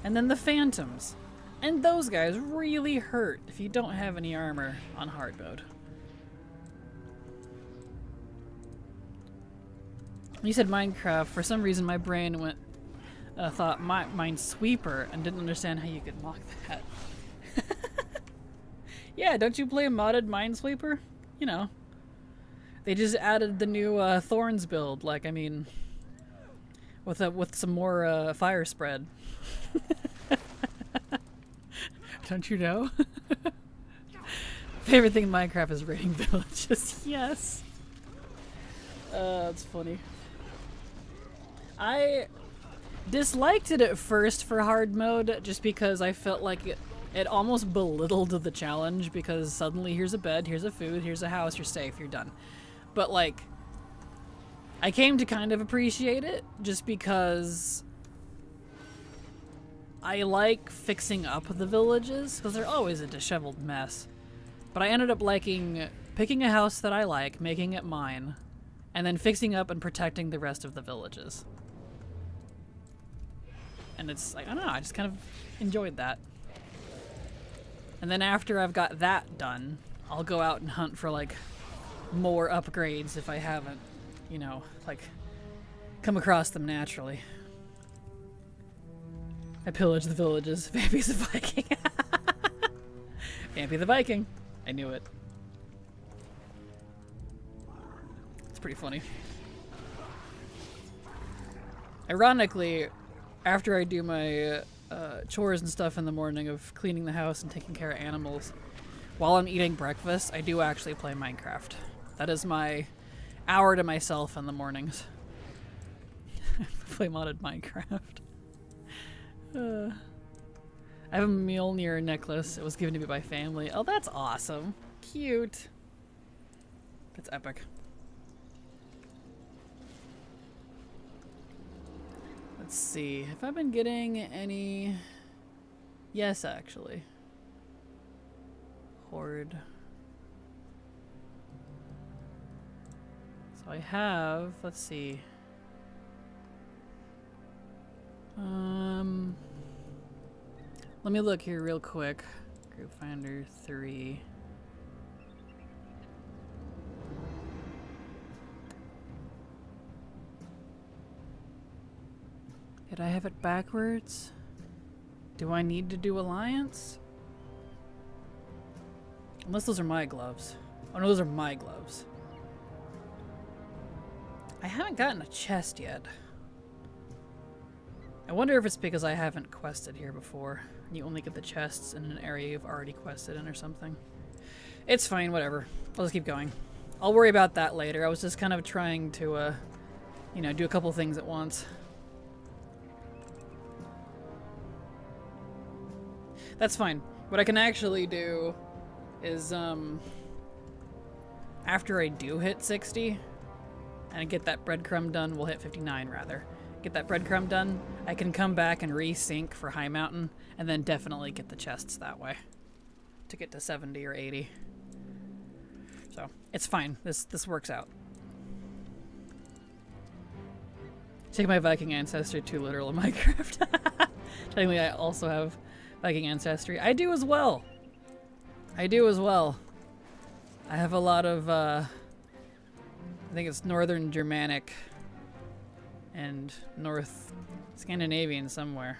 And then the phantoms. And those guys really hurt if you don't have any armor on hard mode. You said Minecraft, for some reason my brain went, thought Minesweeper and didn't understand how you could mock that. Yeah, don't you play a modded Minesweeper? You know. They just added the new Thorns build, like, I mean, with some more fire spread. Don't you know? Favorite thing in Minecraft is raiding villages. Yes. That's funny. I disliked it at first for hard mode just because I felt like it almost belittled the challenge, because suddenly here's a bed, here's a food, here's a house, you're safe, you're done. But like, I came to kind of appreciate it just because I like fixing up the villages, because they're always a disheveled mess. But I ended up liking picking a house that I like, making it mine, and then fixing up and protecting the rest of the villages. And it's like, I don't know, I just kind of enjoyed that. And then after I've got that done, I'll go out and hunt for like more upgrades if I haven't, you know, like come across them naturally. I pillage the villages. Vampy's the Viking. Vampy the Viking. I knew it. It's pretty funny. Ironically, after I do my chores and stuff in the morning of cleaning the house and taking care of animals, while I'm eating breakfast, I do actually play Minecraft. That is my hour to myself in the mornings. Play modded Minecraft. I have a Mjolnir necklace. It was given to me by family. Oh, that's awesome. Cute. That's epic. Let's see. Have I been getting any... Yes, actually. Horde. So I have... Let's see. Let me look here real quick. Group Finder 3. Did I have it backwards? Do I need to do Alliance? Unless those are my gloves. Oh no, those are my gloves. I haven't gotten a chest yet. I wonder if it's because I haven't quested here before. You only get the chests in an area you've already quested in or something. It's fine, whatever. I'll just keep going. I'll worry about that later. I was just kind of trying to, you know, do a couple things at once. That's fine. What I can actually do is, after I do hit 60, and get that breadcrumb done, we'll hit 59 rather. Get that breadcrumb done, I can come back and resync for High Mountain, and then definitely get the chests that way to get to 70 or 80. So it's fine. This works out. Take my Viking ancestry too literal in Minecraft. Technically, I also have Viking ancestry. I do as well. I do as well. I have a lot of, I think it's Northern Germanic and North Scandinavian somewhere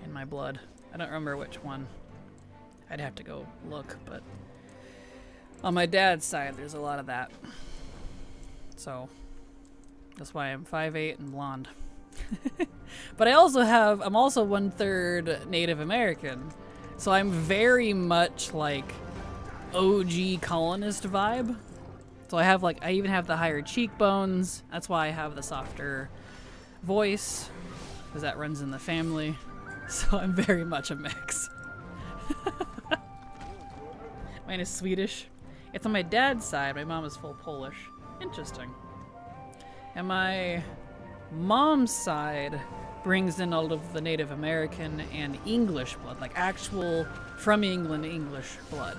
in my blood. I don't remember which one. I'd have to go look, but on my dad's side, there's a lot of that. So that's why I'm 5'8" and blonde. But I'm also 1/3 Native American. So I'm very much like OG colonist vibe. So I even have the higher cheekbones. That's why I have the softer voice, because that runs in the family. So I'm very much a mix. Mine is Swedish. It's on my dad's side. My mom is full Polish. Interesting. And my mom's side brings in all of the Native American and English blood, like actual from England English blood.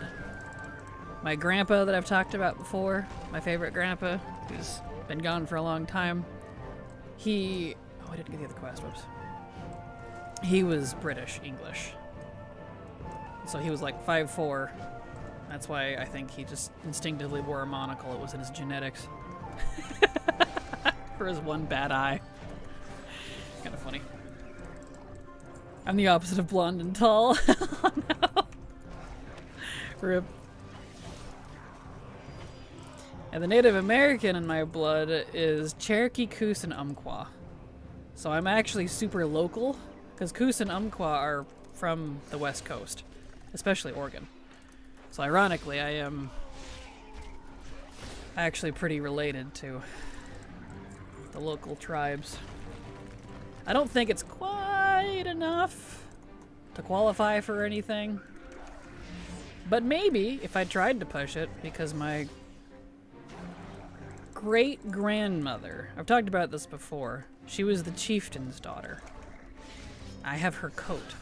My grandpa that I've talked about before, my favorite grandpa, who's been gone for a long time, I didn't get the other quest, whoops. He was British English. So he was like 5'4". That's why I think he just instinctively wore a monocle. It was in his genetics. For his one bad eye. Kind of funny. I'm the opposite of blonde and tall. Oh no. Rip. And the Native American in my blood is Cherokee, Coos, and Umpqua. So I'm actually super local, because Coos and Umpqua are from the West Coast, especially Oregon. So ironically, I am actually pretty related to the local tribes. I don't think it's quite enough to qualify for anything, but maybe if I tried to push it, because my great-grandmother, I've talked about this before, she was the chieftain's daughter. I have her coat,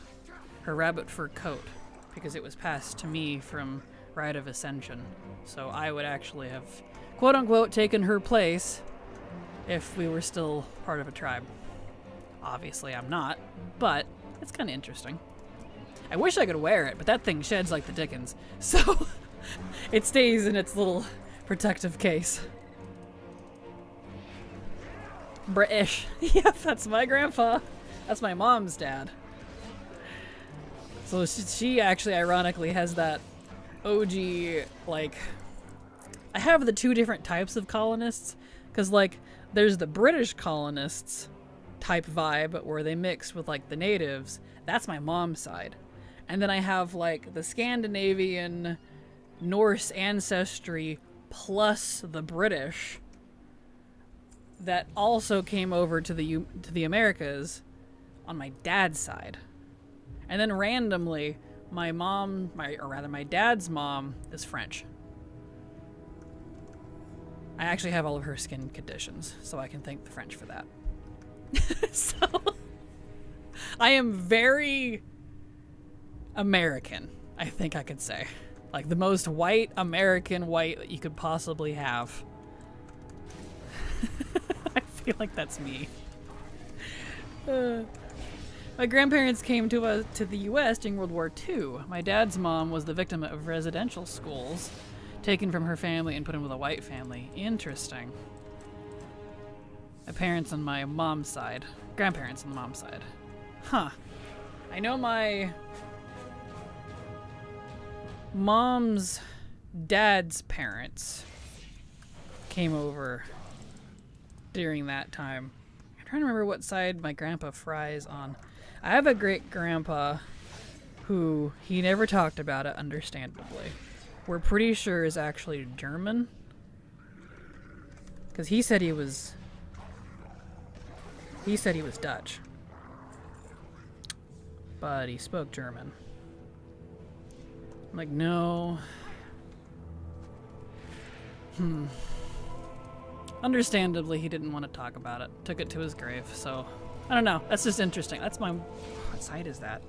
her rabbit fur coat, because it was passed to me from Rite of Ascension. So I would actually have, quote-unquote, taken her place if we were still part of a tribe. Obviously I'm not, but it's kind of interesting. I wish I could wear it, but that thing sheds like the dickens. So it stays in its little protective case. British. Yep, that's my grandpa. That's my mom's dad. So she actually ironically has that OG, like, I have the two different types of colonists, because like there's the British colonists type vibe where they mix with like the natives. That's my mom's side. And then I have like the Scandinavian Norse ancestry plus the British that also came over to the Americas on my dad's side. And then randomly, my dad's mom is French. I actually have all of her skin conditions, so I can thank the French for that. So, I am very American, I think I could say. Like the most white American white that you could possibly have. I feel like that's me. My grandparents came to the U.S. during World War II. My dad's mom was the victim of residential schools, taken from her family and put in with a white family. Interesting. My parents on my mom's side. Grandparents on the mom's side. Huh. I know my mom's dad's parents came over during that time. I'm trying to remember what side my grandpa Fry's on. I have a great-grandpa who, he never talked about it, understandably. We're pretty sure is actually German. Because he said he was Dutch. But he spoke German. I'm like, no. Understandably, he didn't want to talk about it. Took it to his grave, so I don't know. That's just interesting. That's my... What side is that?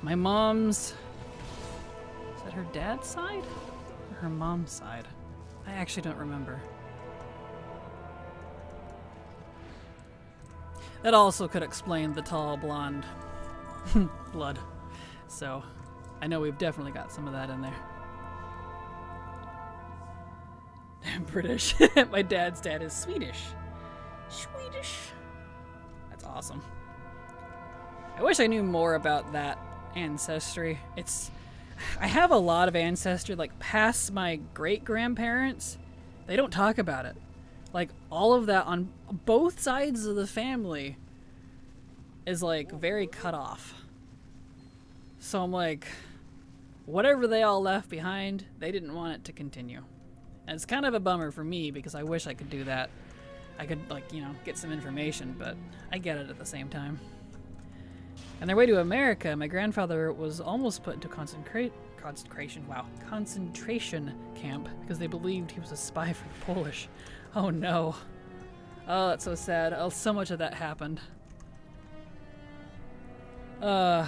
My mom's... Is that her dad's side? Or her mom's side? I actually don't remember. That also could explain the tall blonde blood. So, I know we've definitely got some of that in there. I'm British. My dad's dad is Swedish. Swedish. That's awesome. I wish I knew more about that ancestry. I have a lot of ancestry, like past my great-grandparents. They don't talk about it. Like, all of that on both sides of the family is, like, very cut off. So I'm like, whatever they all left behind, they didn't want it to continue. And it's kind of a bummer for me because I wish I could do that. I could, like, you know, get some information, but I get it at the same time. On their way to America, my grandfather was almost put into concentration camp because they believed he was a spy for the Polish. Oh no. Oh, that's so sad. Oh, so much of that happened. I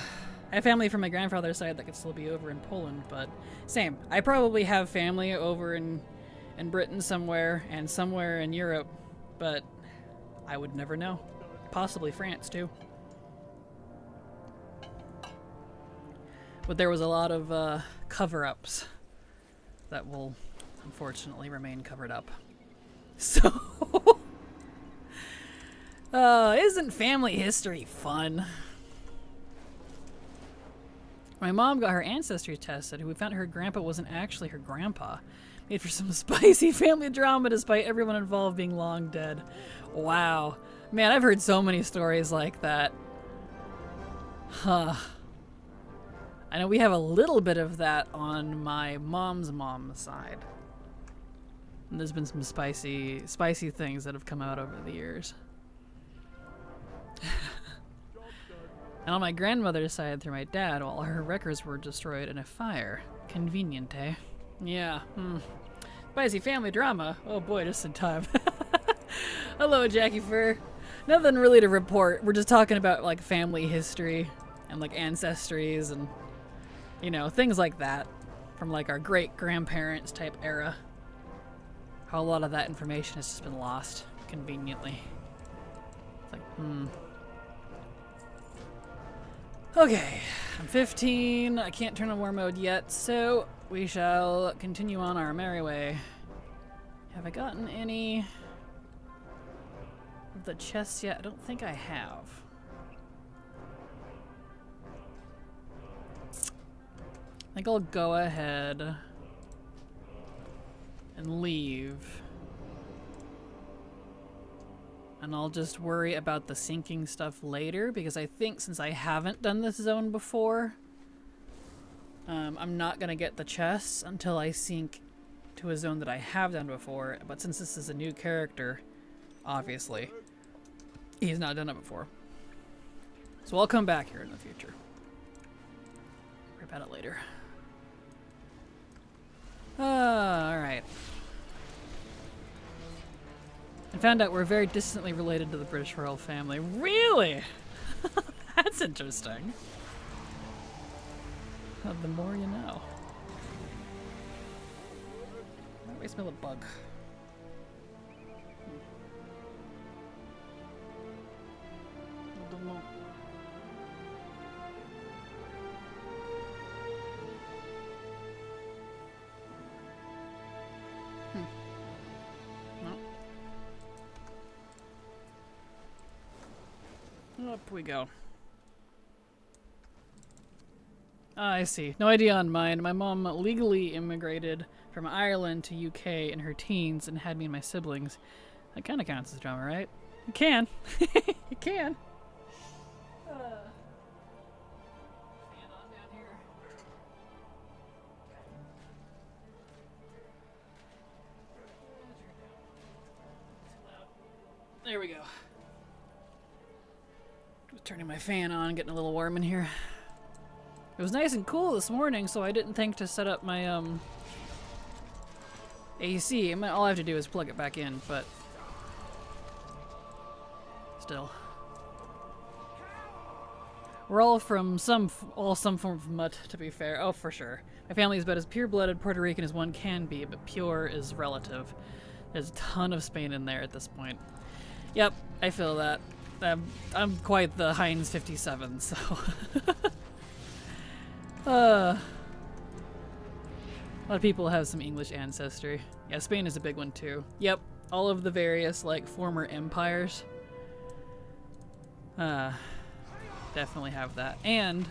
have family from my grandfather's side that could still be over in Poland, but same. I probably have family over in Britain somewhere and somewhere in Europe, but I would never know. Possibly France too. But there was a lot of cover-ups that will unfortunately remain covered up. So, isn't family history fun? My mom got her ancestry tested, and we found her grandpa wasn't actually her grandpa. Made for some spicy family drama despite everyone involved being long dead. Wow. Man, I've heard so many stories like that. Huh. I know we have a little bit of that on my mom's side. And there's been some spicy things that have come out over the years. And on my grandmother's side through my dad, all her records were destroyed in a fire. Convenient, eh? Yeah. Spicy family drama. Oh boy, just in time. Hello, Jackie Fur. Nothing really to report. We're just talking about like family history and like ancestries and, you know, things like that from like our great grandparents type era. How a lot of that information has just been lost conveniently. It's like, Okay, I'm 15. I can't turn on war mode yet, so we shall continue on our merry way. Have I gotten any of the chests yet? I don't think I have. I think I'll go ahead and leave. And I'll just worry about the sinking stuff later, because I think since I haven't done this zone before, I'm not going to get the chests until I sink to a zone that I have done before. But since this is a new character, obviously, he's not done it before. So I'll come back here in the future. Worry about it later. Alright. I found out we're very distantly related to the British royal family. Really? That's interesting. The more you know. That way smell a bug. I don't know. Up we go. I see. No idea on mine. My mom legally immigrated from Ireland to UK in her teens and had me and my siblings. That kind of counts as drama, right? It can. It can. Fan on down here. There we go. Turning my fan on, getting a little warm in here. It was nice and cool this morning, so I didn't think to set up my AC. All I have to do is plug it back in, but still. We're all from some form of mutt, to be fair. Oh, for sure. My family is about as pure-blooded Puerto Rican as one can be, but pure is relative. There's a ton of Spain in there at this point. Yep, I feel that. I'm quite the Heinz 57, so. A lot of people have some English ancestry. Yeah, Spain is a big one too. Yep, all of the various like former empires. Definitely have that. And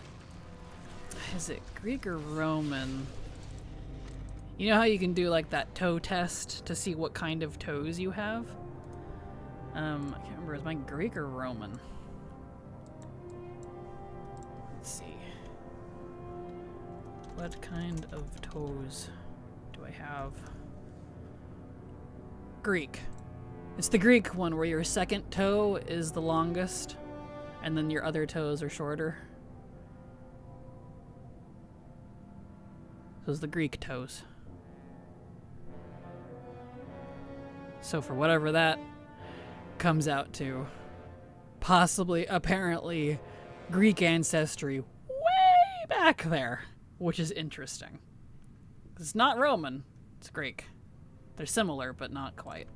is it Greek or Roman? You know how you can do like that toe test to see what kind of toes you have? I can't remember, is mine Greek or Roman? Let's see. What kind of toes do I have? Greek. It's the Greek one where your second toe is the longest and then your other toes are shorter. Those are the Greek toes. So for whatever that comes out to, possibly, apparently, Greek ancestry way back there, which is interesting. It's not Roman, it's Greek. They're similar, but not quite.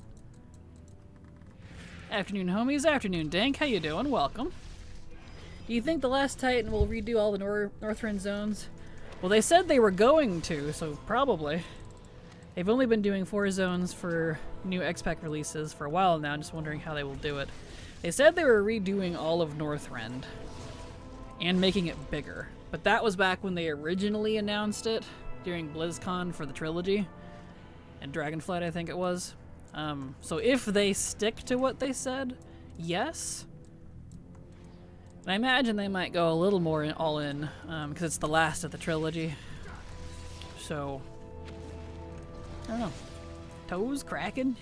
Afternoon, homies. Afternoon, Dank. How you doing? Welcome. Do you think the last Titan will redo all the Northrend zones? Well, they said they were going to, so probably. They've only been doing 4 zones for new X-Pack releases for a while now. I'm just wondering how they will do it. They said they were redoing all of Northrend and making it bigger. But that was back when they originally announced it during BlizzCon for the trilogy. And Dragonflight, I think it was. So if they stick to what they said, yes. And I imagine they might go a little more all in, because it's the last of the trilogy. So, I don't know. Toes? Kraken?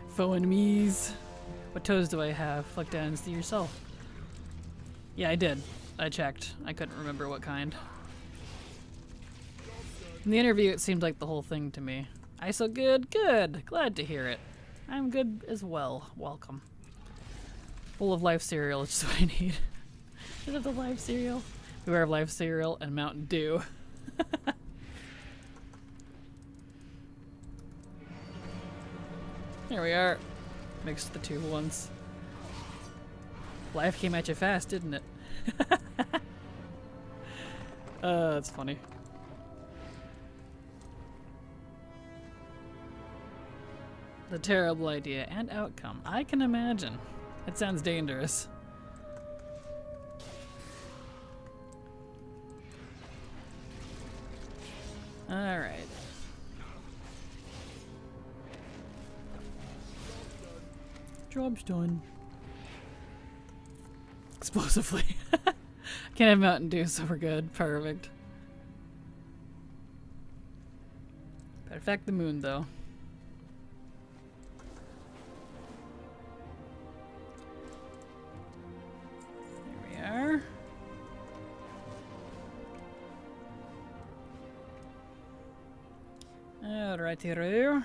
Faux enemies. What toes do I have? Flick down and see yourself. Yeah, I did. I checked. I couldn't remember what kind. In the interview, it seemed like the whole thing to me. ISO good? Good. Glad to hear it. I'm good as well. Welcome. Full of life cereal is just what I need. Is it the life cereal? Beware of life cereal and Mountain Dew. Here we are. Mixed the two once. Life came at you fast, didn't it? That's funny. The terrible idea and outcome. I can imagine. It sounds dangerous. Alright. Job's done. Explosively. Can't have Mountain Dew, so we're good. Perfect. Better affect the moon, though. There we are. Alright, here.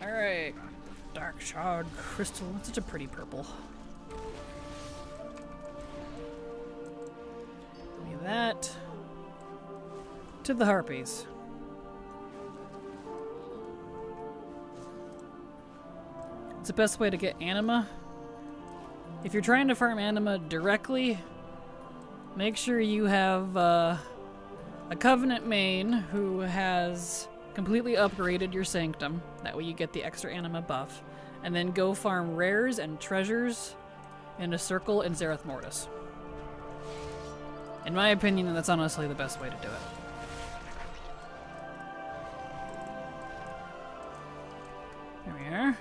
Alright. Dark shard crystal. It's such a pretty purple. Give me that. To the harpies. It's the best way to get anima. If you're trying to farm anima directly, make sure you have a Covenant main who has completely upgraded your Sanctum. That way you get the extra anima buff. And then go farm rares and treasures in a circle in Zereth Mortis. In my opinion, that's honestly the best way to do it. There we are.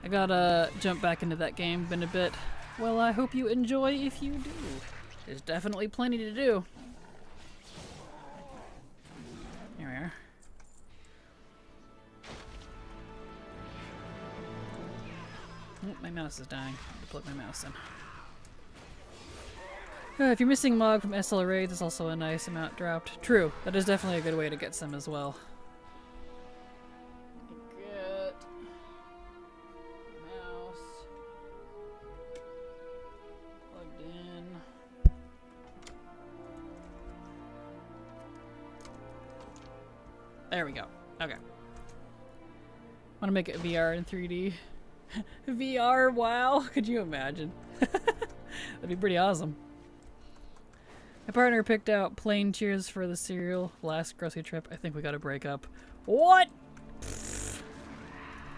I gotta jump back into that game, been a bit. Well, I hope you enjoy if you do. There's definitely plenty to do. Here we are. Oh, my mouse is dying. I have to plug my mouse in. If you're missing Mog from SL raids, it's also a nice amount dropped. True, that is definitely a good way to get some as well. Get mouse plugged in. There we go. Okay. Want to make it VR in 3D? VR, wow! Could you imagine? That'd be pretty awesome. My partner picked out plain Cheers for the cereal last grocery trip. I think we gotta break up. What?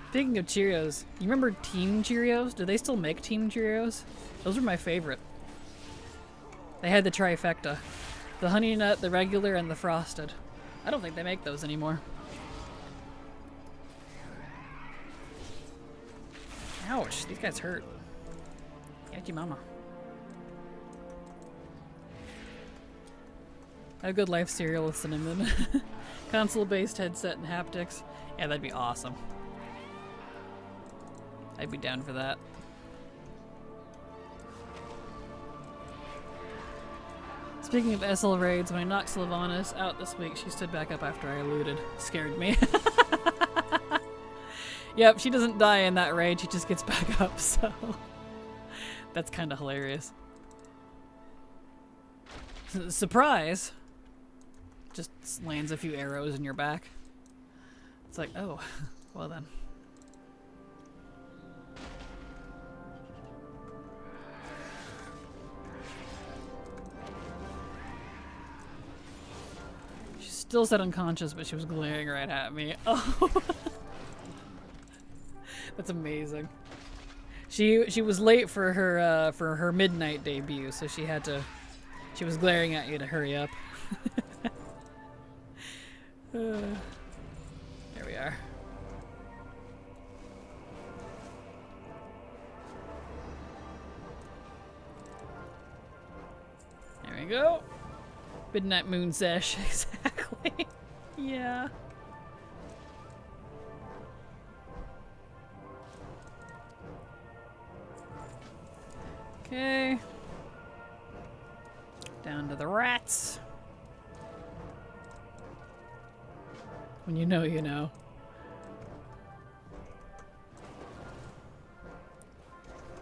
Speaking of Cheerios, you remember Team Cheerios? Do they still make Team Cheerios? Those were my favorite. They had the trifecta. The Honey Nut, the regular, and the frosted. I don't think they make those anymore. Ouch, these guys hurt. Get you mama. A good life cereal with cinnamon. Console-based headset and haptics. Yeah, that'd be awesome. I'd be down for that. Speaking of SL raids, when I knocked Sylvanas out this week, she stood back up after I looted. Scared me. Yep, she doesn't die in that raid, she just gets back up, so... That's kind of hilarious. Surprise! Just lands a few arrows in your back. It's like, oh, well then. She's still set unconscious, but she was glaring right at me. Oh, that's amazing. She was late for her midnight debut, so she had to. She was glaring at you to hurry up. There we are. There we go. Midnight moon sesh, exactly. Yeah. Okay. Down to the rats. When you know, you know.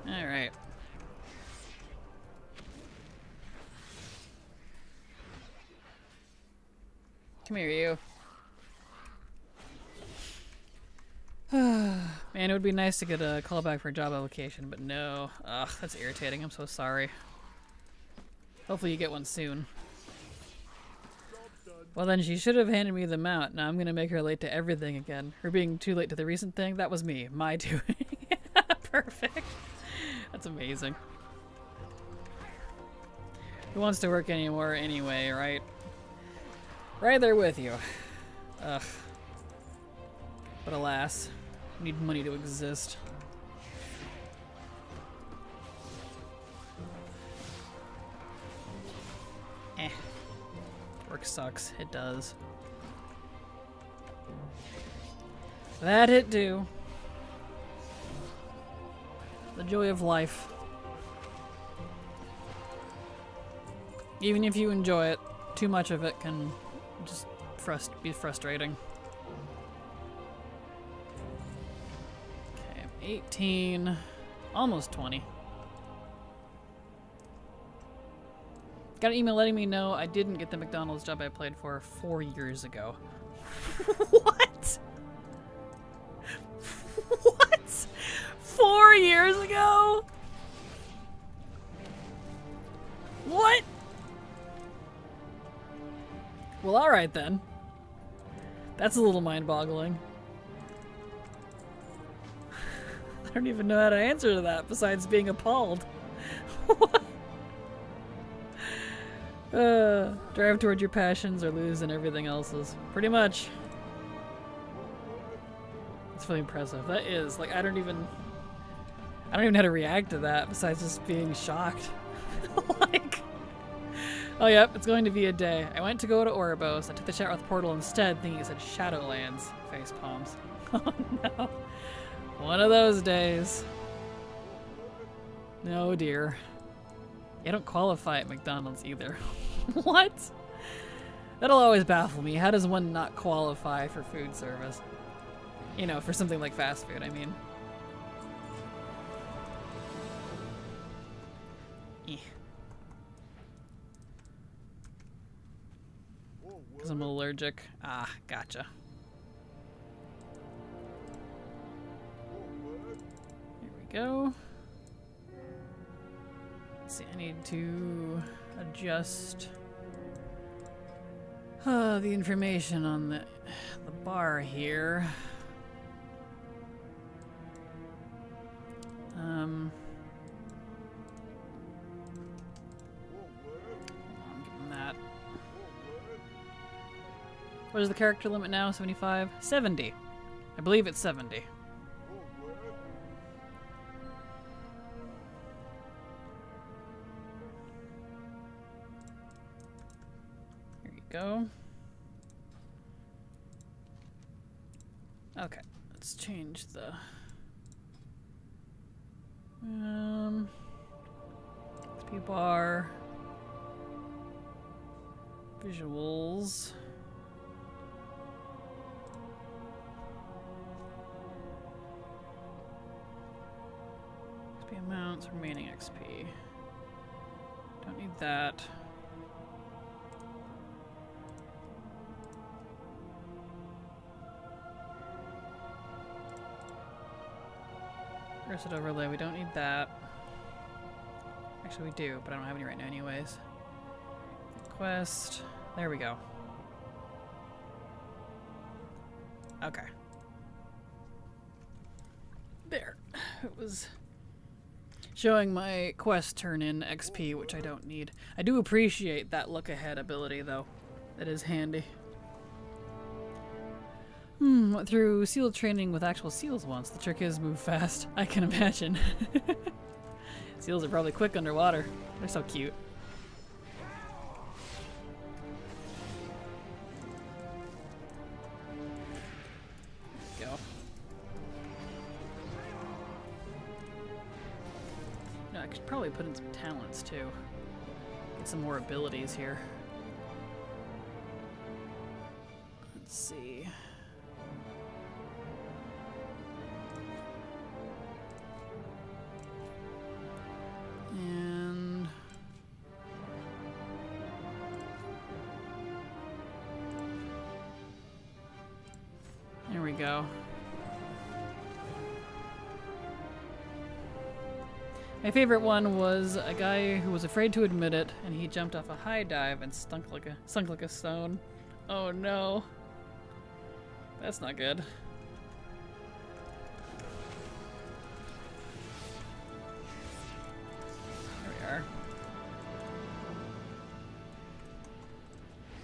All right. Come here, you. Man, it would be nice to get a callback for a job application, but no. Ugh, that's irritating. I'm so sorry. Hopefully you get one soon. Well then, she should have handed me the mount. Now I'm gonna make her late to everything again. Her being too late to the recent thing, that was me. My doing. Perfect. That's amazing. Who wants to work anymore anyway, right? Right there with you. Ugh. But alas, we need money to exist. Eh. Work sucks. It does. That it do. The joy of life. Even if you enjoy it, too much of it can just be frustrating. Okay, I'm 18, almost 20. Got an email letting me know I didn't get the McDonald's job I applied for 4 years ago. What? What? 4 years ago? What? Well, alright then. That's a little mind-boggling. I don't even know how to answer to that besides being appalled. What? Drive toward your passions or lose in everything else's. Pretty much. It's really impressive. That is, like, I don't even know how to react to that besides just being shocked. Like, oh yep, it's going to be a day. I went to go to Ouroboros. I took the Shoutwrath portal instead, thinking it said Shadowlands. Face palms. Oh no. One of those days. Oh dear. You don't qualify at McDonald's either. What? That'll always baffle me. How does one not qualify for food service? You know, for something like fast food, I mean. Because I'm allergic. Ah, gotcha. Here we go. Let's see, I need to adjust the information on the bar here. I'm getting that. What is the character limit now? 75? 70. I believe it's 70. Here you go. Okay, let's change the XP bar. Visuals. XP amounts, remaining XP. Don't need that. Reset overlay, we don't need that. Actually, we do, but I don't have any right now anyways. Quest. There we go. Okay. There. It was showing my quest turn in XP, which I don't need. I do appreciate that look ahead ability, though. That is handy. Went through seal training with actual seals once. The trick is move fast. I can imagine. Seals are probably quick underwater. They're so cute. There we go. No, I could probably put in some talents too. Get some more abilities here. Let's see. And there we go. My favorite one was a guy who was afraid to admit it, and he jumped off a high dive and sunk like a stone. Oh no. That's not good.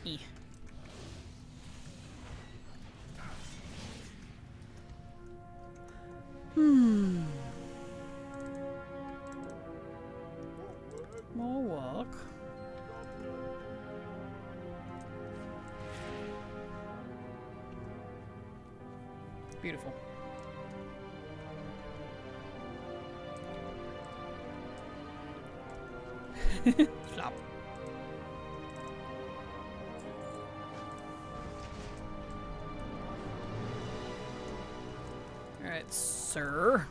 E. More walk. Beautiful. Flop. Alright, sir.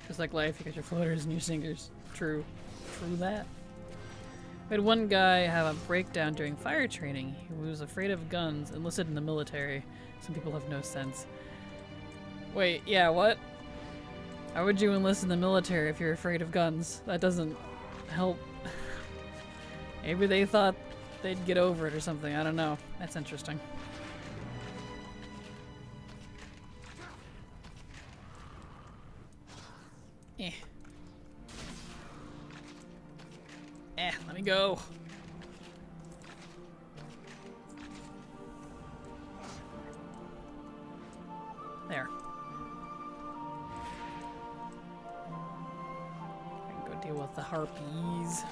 Just like life, you got your floaters and your sinkers. True. True that. We had one guy have a breakdown during fire training. He was afraid of guns, enlisted in the military. Some people have no sense. Wait, yeah, what? How would you enlist in the military if you're afraid of guns? That doesn't help. Maybe they thought they'd get over it or something. I don't know. That's interesting. Let me go. There. I can go deal with the harpies.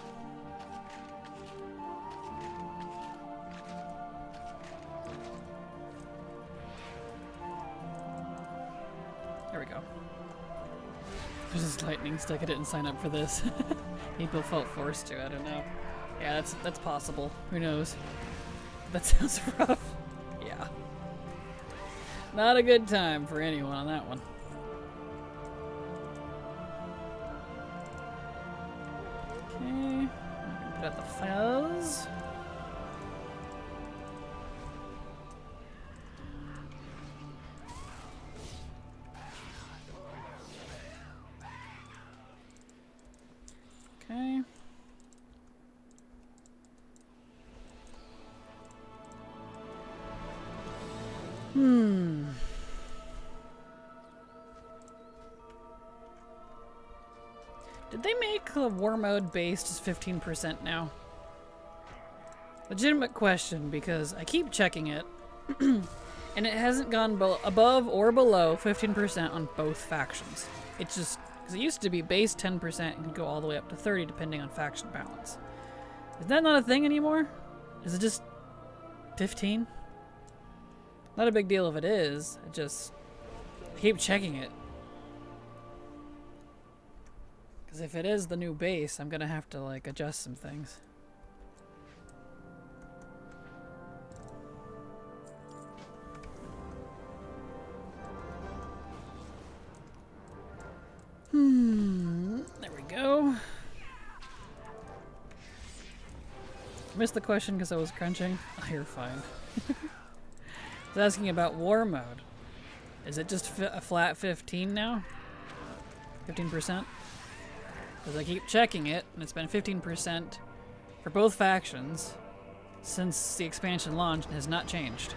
There we go. There's this lightning stick. I didn't sign up for this. People felt forced to. I don't know. Yeah, that's possible. Who knows? That sounds rough. Yeah. Not a good time for anyone on that one. Okay. Put out the fuzz. Okay. Did they make the war mode base just 15% now? Legitimate question, because I keep checking it, and it hasn't gone above or below 15% on both factions. It's just, because it used to be base 10% and could go all the way up to 30 depending on faction balance. Is that not a thing anymore? Is it just 15? Not a big deal if it is. I just keep checking it. Because if it is the new base, I'm gonna have to like adjust some things. There we go. Missed the question because I was crunching. Oh, you're fine. I was asking about war mode. Is it just a flat 15 now? 15%? Because I keep checking it, and it's been 15% for both factions since the expansion launched and has not changed.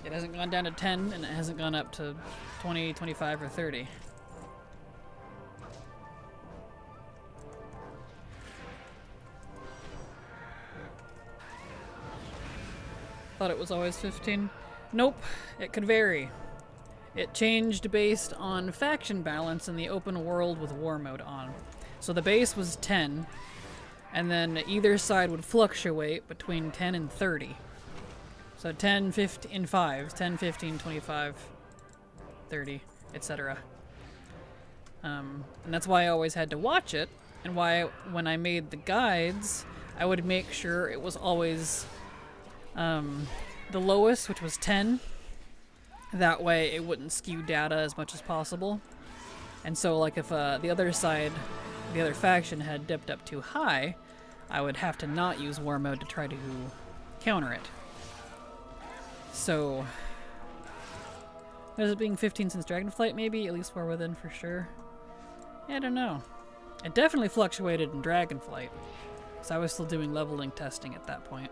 It hasn't gone down to 10, and it hasn't gone up to 20, 25, or 30. Thought it was always 15. Nope, it could vary. It changed based on faction balance in the open world with war mode on. So the base was 10, and then either side would fluctuate between 10 and 30. So 10, 15, in 5s, 10, 15, 25, 30, etc. And that's why I always had to watch it, and why when I made the guides, I would make sure it was always the lowest, which was 10. That way it wouldn't skew data as much as possible. And so like if the other side, the other faction had dipped up too high, I would have to not use war mode to try to counter it. So, is it being 15 since Dragonflight maybe? At least we're within for sure. Yeah, I don't know. It definitely fluctuated in Dragonflight, because I was still doing leveling testing at that point.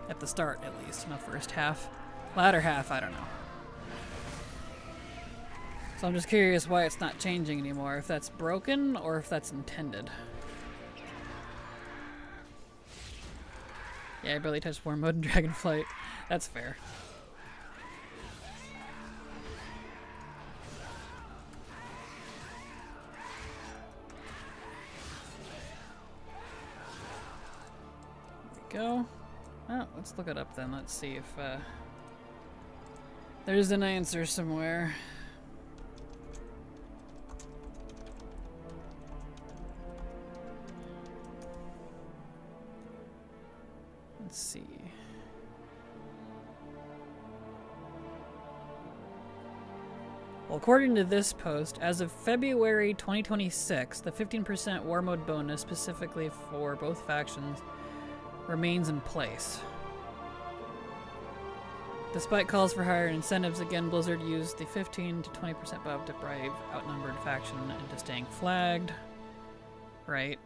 At the start, at least, in the first half. Latter half, I don't know. So I'm just curious why it's not changing anymore, if that's broken or if that's intended. Yeah, I barely touched war mode in Dragonflight. That's fair. There we go. Oh, let's look it up then. Let's see if there's an answer somewhere. Let's see. Well, according to this post, as of February 2026, the 15% war mode bonus specifically for both factions remains in place. Despite calls for higher incentives, again, Blizzard used the 15 to 20% buff to bribe outnumbered faction into staying flagged. Right.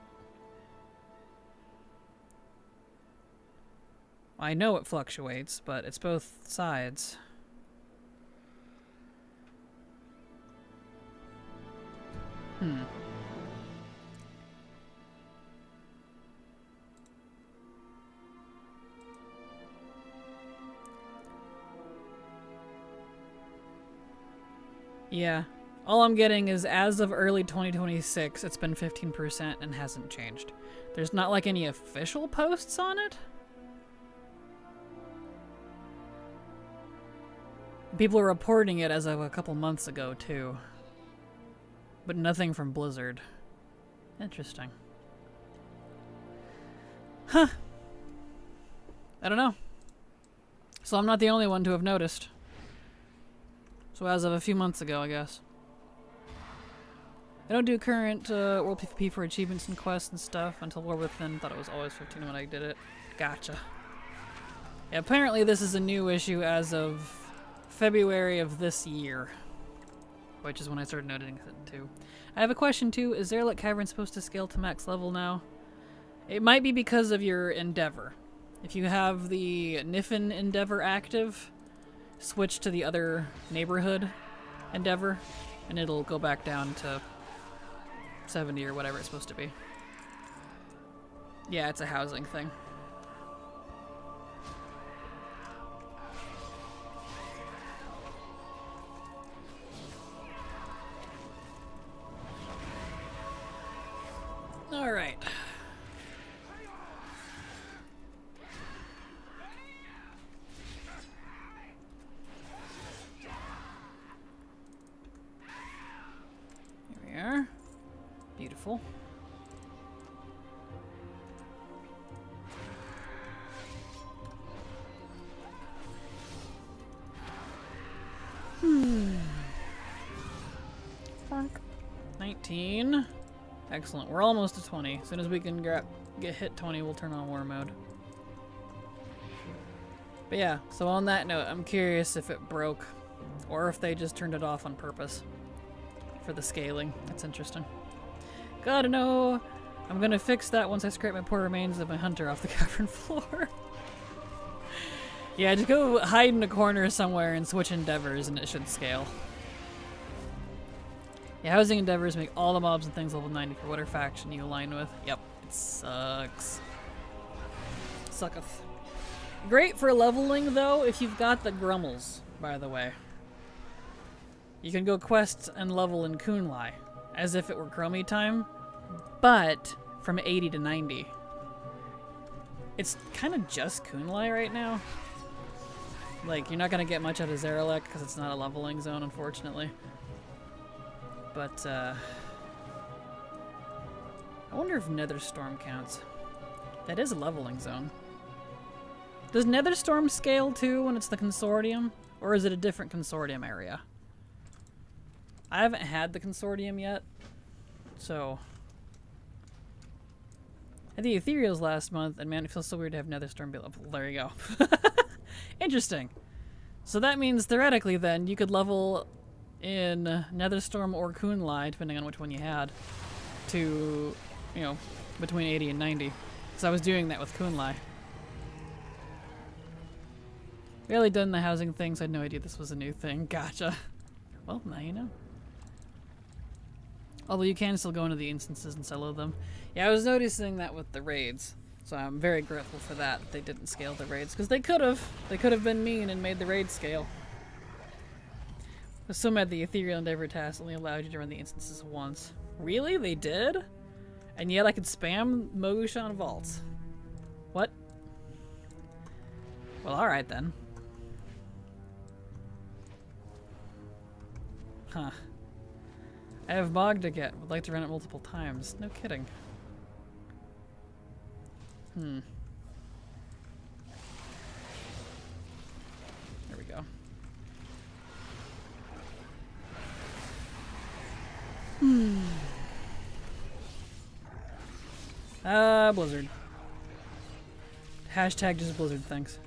I know it fluctuates, but it's both sides. Yeah. All I'm getting is as of early 2026, it's been 15% and hasn't changed. There's not like any official posts on it. People are reporting it as of a couple months ago, too. But nothing from Blizzard. Interesting. Huh. I don't know. So I'm not the only one to have noticed. So as of a few months ago, I guess. I don't do current World PvP for achievements and quests and stuff until War Within. Thought it was always 15 when I did it. Gotcha. Yeah, apparently this is a new issue as of February of this year, which is when I started noticing it too. I have a question too. Is Derelict Cavern supposed to scale to max level now? It might be because of your endeavor. If you have the Niffin endeavor active, switch to the other neighborhood endeavor, and it'll go back down to 70 or whatever it's supposed to be. Yeah, it's a housing thing. Alright. Here we are. Beautiful. Bonk. 19. Excellent. We're almost to 20. As soon as we can get hit 20, we'll turn on war mode. But yeah, so on that note, I'm curious if it broke or if they just turned it off on purpose for the scaling. That's interesting. Gotta know. I'm gonna fix that once I scrape my poor remains of my hunter off the cavern floor. Yeah, just go hide in a corner somewhere and switch endeavors and it should scale. Yeah, housing endeavors make all the mobs and things level 90 for whatever faction you align with. Yep, it sucks. Sucketh. Great for leveling though if you've got the Grummels, by the way. You can go quest and level in Kunlai, as if it were Chromie time, but from 80 to 90. It's kind of just Kunlai right now. Like, you're not going to get much out of Zarelek because it's not a leveling zone, unfortunately. But, I wonder if Netherstorm counts. That is a leveling zone. Does Netherstorm scale too when it's the Consortium? Or is it a different Consortium area? I haven't had the Consortium yet, so... I had the Ethereals last month, and man, it feels so weird to have Netherstorm be level. There you go. Interesting. So that means, theoretically then, you could level in Netherstorm or Kunlai, depending on which one you had, to, you know, between 80 and 90. So I was doing that with Kunlai. Barely done the housing things. I had no idea this was a new thing. Gotcha. Well, now you know. Although you can still go into the instances and solo them. Yeah, I was noticing that with the raids. So I'm very grateful for that. They didn't scale the raids. Because they could have. They could have been mean and made the raid scale. I was so mad the Ethereal Endeavor task only allowed you to run the instances once. Really? They did? And yet I could spam Mogushan vaults. What? Well, alright then. Huh. I have Mog to get. Would like to run it multiple times. No kidding. There we go. Blizzard. Hashtag just Blizzard, thanks.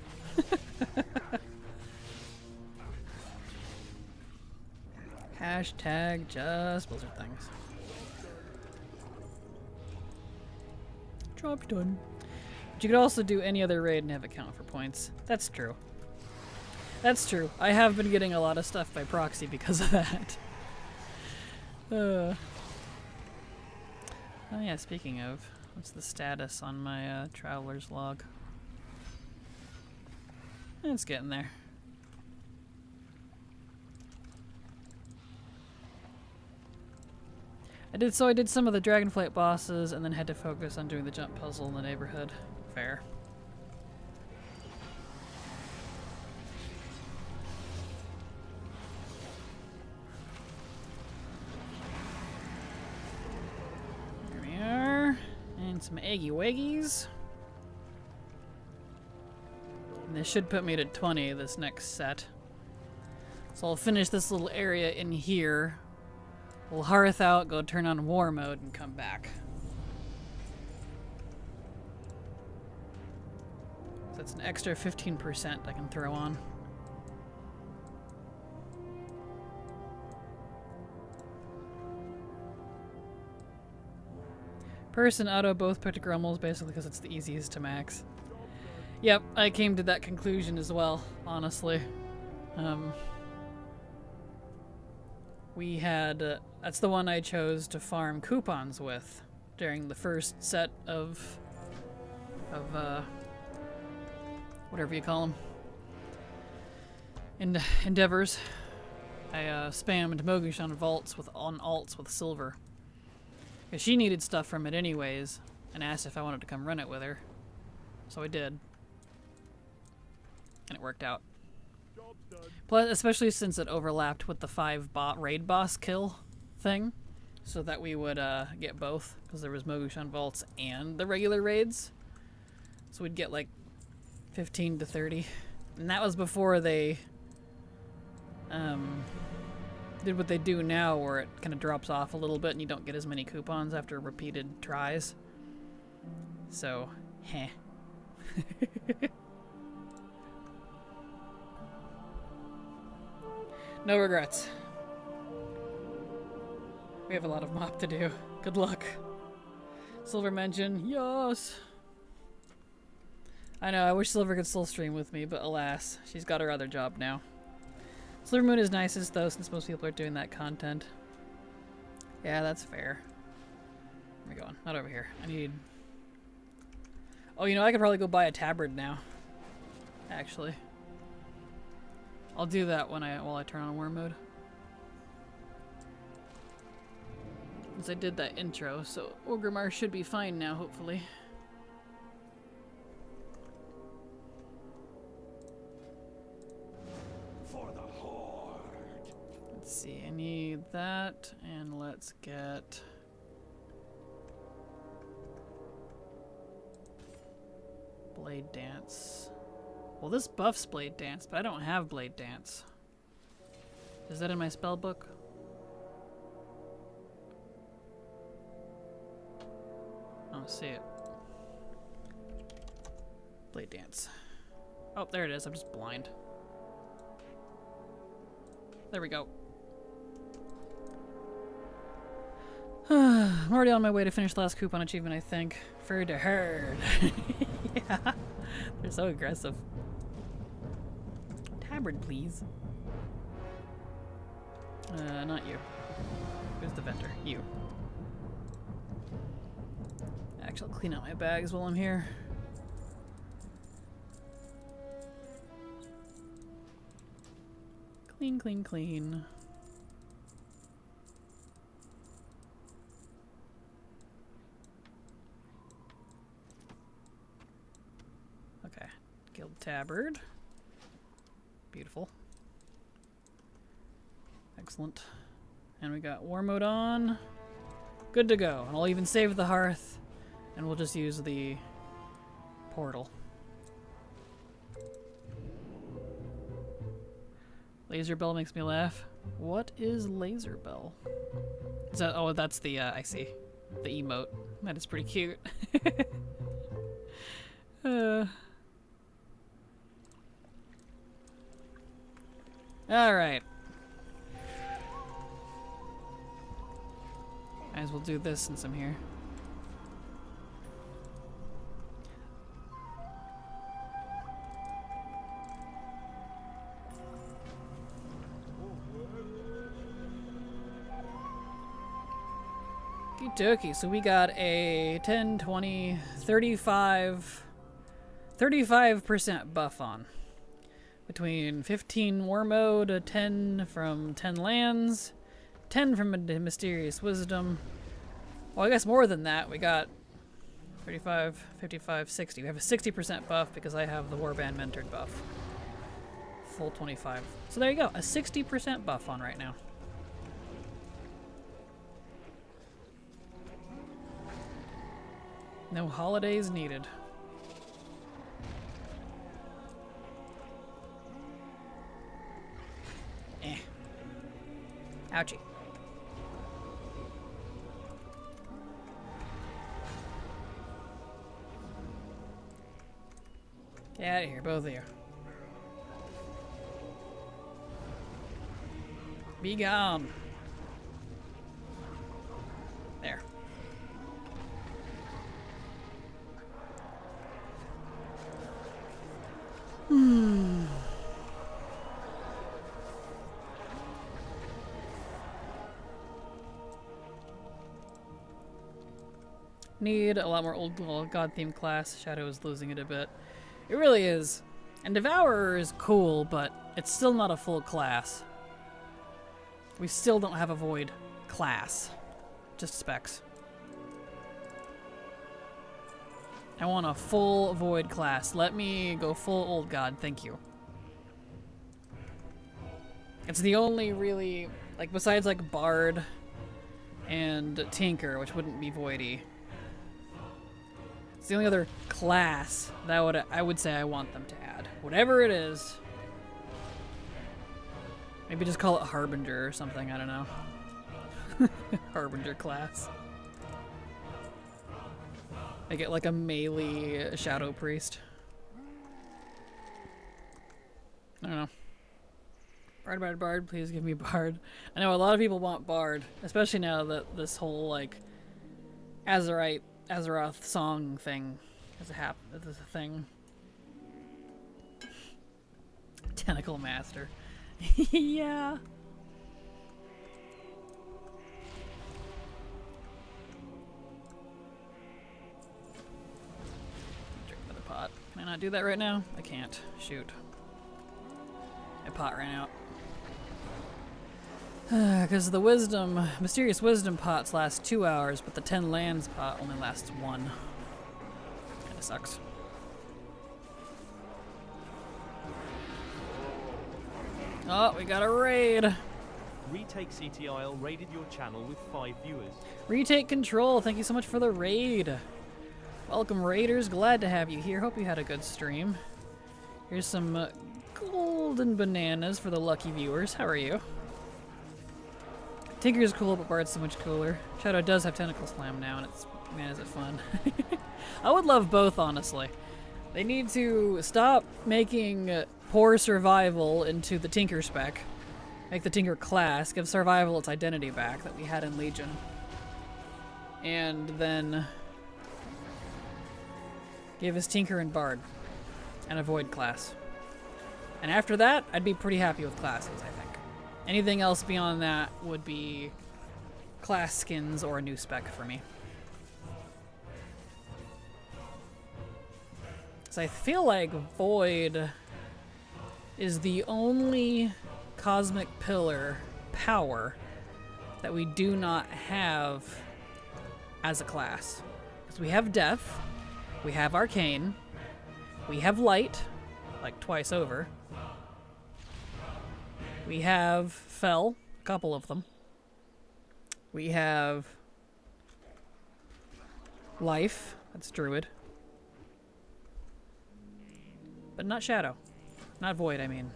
Hashtag just Blizzard things. Drop done. But you could also do any other raid and have it count for points. That's true. That's true. I have been getting a lot of stuff by proxy because of that. Oh yeah, speaking of, what's the status on my traveler's log? It's getting there. I did some of the Dragonflight bosses and then had to focus on doing the jump puzzle in the neighborhood. Fair. There we are. And some Eggy Weggies. And this should put me to 20 this next set. So I'll finish this little area in here. We'll hearth out, go turn on war mode, and come back. So that's an extra 15% I can throw on. Purse and auto both picked Grummels basically because it's the easiest to max. Yep, I came to that conclusion as well, honestly. We had, that's the one I chose to farm coupons with during the first set of whatever you call them, endeavors. I spammed Mogushan vaults on alts with silver. Because she needed stuff from it anyways, and asked if I wanted to come run it with her. So I did. And it worked out. Plus, especially since it overlapped with the 5 raid boss kill thing. So that we would get both. Because there was Mogushan Vaults and the regular raids. So we'd get like 15 to 30. And that was before they did what they do now, where it kind of drops off a little bit and you don't get as many coupons after repeated tries. So, heh. No regrets. We have a lot of mop to do. Good luck. Silver mention, yes! I know, I wish Silver could still stream with me, but alas, she's got her other job now. Silver Moon is nicest though, since most people are doing that content. Yeah, that's fair. Where are we going? Not over here. I need... Oh, you know, I could probably go buy a tabard now. Actually. I'll do that while I turn on worm mode. Since I did that intro, so Orgrimmar should be fine now, hopefully. Let's see, I need that, and let's get... Blade Dance. Well, this buffs Blade Dance, but I don't have Blade Dance. Is that in my spell book? I don't see it. Blade Dance. Oh, there it is. I'm just blind. There we go. I'm already on my way to finish the last coupon achievement, I think. For the herd. Yeah. They're so aggressive. Tabard, please. Not you. Who's the vendor? You. Actually, I'll clean out my bags while I'm here. Clean, clean, clean. Okay. Guild Tabard. Beautiful. Excellent. And we got war mode on. Good to go. And I'll even save the hearth. And we'll just use the portal. Laser bell makes me laugh. What is laser bell? Is that, oh, that's the, I see. The emote. That is pretty cute. Alright. Might as well do this since I'm here. Okie, so we got a 10, 20, 35% buff on. Between 15 war mode, a 10 from 10 lands, 10 from a mysterious wisdom. Well, I guess more than that. We got 35, 55, 60. We have a 60% buff because I have the Warband mentored buff. Full 25. So there you go, a 60% buff on right now. No holidays needed. Eh. Ouchie. Get out of here, both of you. Be gone. There. Need a lot more old god-themed class. Shadow is losing it a bit. It really is. And Devourer is cool, but it's still not a full class. We still don't have a Void class. Just specs. I want a full Void class. Let me go full Old God, thank you. It's the only really, like, besides like Bard and Tinker, which wouldn't be Voidy. It's the only other class that I would say I want them to add. Whatever it is. Maybe just call it Harbinger or something, I don't know. Harbinger class. I get like a melee Shadow Priest. I don't know. Bard, Bard, Bard, please give me Bard. I know a lot of people want Bard, especially now that this whole like Azeroth song thing is a thing. Tentacle Master. Yeah. Drink another pot. Can I not do that right now? I can't. Shoot. My pot ran out. Because the mysterious wisdom pots last 2 hours, but the 10 lands pot only lasts 1. Kinda sucks. Oh, we got a raid. Retake CTIL raided your channel with 5 viewers. Retake Control, thank you so much for the raid. Welcome, raiders. Glad to have you here. Hope you had a good stream. Here's some golden bananas for the lucky viewers. How are you? Tinker's cool, but Bard's so much cooler. Shadow does have Tentacle Slam now, and it's, man, is it fun. I would love both, honestly. They need to stop making poor survival into the Tinker spec. Make the Tinker class, give survival its identity back that we had in Legion. And then give us Tinker and Bard. And a Void class. And after that, I'd be pretty happy with classes, I think. Anything else beyond that would be class skins or a new spec for me. So I feel like Void is the only cosmic pillar power that we do not have as a class. Because we have Death, we have Arcane, we have Light, like twice over. We have Fel, a couple of them. We have Life, that's Druid. But not Shadow. Not Void, I mean.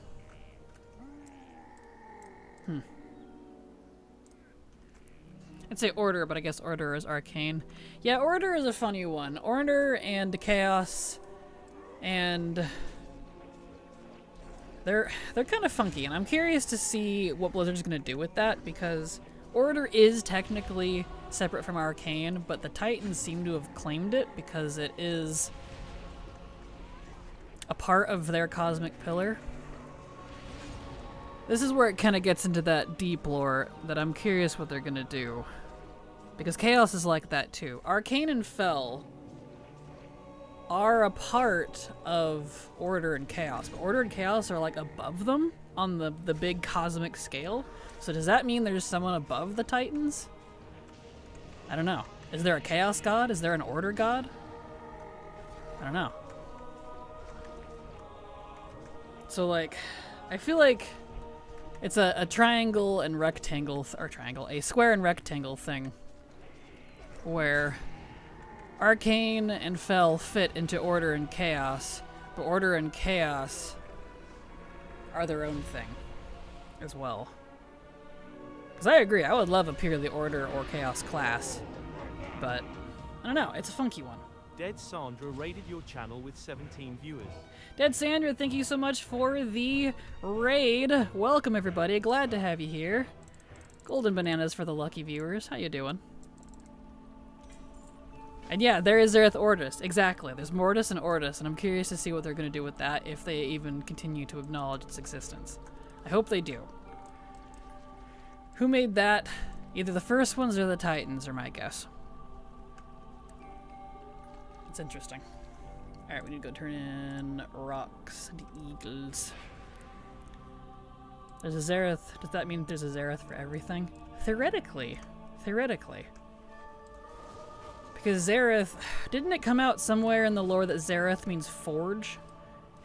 I'd say Order, but I guess Order is Arcane. Yeah, Order is a funny one. Order and Chaos and they're kind of funky, and I'm curious to see what Blizzard's going to do with that, because Order is technically separate from Arcane, but the Titans seem to have claimed it because it is a part of their cosmic pillar. This is where it kind of gets into that deep lore that I'm curious what they're going to do. Because Chaos is like that too. Arcane and Fel are a part of Order and Chaos, but Order and Chaos are like above them on the big cosmic scale. So does that mean there's someone above the Titans? I don't know. Is there a Chaos God? Is there an Order God? I don't know. So like, I feel like it's a triangle and rectangle, a square and rectangle thing, where Arcane and Fel fit into Order and Chaos, but Order and Chaos are their own thing as well. Because I agree, I would love a purely Order or Chaos class, but I don't know, it's a funky one. Dead Sandra raided your channel with 17 viewers. Dead Sandra, thank you so much for the raid. Welcome everybody, glad to have you here. Golden bananas for the lucky viewers. How you doing? And yeah, there is Zereth Ordis. Exactly. There's Mortis and Ordis, and I'm curious to see what they're going to do with that, if they even continue to acknowledge its existence. I hope they do. Who made that? Either the first ones or the Titans are my guess. It's interesting. Alright, we need to go turn in rocks and eagles. There's a Zereth. Does that mean there's a Zereth for everything? Theoretically. Theoretically. Because Zareth, didn't it come out somewhere in the lore that Zareth means forge?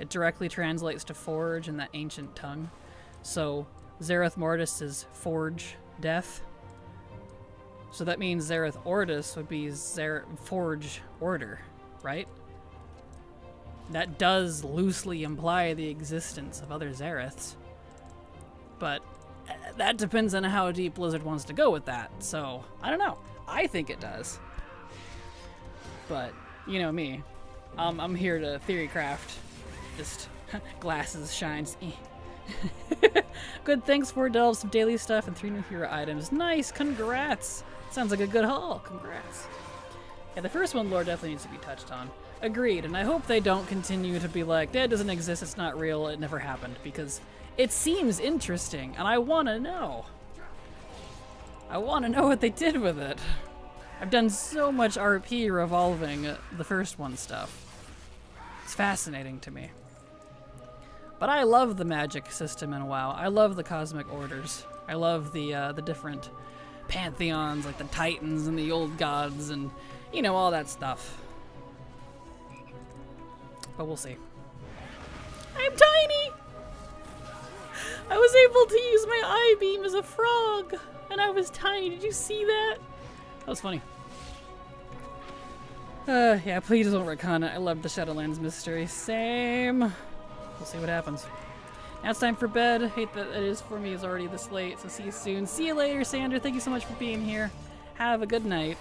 It directly translates to forge in that ancient tongue. So Zareth Mortis is forge death. So that means Zareth Ordis would be forge order, right? That does loosely imply the existence of other Zareths. But that depends on how deep Blizzard wants to go with that. So, I don't know. I think it does. But, you know me. I'm here to theory craft. Just glasses shines. Good, thanks for delves, some daily stuff, and 3 new hero items. Nice, congrats. Sounds like a good haul. Congrats. Yeah, the first one lore definitely needs to be touched on. Agreed, and I hope they don't continue to be like, that doesn't exist, it's not real, it never happened, because it seems interesting, and I want to know. I want to know what they did with it. I've done so much RP revolving the first one stuff. It's fascinating to me. But I love the magic system in WoW. I love the cosmic orders. I love the different pantheons, like the titans and the old gods, and you know, all that stuff. But we'll see. I'm tiny! I was able to use my eye beam as a frog, and I was tiny. Did you see that? That was funny. Yeah, please don't retcon it. I love the Shadowlands mystery. Same. We'll see what happens. Now it's time for bed. Hate that it is for me. It's already this late, so see you soon. See you later, Sandra. Thank you so much for being here. Have a good night.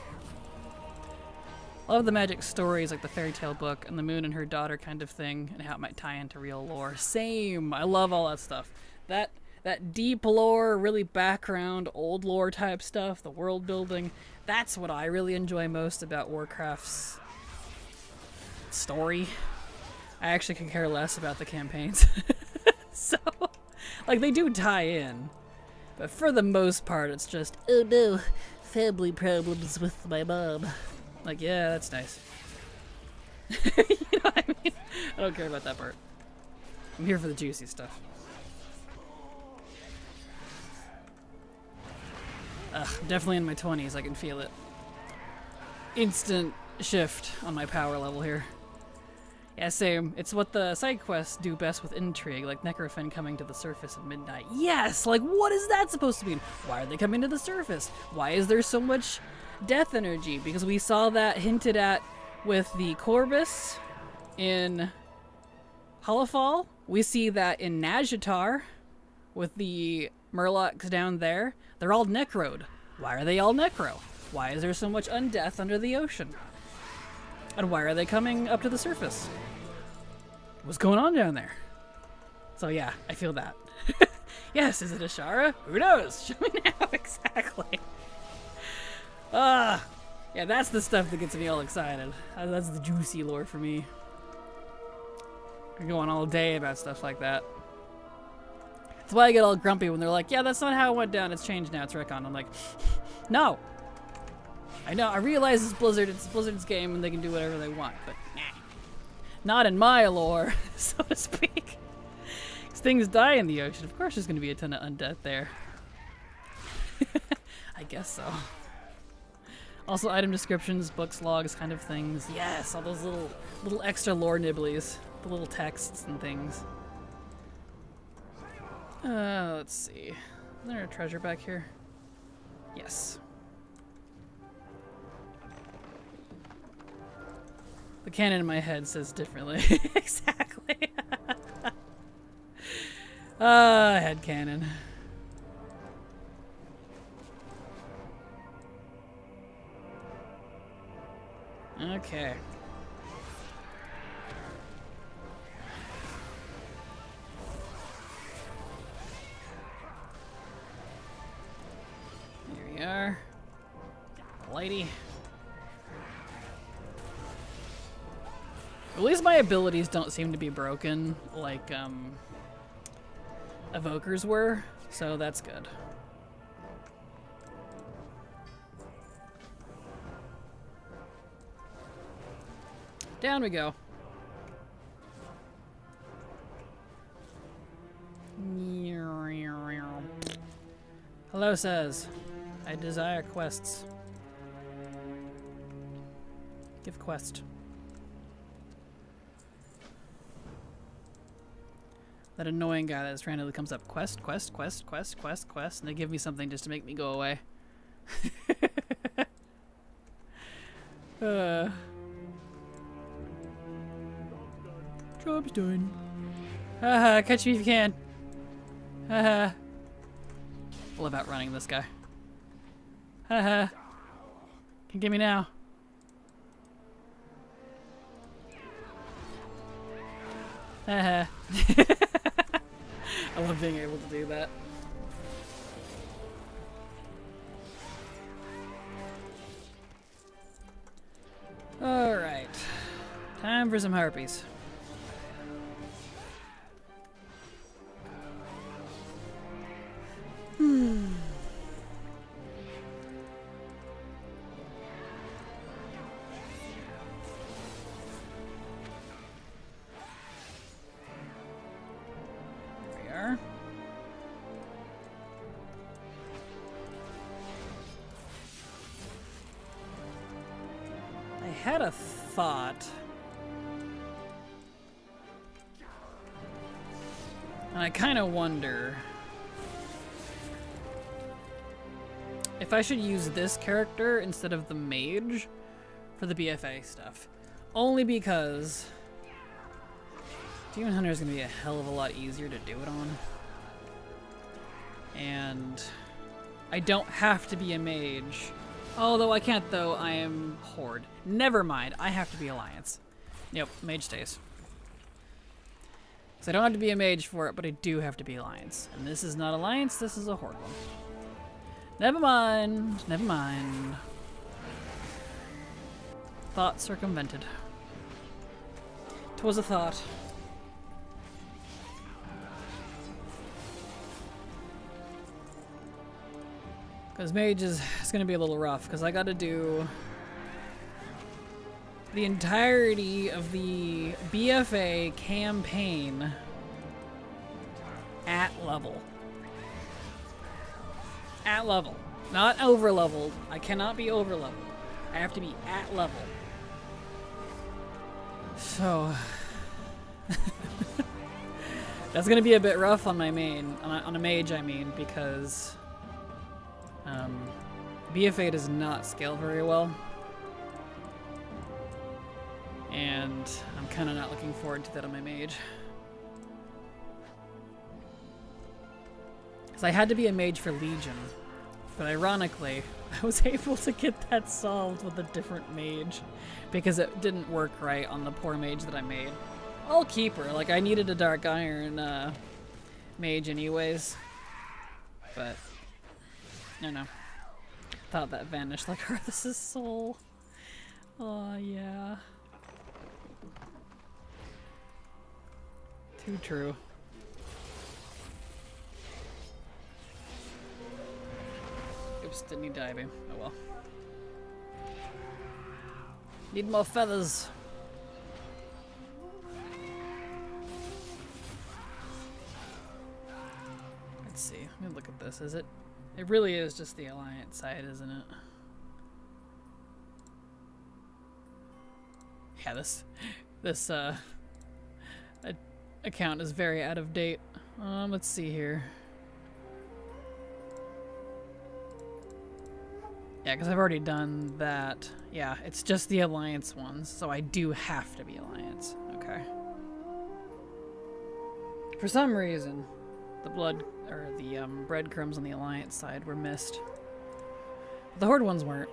Love the magic stories like the fairy tale book and the moon and her daughter kind of thing and how it might tie into real lore. Same. I love all that stuff. That deep lore, really background, old lore type stuff, the world building, that's what I really enjoy most about Warcraft's story. I actually could care less about the campaigns. So, like, they do tie in, but for the most part, it's just, oh no, family problems with my mom. Like, yeah, that's nice. You know what I mean? I don't care about that part. I'm here for the juicy stuff. Ugh, I'm definitely in my 20s, I can feel it. Instant shift on my power level here. Yeah, same. It's what the side quests do best with intrigue, like Necrofen coming to the surface at midnight. Yes! Like, what is that supposed to mean? Why are they coming to the surface? Why is there so much death energy? Because we saw that hinted at with the Corvus in Hollowfall. We see that in Nazjatar with the Murlocs down there. They're all necroed. Why are they all necro? Why is there so much undeath under the ocean? And why are they coming up to the surface? What's going on down there? So yeah, I feel that. Yes, is it Ashara? Who knows? Show me now, exactly. Yeah, that's the stuff that gets me all excited. That's the juicy lore for me. I can go on all day about stuff like that. That's why I get all grumpy when they're like, yeah, that's not how it went down, it's changed now, it's retcon. I'm like, no. I know, I realize it's Blizzard, it's Blizzard's game and they can do whatever they want, but nah. Not in my lore, so to speak. Because things die in the ocean, of course there's going to be a ton of undeath there. I guess so. Also item descriptions, books, logs, kind of things. Yes, all those little extra lore nibblies. The little texts and things. Let's see. Is there a treasure back here? Yes. The canon in my head says differently. Exactly. Head canon. Okay. Here we are. Lady. At least my abilities don't seem to be broken like Evokers were, so that's good. Down we go. Hello says, I desire quests. Give quest. That annoying guy that randomly comes up. Quest, and they give me something just to make me go away. Job's done. Haha, catch me if you can. Haha. I love outrunning this guy. Haha. Can get me now. Haha. I love being able to do that. Alright. Time for some harpies. I had a thought. And I kind of wonder if I should use this character instead of the mage for the BFA stuff. Only because Demon Hunter is going to be a hell of a lot easier to do it on. And I don't have to be a mage. Although I can't, though. I am Horde. Never mind. I have to be Alliance. Yep, mage stays. So I don't have to be a mage for it, but I do have to be Alliance. And this is not Alliance, this is a Horde one. Never mind. Never mind. Thought circumvented. 'Twas a thought. Because mage is going to be a little rough, because I got to do the entirety of the BFA campaign at level. At level. Not over leveled. I cannot be over leveled. I have to be at level. So that's going to be a bit rough on my main, on a mage I mean, because BFA does not scale very well, and I'm kind of not looking forward to that on my mage. Because I had to be a mage for Legion, but ironically, I was able to get that solved with a different mage, because it didn't work right on the poor mage that I made. I'll keep her, like I needed a Dark Iron mage anyways, but I don't know. Thought that vanished like Arthas' soul. Oh yeah. Too true. Oops, didn't need diving. Oh well. Need more feathers. Let's see. Let me look at this. Is it? It really is just the Alliance side, isn't it? Yeah, this account is very out of date. Let's see here. Yeah, because I've already done that. Yeah, it's just the Alliance ones, so I do have to be Alliance. Okay. For some reason, the breadcrumbs on the Alliance side were missed. The Horde ones weren't.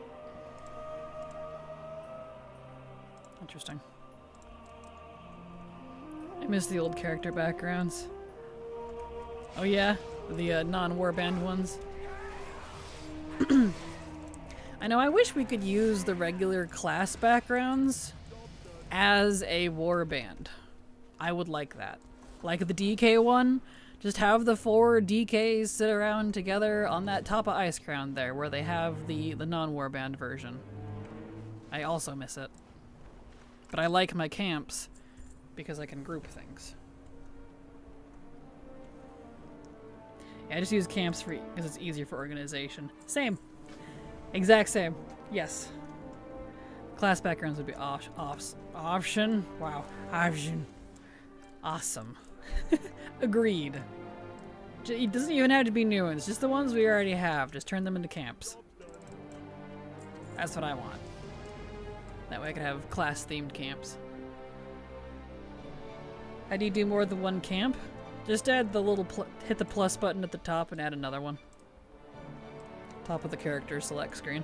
Interesting. I miss the old character backgrounds. Oh yeah? The non-warband ones. I know, I wish we could use the regular class backgrounds as a warband. I would like that. Like the DK one, just have the 4 DKs sit around together on that top of Ice Crown there, where they have the non-warband version. I also miss it. But I like my camps because I can group things. Yeah, I just use camps because it's easier for organization. Same. Exact same. Yes. Class backgrounds would be option. Wow, option. Awesome. Agreed. It doesn't even have to be new ones, just the ones we already have. Just turn them into camps. That's what I want. That way I could have class-themed camps. How do you do more than one camp? Just add the little hit the plus button at the top and add another one. Top of the character select screen.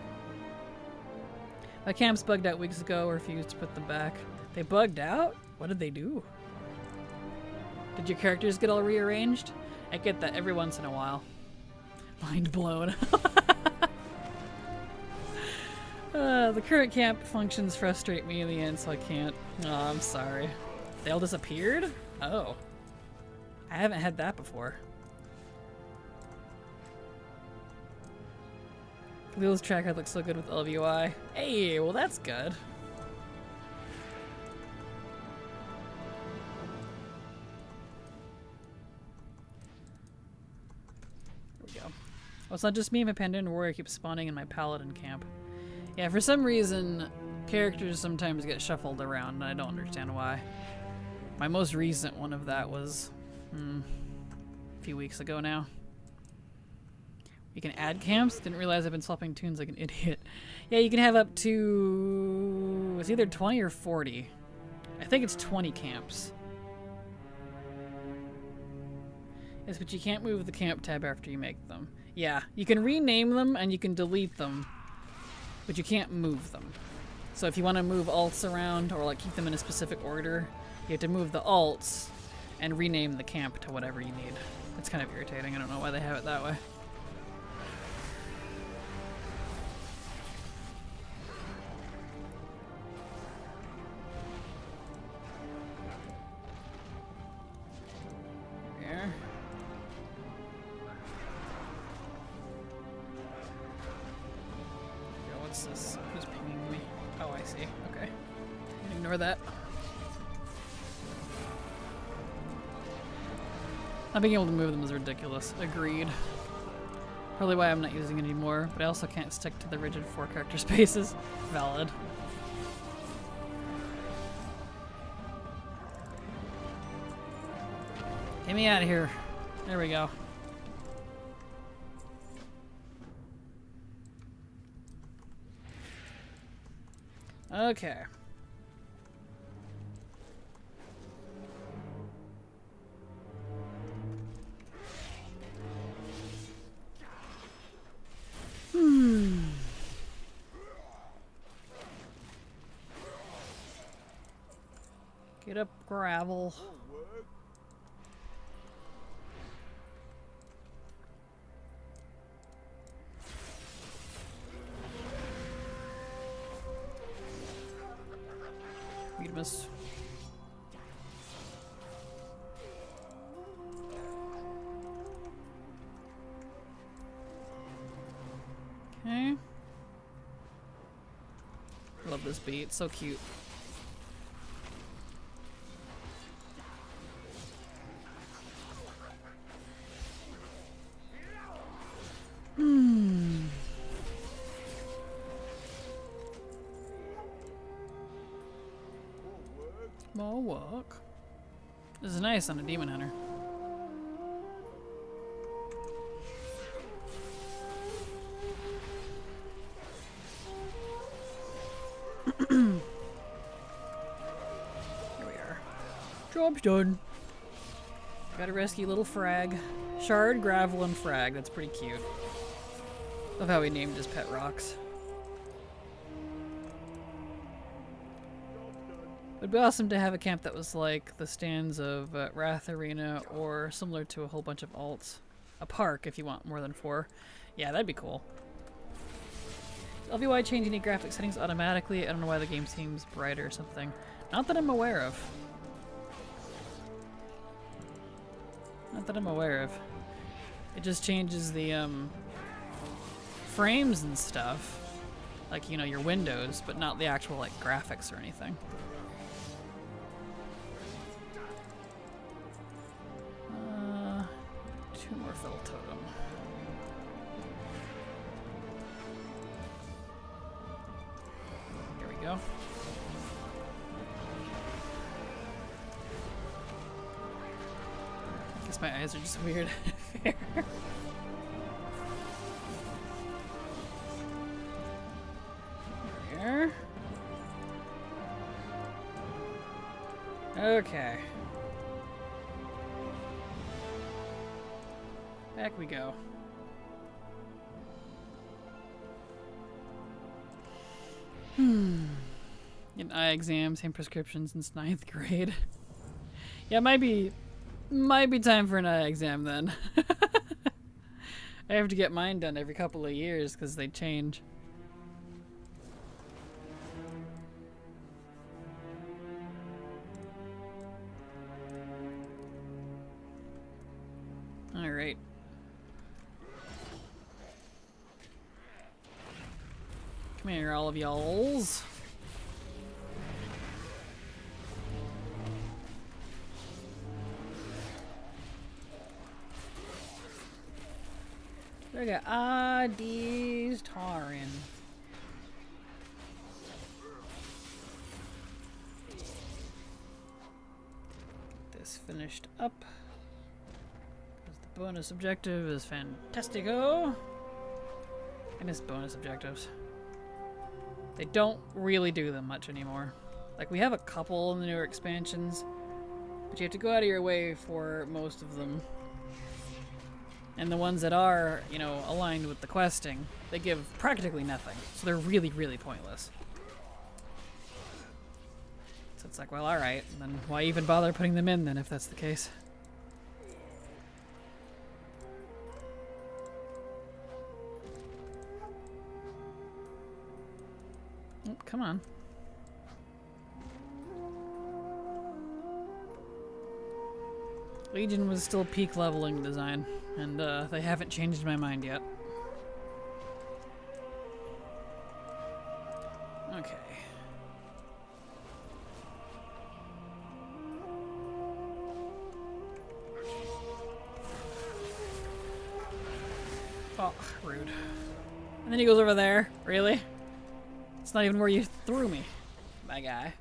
My camps bugged out weeks ago. Refused to put them back. They bugged out? What did they do? Did your characters get all rearranged? I get that every once in a while. Mind blown. The current camp functions frustrate me in the end, so I can't. Oh, I'm sorry. They all disappeared? Oh. I haven't had that before. Khalil's tracker looks so good with LVUI. Hey, well that's good. There we go. Oh, it's not just me, my Panda and Warrior keeps spawning in my Paladin camp. Yeah, for some reason, characters sometimes get shuffled around, and I don't understand why. My most recent one of that was a few weeks ago now. You can add camps? Didn't realize I've been swapping tunes like an idiot. Yeah, you can have up to... it's either 20 or 40. I think it's 20 camps. Yes, but you can't move the camp tab after you make them. Yeah, you can rename them and you can delete them, but you can't move them. So if you want to move alts around or like keep them in a specific order, you have to move the alts and rename the camp to whatever you need. It's kind of irritating. I don't know why they have it that way. Here. Yo, what's this? Who's pinging me? Oh, I see. Okay. Ignore that. Not being able to move them is ridiculous. Agreed. Probably why I'm not using it anymore, but I also can't stick to the rigid 4-character spaces. Valid. Get me out of here. There we go. Okay. Get up, gravel. Readmus. Okay. Love this beat, so cute. More work. This is nice on a demon hunter. Here we are. Job's done. Gotta rescue little frag. Shard, gravel, and frag. That's pretty cute. Love how he named his pet rocks. It'd be awesome to have a camp that was like the stands of Wrath Arena or similar to a whole bunch of alts. A park if you want more than 4. Yeah, that'd be cool. Does LVY change any graphic settings automatically? I don't know why the game seems brighter or something. Not that I'm aware of. Not that I'm aware of. It just changes the frames and stuff. Like, you know, your windows, but not the actual like graphics or anything. 2 more Fell Totem. Here we go. I guess my eyes are just weird. Fair. Here. Okay. Back we go. An eye exam, same prescription since 9th grade. Yeah, might be time for an eye exam then. I have to get mine done every couple of years because they change. All right. Come here, all of y'alls. Look at Addons Profiles. Get this finished up. The bonus objective is fantastico. I miss bonus objectives. They don't really do them much anymore. Like, we have a couple in the newer expansions, but you have to go out of your way for most of them. And the ones that are, you know, aligned with the questing, they give practically nothing. So they're really, really pointless. So it's like, well, alright, then why even bother putting them in then if that's the case? Oh, come on. Legion was still peak leveling design, and they haven't changed my mind yet. Okay. Oh, rude. And then he goes over there. Really? It's not even where you threw me, my guy.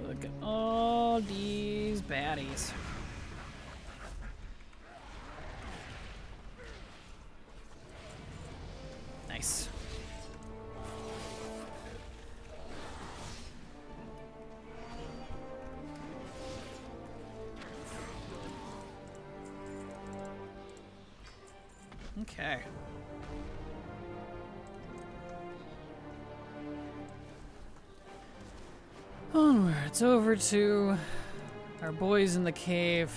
Look at all these baddies. Nice. Okay. Onwards over to our boys in the cave.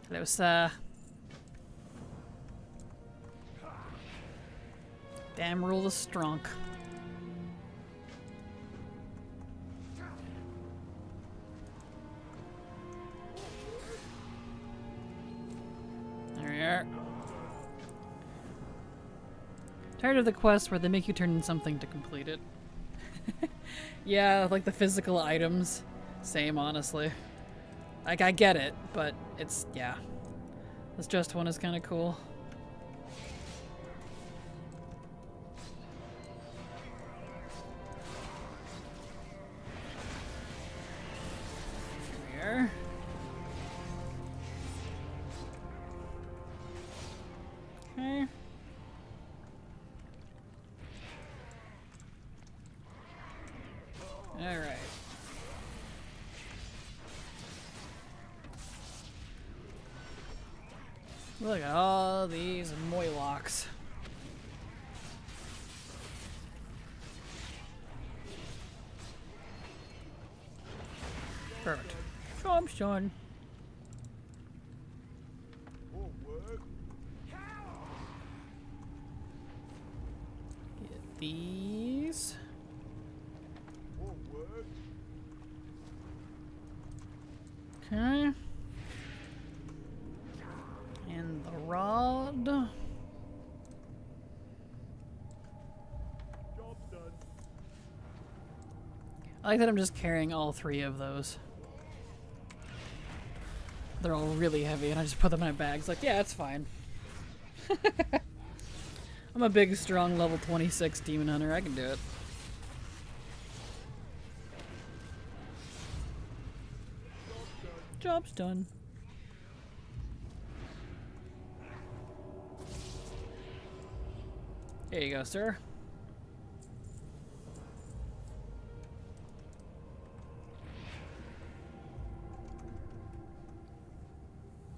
Hello, sir. Damn rule is strong. There we are. Tired of the quest where they make you turn in something to complete it. Yeah, like the physical items. Same, honestly. Like, I get it, but it's, yeah. This just one is kind of cool. Here. Okay. All right. Look at all these moylocks. Perfect. Job done. Get these. Okay. like that I'm just carrying all 3 of those. They're all really heavy, and I just put them in my bags. Like, yeah, it's fine. I'm a big, strong level 26 demon hunter. I can do it. Job's done. Here you go, sir.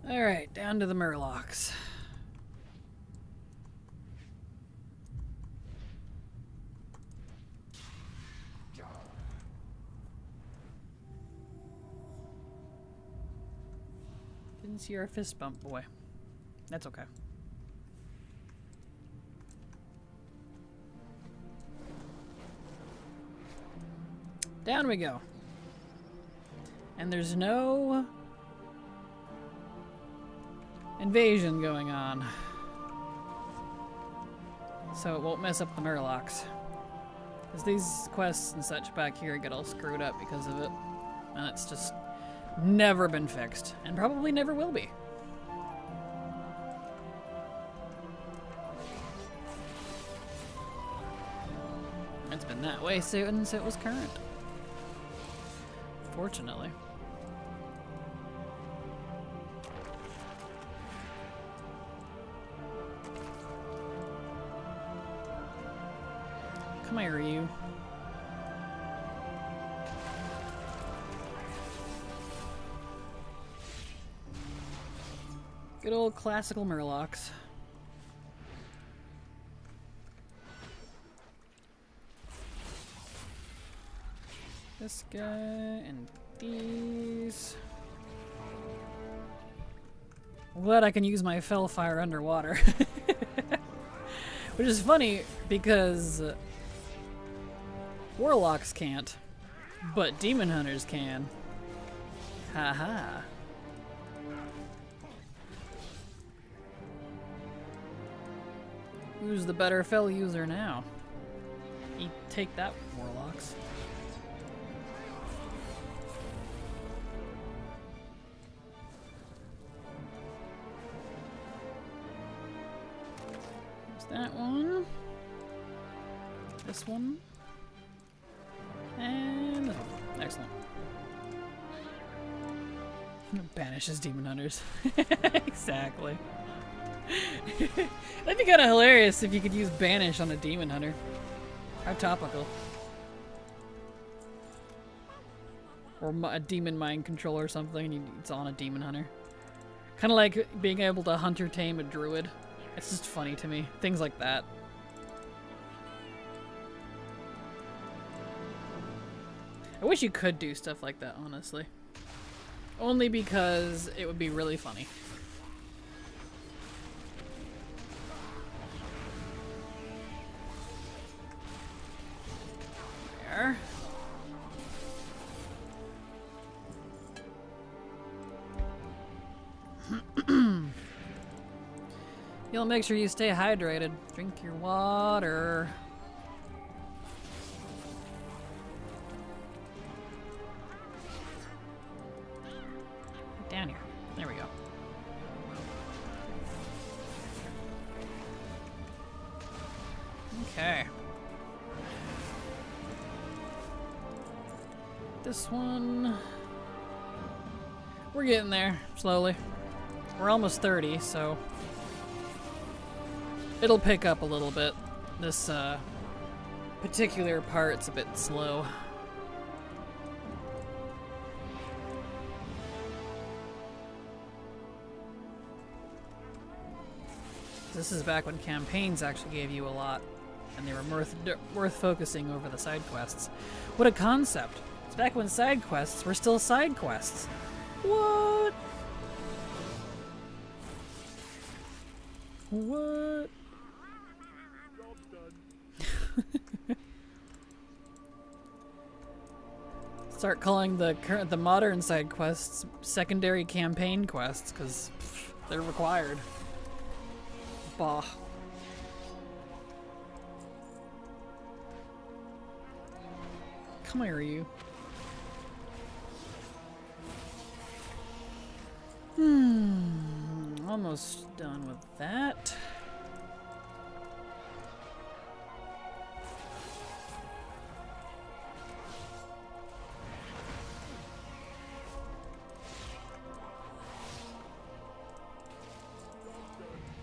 Alright, down to the Murlocs. Didn't see our fist bump, boy. That's okay. Down we go. And there's no invasion going on. So it won't mess up the Murlocs. Because these quests and such back here get all screwed up because of it. And it's just never been fixed. And probably never will be. It's been that way since it was current. Fortunately. Come here, you. Good old classical Murlocs. This guy and these. I'm glad I can use my Fellfire underwater. Which is funny because Warlocks can't, but Demon Hunters can. Haha. Who's the better Fell user now? Take that, Warlocks. That one, this one, and this one. Excellent. Banishes Demon Hunters. Exactly. That'd be kind of hilarious if you could use Banish on a Demon Hunter. How topical. Or a Demon Mind Control or something, and it's on a Demon Hunter. Kind of like being able to Hunter Tame a Druid. It's just funny to me. Things like that. I wish you could do stuff like that, honestly. Only because it would be really funny. There. You'll make sure you stay hydrated. Drink your water. Down here. There we go. Okay. This one. We're getting there, slowly. We're almost 30, so it'll pick up a little bit. This particular part's a bit slow. This is back when campaigns actually gave you a lot, and they were worth focusing over the side quests. What a concept! It's back when side quests were still side quests. What? What? Start calling the modern side quests secondary campaign quests, because they're required. Bah. Come here, you. Almost done with that.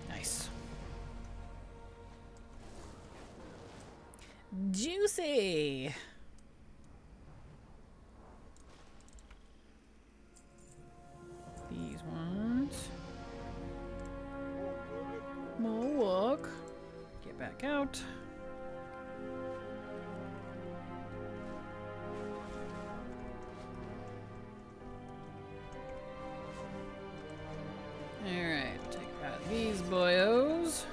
Nice. Juicy. These ones. More work. Get back out. Alright, take out these boyos.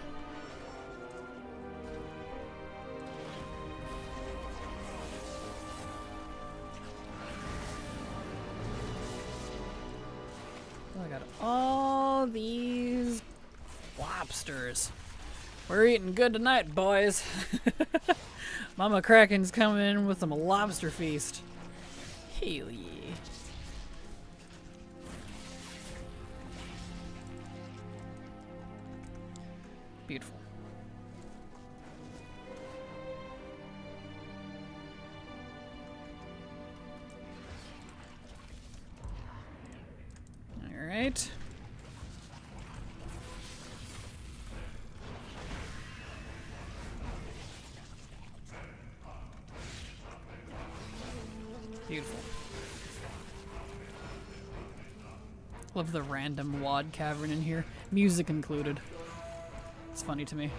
I got all these lobsters. We're eating good tonight, boys. Mama Kraken's coming in with some lobster feast. Hell yeah. Beautiful. All right. Beautiful. Love the random wad cavern in here. Music included. It's funny to me.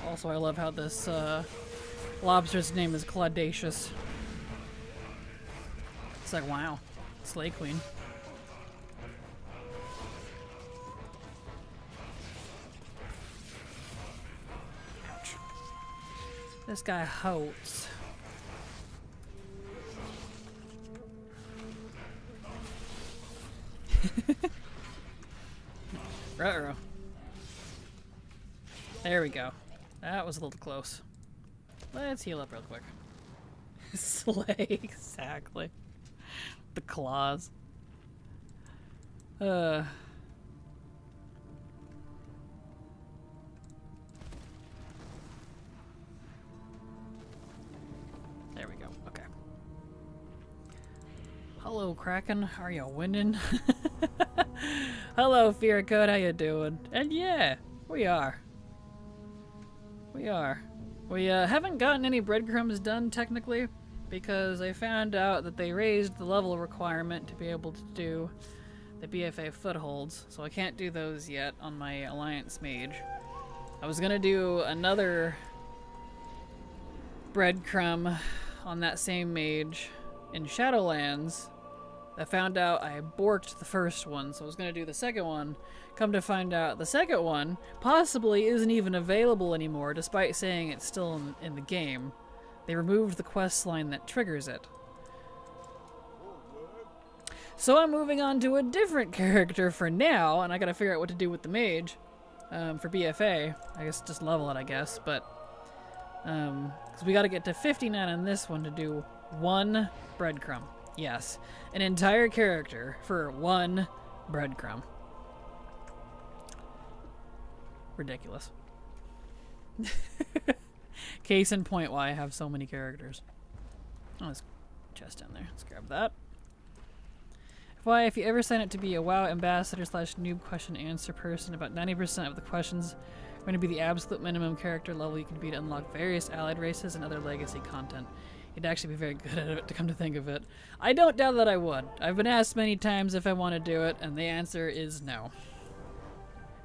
Also, I love how this lobster's name is Claudacious. It's like, wow, Slay Queen. Ouch. This guy hurts. Ruh-roh. There we go. That was a little close. Let's heal up real quick. Slay, exactly. The claws. There we go. Okay. Hello, Kraken. Are you winning? Hello, Fear Code. How you doing? And yeah, we are. We are. We haven't gotten any breadcrumbs done technically because I found out that they raised the level requirement to be able to do the BFA footholds, so I can't do those yet on my Alliance mage. I was gonna do another breadcrumb on that same mage in Shadowlands. I found out I borked the first one, so I was gonna do the second one. Come to find out, the second one possibly isn't even available anymore, despite saying it's still in the game. They removed the quest line that triggers it. So I'm moving on to a different character for now, and I gotta figure out what to do with the mage for BFA. I guess just level it, I guess, but because we gotta get to 59 on this one to do one breadcrumb. Yes, an entire character for one breadcrumb. Ridiculous. Case in point why I have so many characters. Oh, there's a chest in there. Let's grab that. Why, if you ever sign up to be a WoW ambassador / noob question answer person, about 90% of the questions are going to be the absolute minimum character level you can be to unlock various allied races and other legacy content. You'd actually be very good at it, to come to think of it. I don't doubt that I would. I've been asked many times if I want to do it, and the answer is no.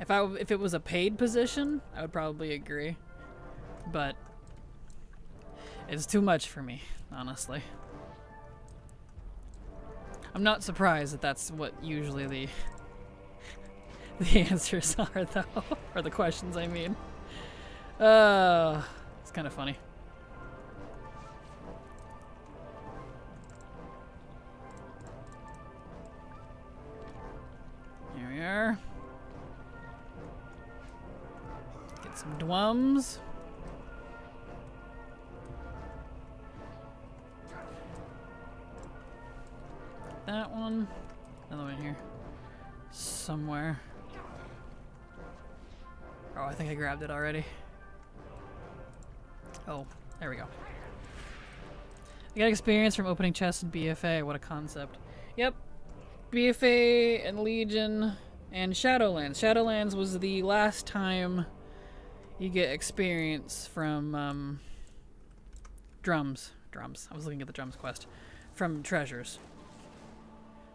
If it was a paid position, I would probably agree. But it's too much for me, honestly. I'm not surprised that that's what usually the answers are, though. Or the questions, I mean. It's kind of funny. Some dwums. That one. Another one here. Somewhere. Oh, I think I grabbed it already. Oh, there we go. I got experience from opening chests in BFA. What a concept. Yep. BFA and Legion and Shadowlands. Shadowlands was the last time you get experience from drums. I was looking at the drums quest. From treasures.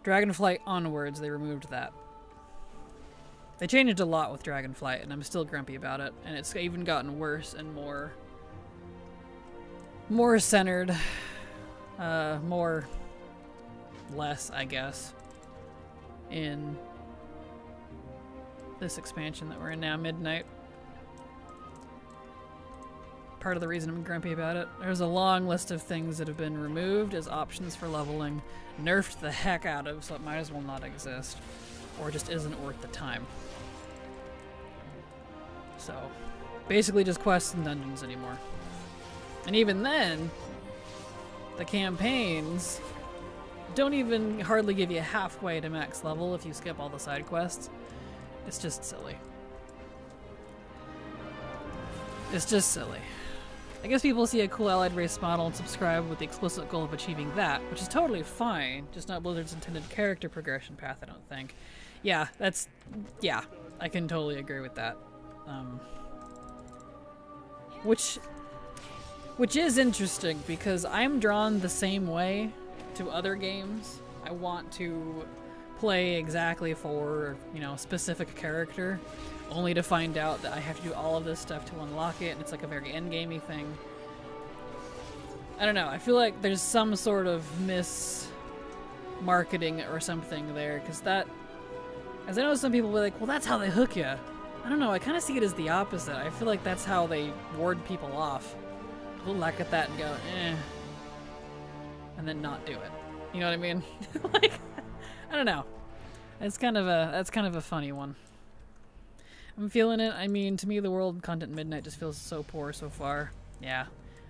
Dragonflight onwards, they removed that. They changed a lot with Dragonflight, and I'm still grumpy about it. And it's even gotten worse and more centered. Less, I guess, in this expansion that we're in now, Midnight. Part of the reason I'm grumpy about it. There's a long list of things that have been removed as options for leveling, nerfed the heck out of, so it might as well not exist, or just isn't worth the time. So, basically just quests and dungeons anymore. And even then, the campaigns don't even hardly give you halfway to max level if you skip all the side quests. It's just silly. It's just silly. I guess people see a cool allied race model and subscribe with the explicit goal of achieving that, which is totally fine, just not Blizzard's intended character progression path, I don't think. Yeah, I can totally agree with that. Which is interesting, because I'm drawn the same way to other games. I want to play exactly for, a specific character, only to find out that I have to do all of this stuff to unlock it, and it's like a very endgamey thing. I don't know, I feel like there's some sort of mis-marketing or something there, because that, as I know some people will be like, well, that's how they hook you. I don't know, I kind of see it as the opposite. I feel like that's how they ward people off. They'll look at that and go, eh, and then not do it. You know what I mean? Like, I don't know. That's kind of a funny one. I'm feeling it. I mean, to me, the world content Midnight just feels so poor so far. Yeah,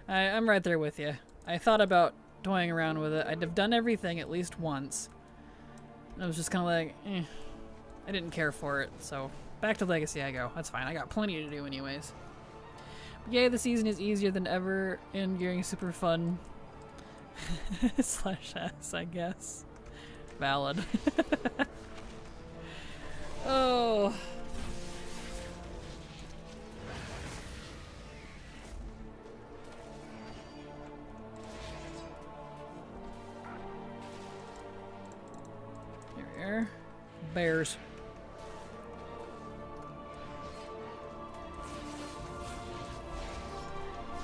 I'm right there with you. I thought about toying around with it. I'd have done everything at least once. I was just kind of like, eh. I didn't care for it, so back to Legacy I go. That's fine. I got plenty to do anyways. But yeah, the season is easier than ever, and gearing super fun. Slash S, I guess. Valid. Oh. Here we are. Bears.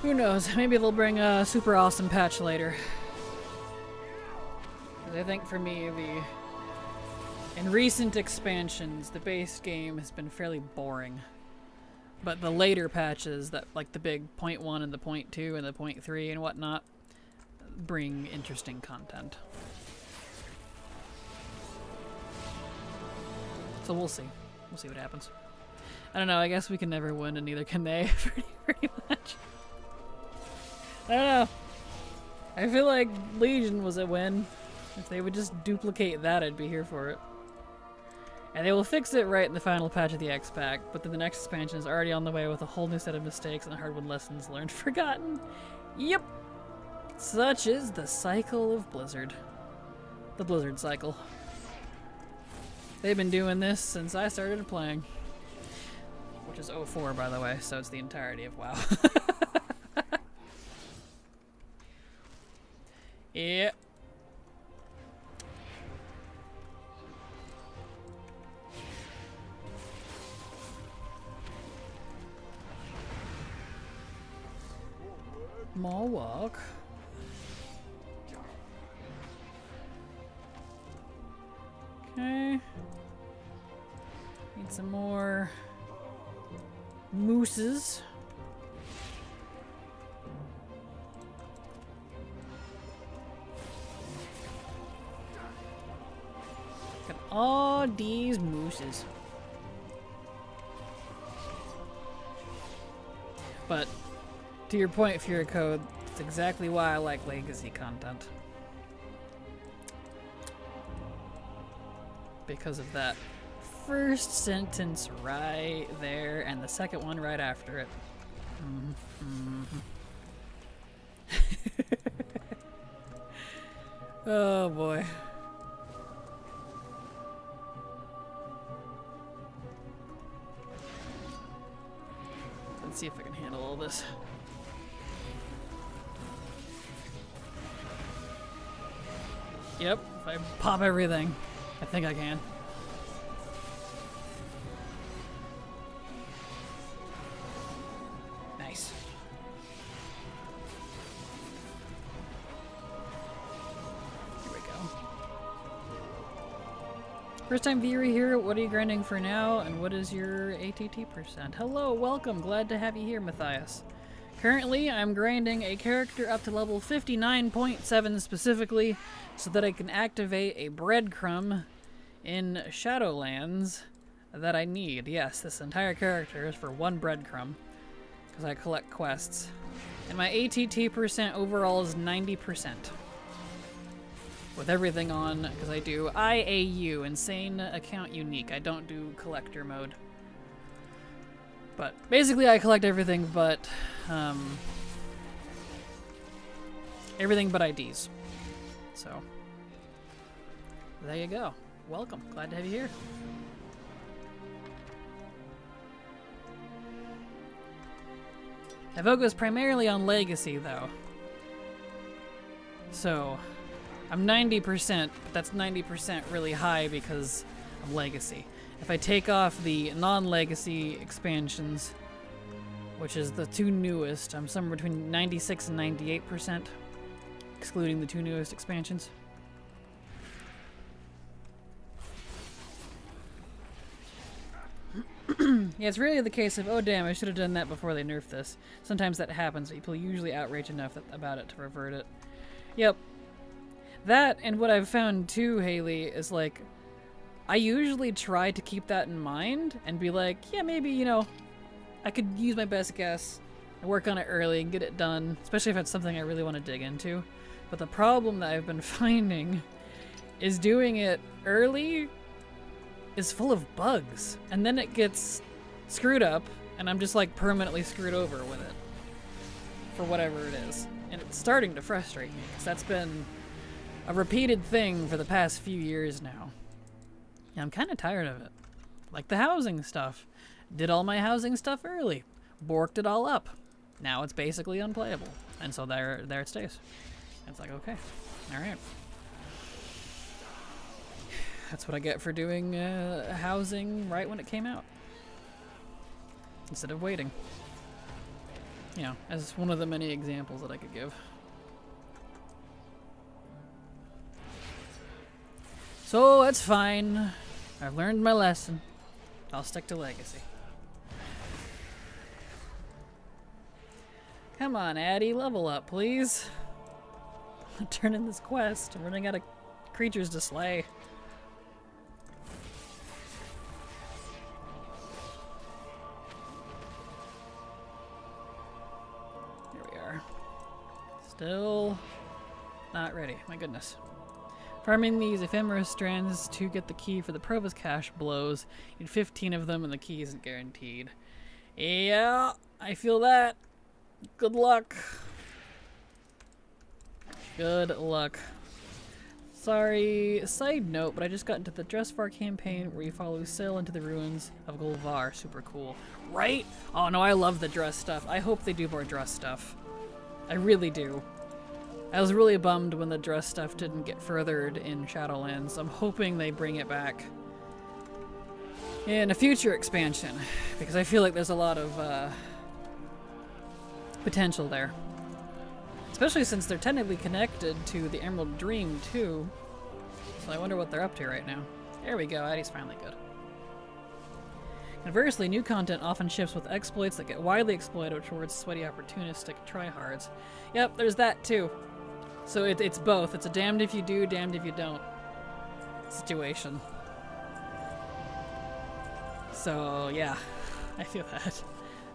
Who knows? Maybe they'll bring a super awesome patch later. I think for me, in recent expansions, the base game has been fairly boring. But the later patches, that like the big 0.1 and the 0.2 and the 0.3 and whatnot, bring interesting content. So we'll see. We'll see what happens. I don't know, I guess we can never win, and neither can they, pretty much. I don't know. I feel like Legion was a win. If they would just duplicate that, I'd be here for it. And they will fix it right in the final patch of the X-Pack, but then the next expansion is already on the way with a whole new set of mistakes and hard-won lessons learned forgotten. Yep. Such is the cycle of Blizzard. The Blizzard cycle. They've been doing this since I started playing. Which is 04, by the way, so it's the entirety of WoW. Yeah. More walk. Okay. Need some more mooses. Got all these mooses. But to your point, Fear Code, it's exactly why I like legacy content. Because of that first sentence right there, and the second one right after it. Oh boy. Let's see if I can handle all this. Yep, if I pop everything, I think I can. Nice. Here we go. First time viewer here, what are you grinding for now, and what is your ATT percent? Hello, welcome, glad to have you here, Matthias. Currently, I'm grinding a character up to level 59.7 specifically, so that I can activate a Breadcrumb in Shadowlands that I need. Yes, this entire character is for one Breadcrumb, because I collect quests. And my ATT percent overall is 90%. With everything on, because I do IAU, Insane Account Unique. I don't do collector mode. But basically I collect everything but IDs. So there you go. Welcome. Glad to have you here. I focus primarily on legacy though. So I'm 90%, but that's 90% really high because of legacy. If I take off the non-legacy expansions, which is the two newest, I'm somewhere between 96 and 98%, excluding the two newest expansions. Yeah, it's really the case of, oh damn, I should have done that before they nerfed this. Sometimes that happens, people usually outrage enough about it to revert it. Yep. That, and what I've found too, Haley, is like, I usually try to keep that in mind and be like, yeah, maybe, you know, I could use my best guess and work on it early and get it done, especially if it's something I really want to dig into. But the problem that I've been finding is doing it early is full of bugs, and then it gets screwed up, and I'm just like permanently screwed over with it for whatever it is. And it's starting to frustrate me, because that's been a repeated thing for the past few years now. Yeah, I'm kind of tired of it. Like the housing stuff. Did all my housing stuff early. Borked it all up. Now it's basically unplayable. And so there it stays. It's like, okay. Alright. That's what I get for doing housing right when it came out. Instead of waiting. You know, as one of the many examples that I could give. So that's fine. I've learned my lesson. I'll stick to legacy. Come on, Addie, level up, please. Turn in this quest. I'm running out of creatures to slay. Here we are. Still not ready. My goodness. Farming these ephemeral strands to get the key for the Provost Cache blows. You need 15 of them and the key isn't guaranteed. Yeah, I feel that. Good luck. Good luck. Sorry, side note, but I just got into the Dressvar campaign where you follow Syl into the ruins of Golvar. Super cool. Right? Oh no, I love the dress stuff. I hope they do more dress stuff. I really do. I was really bummed when the dress stuff didn't get furthered in Shadowlands. I'm hoping they bring it back in a future expansion, because I feel like there's a lot of potential there. Especially since they're technically connected to the Emerald Dream too. So I wonder what they're up to right now. There we go, Addie's finally good. Conversely, new content often ships with exploits that get widely exploited towards sweaty opportunistic tryhards. Yep, there's that too. So it's both. It's a damned if you do, damned if you don't situation. So yeah, I feel that.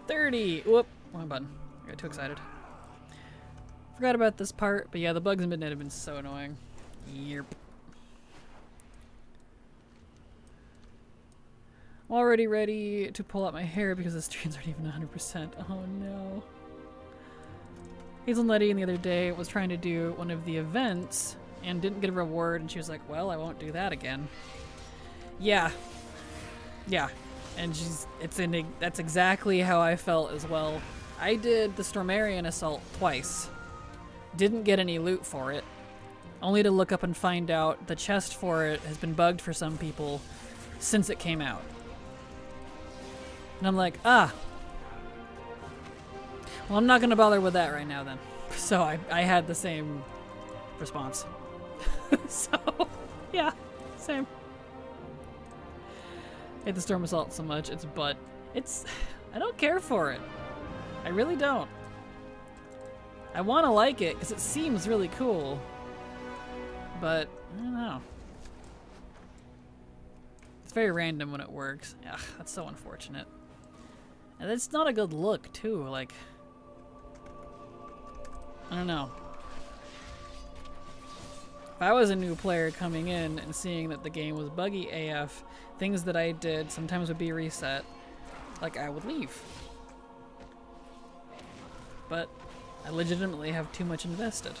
30, whoop, Wrong button. I got too excited. Forgot about this part, but yeah, the bugs in Midnight have been so annoying. Yep. I'm already ready to pull out my hair because the streams aren't even 100%. Oh no. Hazel Nutty the other day was trying to do one of the events and didn't get a reward, and she was like, well, I won't do that again. Yeah. Yeah. And that's exactly how I felt as well. I did the Stormarian Assault twice. Didn't get any loot for it. Only to look up and find out the chest for it has been bugged for some people since it came out. And I'm like, ah. Well, I'm not going to bother with that right now then. So I had the same response. So, yeah, same. I hate the Storm Assault so much, I don't care for it. I really don't. I want to like it because it seems really cool. But, I don't know. It's very random when it works. Ugh, that's so unfortunate. And it's not a good look, too. Like, I don't know. If I was a new player coming in and seeing that the game was buggy AF, things that I did sometimes would be reset, like I would leave. But I legitimately have too much invested.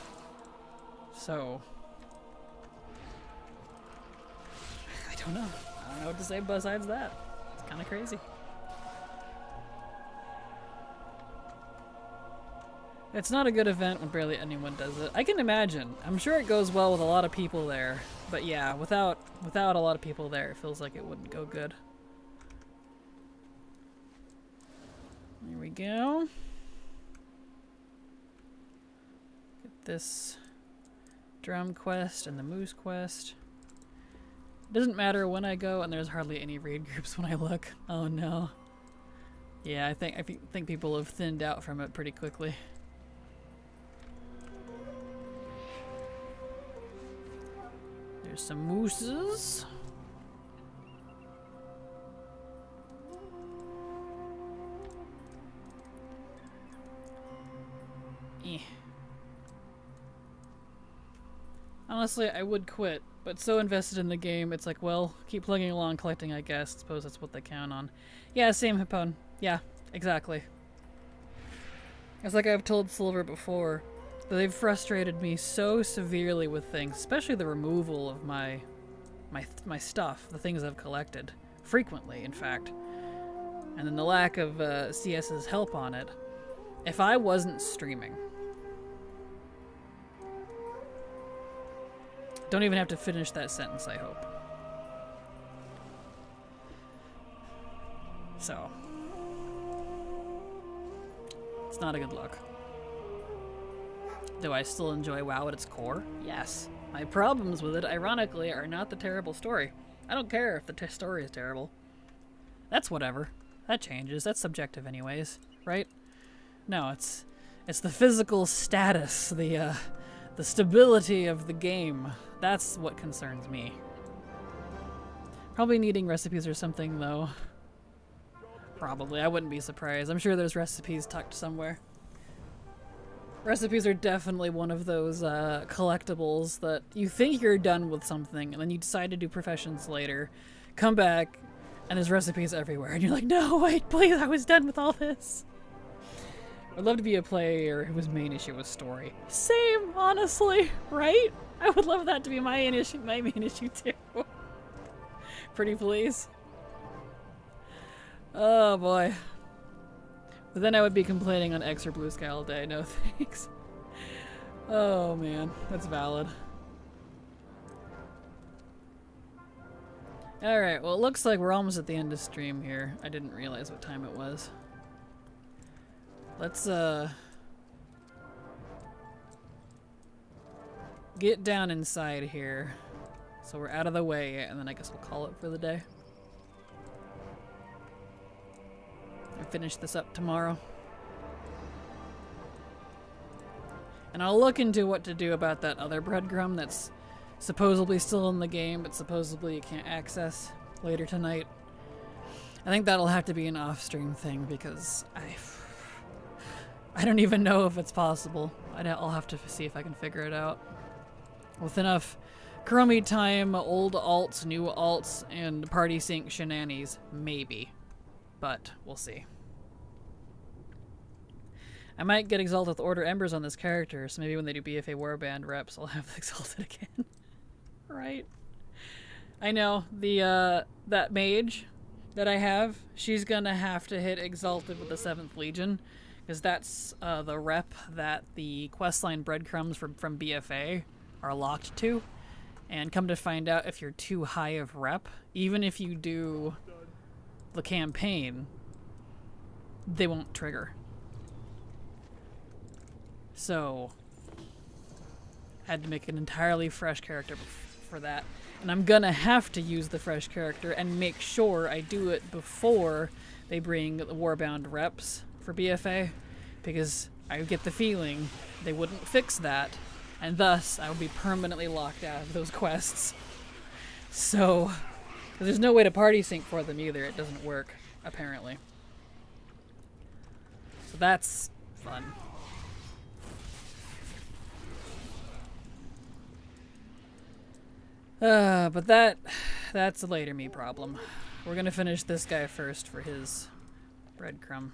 So, I don't know. I don't know what to say besides that. It's kind of crazy. It's not a good event when barely anyone does it. I can imagine. I'm sure it goes well with a lot of people there. But yeah, without a lot of people there, it feels like it wouldn't go good. There we go. Get this drum quest and the moose quest. It doesn't matter when I go, and there's hardly any raid groups when I look. Oh no. Yeah, I think people have thinned out from it pretty quickly. There's some mooses. Eh. Honestly, I would quit, but so invested in the game, it's like, well, keep plugging along, collecting, I guess. I suppose that's what they count on. Yeah, same, Hippone. Yeah, exactly. It's like I've told Silver before. They've frustrated me so severely with things, especially the removal of my stuff, the things I've collected, frequently, in fact. And then the lack of CS's help on it. If I wasn't streaming, don't even have to finish that sentence, I hope. So, it's not a good look. Do I still enjoy WoW at its core? Yes. My problems with it, ironically, are not the terrible story. I don't care if the story is terrible. That's whatever. That changes. That's subjective anyways, right? No, it's the physical status, the stability of the game. That's what concerns me. Probably needing recipes or something, though. Probably. I wouldn't be surprised. I'm sure there's recipes tucked somewhere. Recipes are definitely one of those collectibles that you think you're done with something, and then you decide to do professions later, come back, and there's recipes everywhere, and you're like, no, wait, please, I was done with all this. I'd love to be a player whose main issue was story. Same, honestly, right? I would love that to be my main issue too. Pretty please. Oh boy. But then I would be complaining on X or Blue Sky all day. No thanks. Oh man, that's valid. Alright, well it looks like we're almost at the end of stream here. I didn't realize what time it was. Let's get down inside here. So we're out of the way, and then I guess we'll call it for the day. And finish this up tomorrow. And I'll look into what to do about that other breadcrumb that's supposedly still in the game, but supposedly you can't access later tonight. I think that'll have to be an off-stream thing because I don't even know if it's possible. I'll have to see if I can figure it out. With enough crummy time, old alts, new alts, and party sync shenanigans, maybe. But we'll see. I might get exalted with Order Embers on this character, so maybe when they do BFA Warband reps, I'll have exalted again. Right? I know, that mage that I have, she's gonna have to hit exalted with the 7th Legion, because that's the rep that the questline Breadcrumbs from BFA are locked to. And come to find out, if you're too high of rep, even if you do the campaign, they won't trigger. So, I had to make an entirely fresh character for that. And I'm gonna have to use the fresh character and make sure I do it before they bring the Warbound reps for BFA, because I get the feeling they wouldn't fix that, and thus I would be permanently locked out of those quests. So, there's no way to party sync for them either. It doesn't work, apparently. So that's fun. But that's a later me problem. We're gonna finish this guy first for his breadcrumb.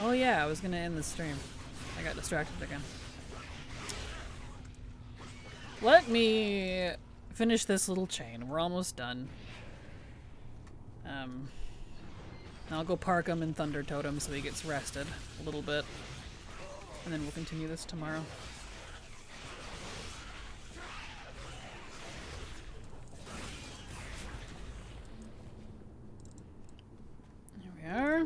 Oh yeah, I was gonna end the stream. I got distracted again. Let me finish this little chain. We're almost done. I'll go park him in Thunder Totem so he gets rested a little bit. And then we'll continue this tomorrow. Here we are.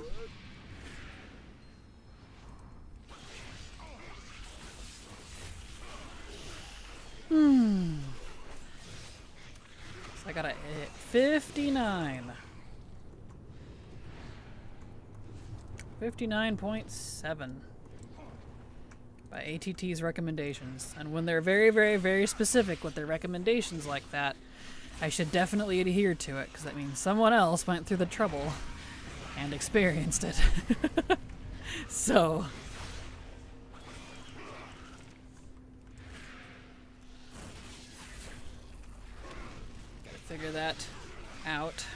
So I gotta hit 59. 59.7 by ATT's recommendations. And when they're very, very, very specific with their recommendations like that, I should definitely adhere to it, because that means someone else went through the trouble and experienced it. So... gotta figure that out.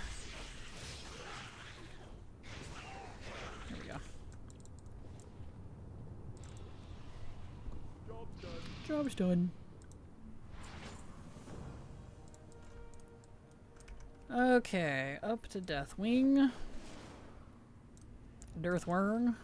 There we go. Job's done. Okay, up to Deathwing. Deathworm.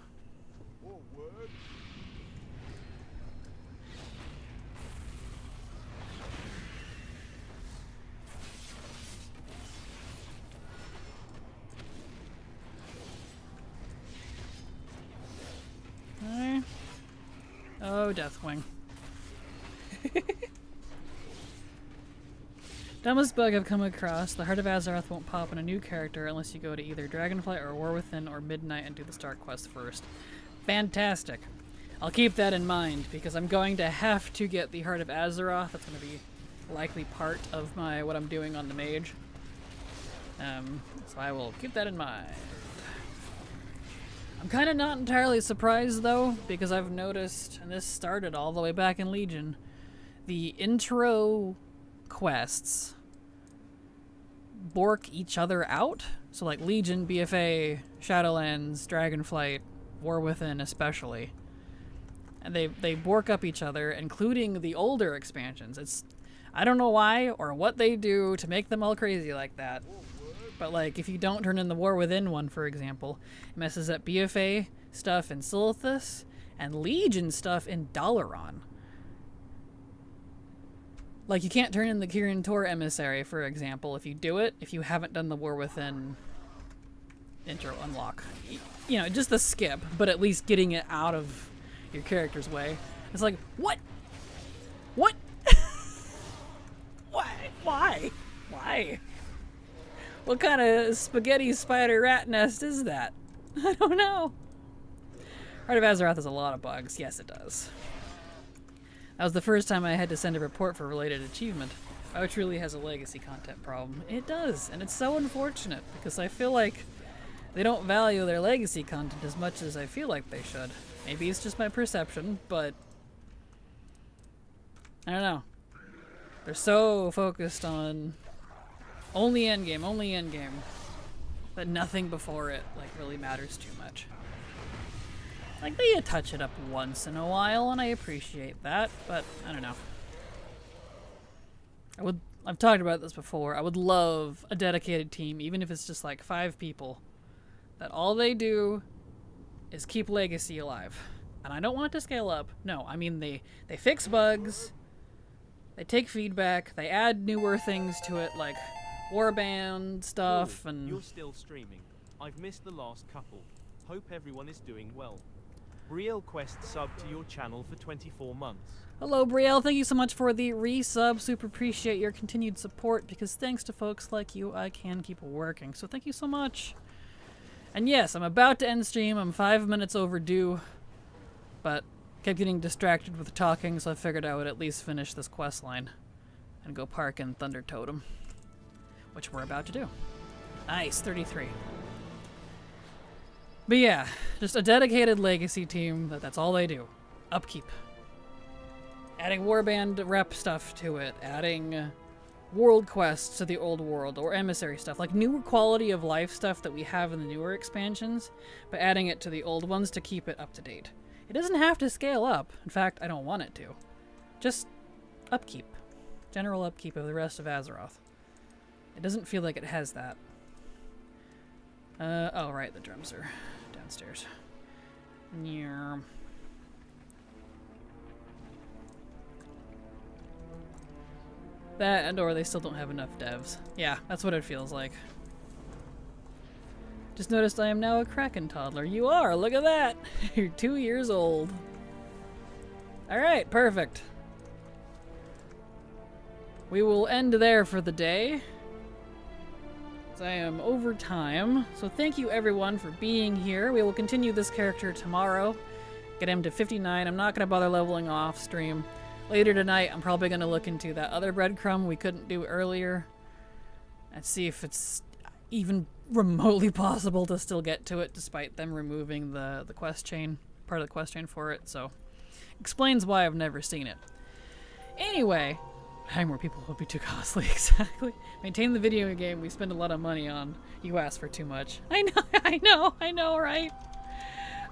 Okay. Oh, Deathwing. Dumbest bug I've come across. The Heart of Azeroth won't pop on a new character unless you go to either Dragonflight or War Within or Midnight and do the start quest first. Fantastic. I'll keep that in mind, because I'm going to have to get the Heart of Azeroth. That's going to be likely part of my what I'm doing on the mage. So I will keep that in mind. I'm kind of not entirely surprised, though, because I've noticed, and this started all the way back in Legion, the intro quests bork each other out. So like Legion, BFA, Shadowlands, Dragonflight, War Within especially. And they bork up each other, including the older expansions. I don't know why or what they do to make them all crazy like that. But like if you don't turn in the War Within one, for example, it messes up BFA stuff in Silithus and Legion stuff in Dalaran. Like, you can't turn in the Kirin Tor Emissary, for example, if you do it, if you haven't done the War Within intro unlock. You know, just the skip, but at least getting it out of your character's way. It's like, what? What? Why? Why? Why? What kind of spaghetti spider rat nest is that? I don't know. Heart of Azeroth has a lot of bugs. Yes, it does. That was the first time I had to send a report for related achievement. Oh, it truly has a legacy content problem. It does, and it's so unfortunate, because I feel like they don't value their legacy content as much as I feel like they should. Maybe it's just my perception, but I don't know. They're so focused on only endgame, that nothing before it like really matters too much. Like, they touch it up once in a while, and I appreciate that, but I don't know. I've talked about this before. I would love a dedicated team, even if it's just like 5 people, that all they do is keep Legacy alive. And I don't want it to scale up. No, I mean they fix bugs, they take feedback, they add newer things to it, like warband stuff, and... You're still streaming. I've missed the last couple. Hope everyone is doing well. Brielle Quest subbed to your channel for 24 months. Hello, Brielle. Thank you so much for the resub. Super appreciate your continued support, because thanks to folks like you, I can keep working. So thank you so much. And yes, I'm about to end stream. I'm 5 minutes overdue, but kept getting distracted with talking, so I figured I would at least finish this quest line and go park in Thunder Totem, which we're about to do. Nice, 33. But yeah, just a dedicated Legacy team, that's all they do. Upkeep. Adding warband rep stuff to it, adding world quests to the old world, or emissary stuff, like newer quality of life stuff that we have in the newer expansions, but adding it to the old ones to keep it up to date. It doesn't have to scale up. In fact, I don't want it to. Just upkeep. General upkeep of the rest of Azeroth. It doesn't feel like it has that. Oh right, the drums are downstairs. Yeah. That, and or they still don't have enough devs. Yeah, that's what it feels like. Just noticed I am now a Kraken toddler. You are! Look at that! You're 2 years old. Alright, perfect. We will end there for the day, I am over time. So thank you everyone for being here. We will continue this character tomorrow. Get him to 59. I'm not going to bother leveling off stream. Later tonight, I'm probably going to look into that other breadcrumb we couldn't do earlier and see if it's even remotely possible to still get to it despite them removing the quest chain, part of the quest chain for it. So explains why I've never seen it. Anyway, having more people would be too costly. Exactly. Maintain the video game we spend a lot of money on. You ask for too much. I know, right?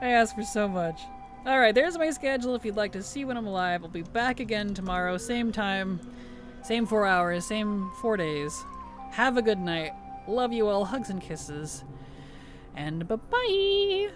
I ask for so much. Alright, there's my schedule if you'd like to see when I'm live. I'll be back again tomorrow, same time, same 4 hours, same 4 days. Have a good night. Love you all. Hugs and kisses. And bye-bye!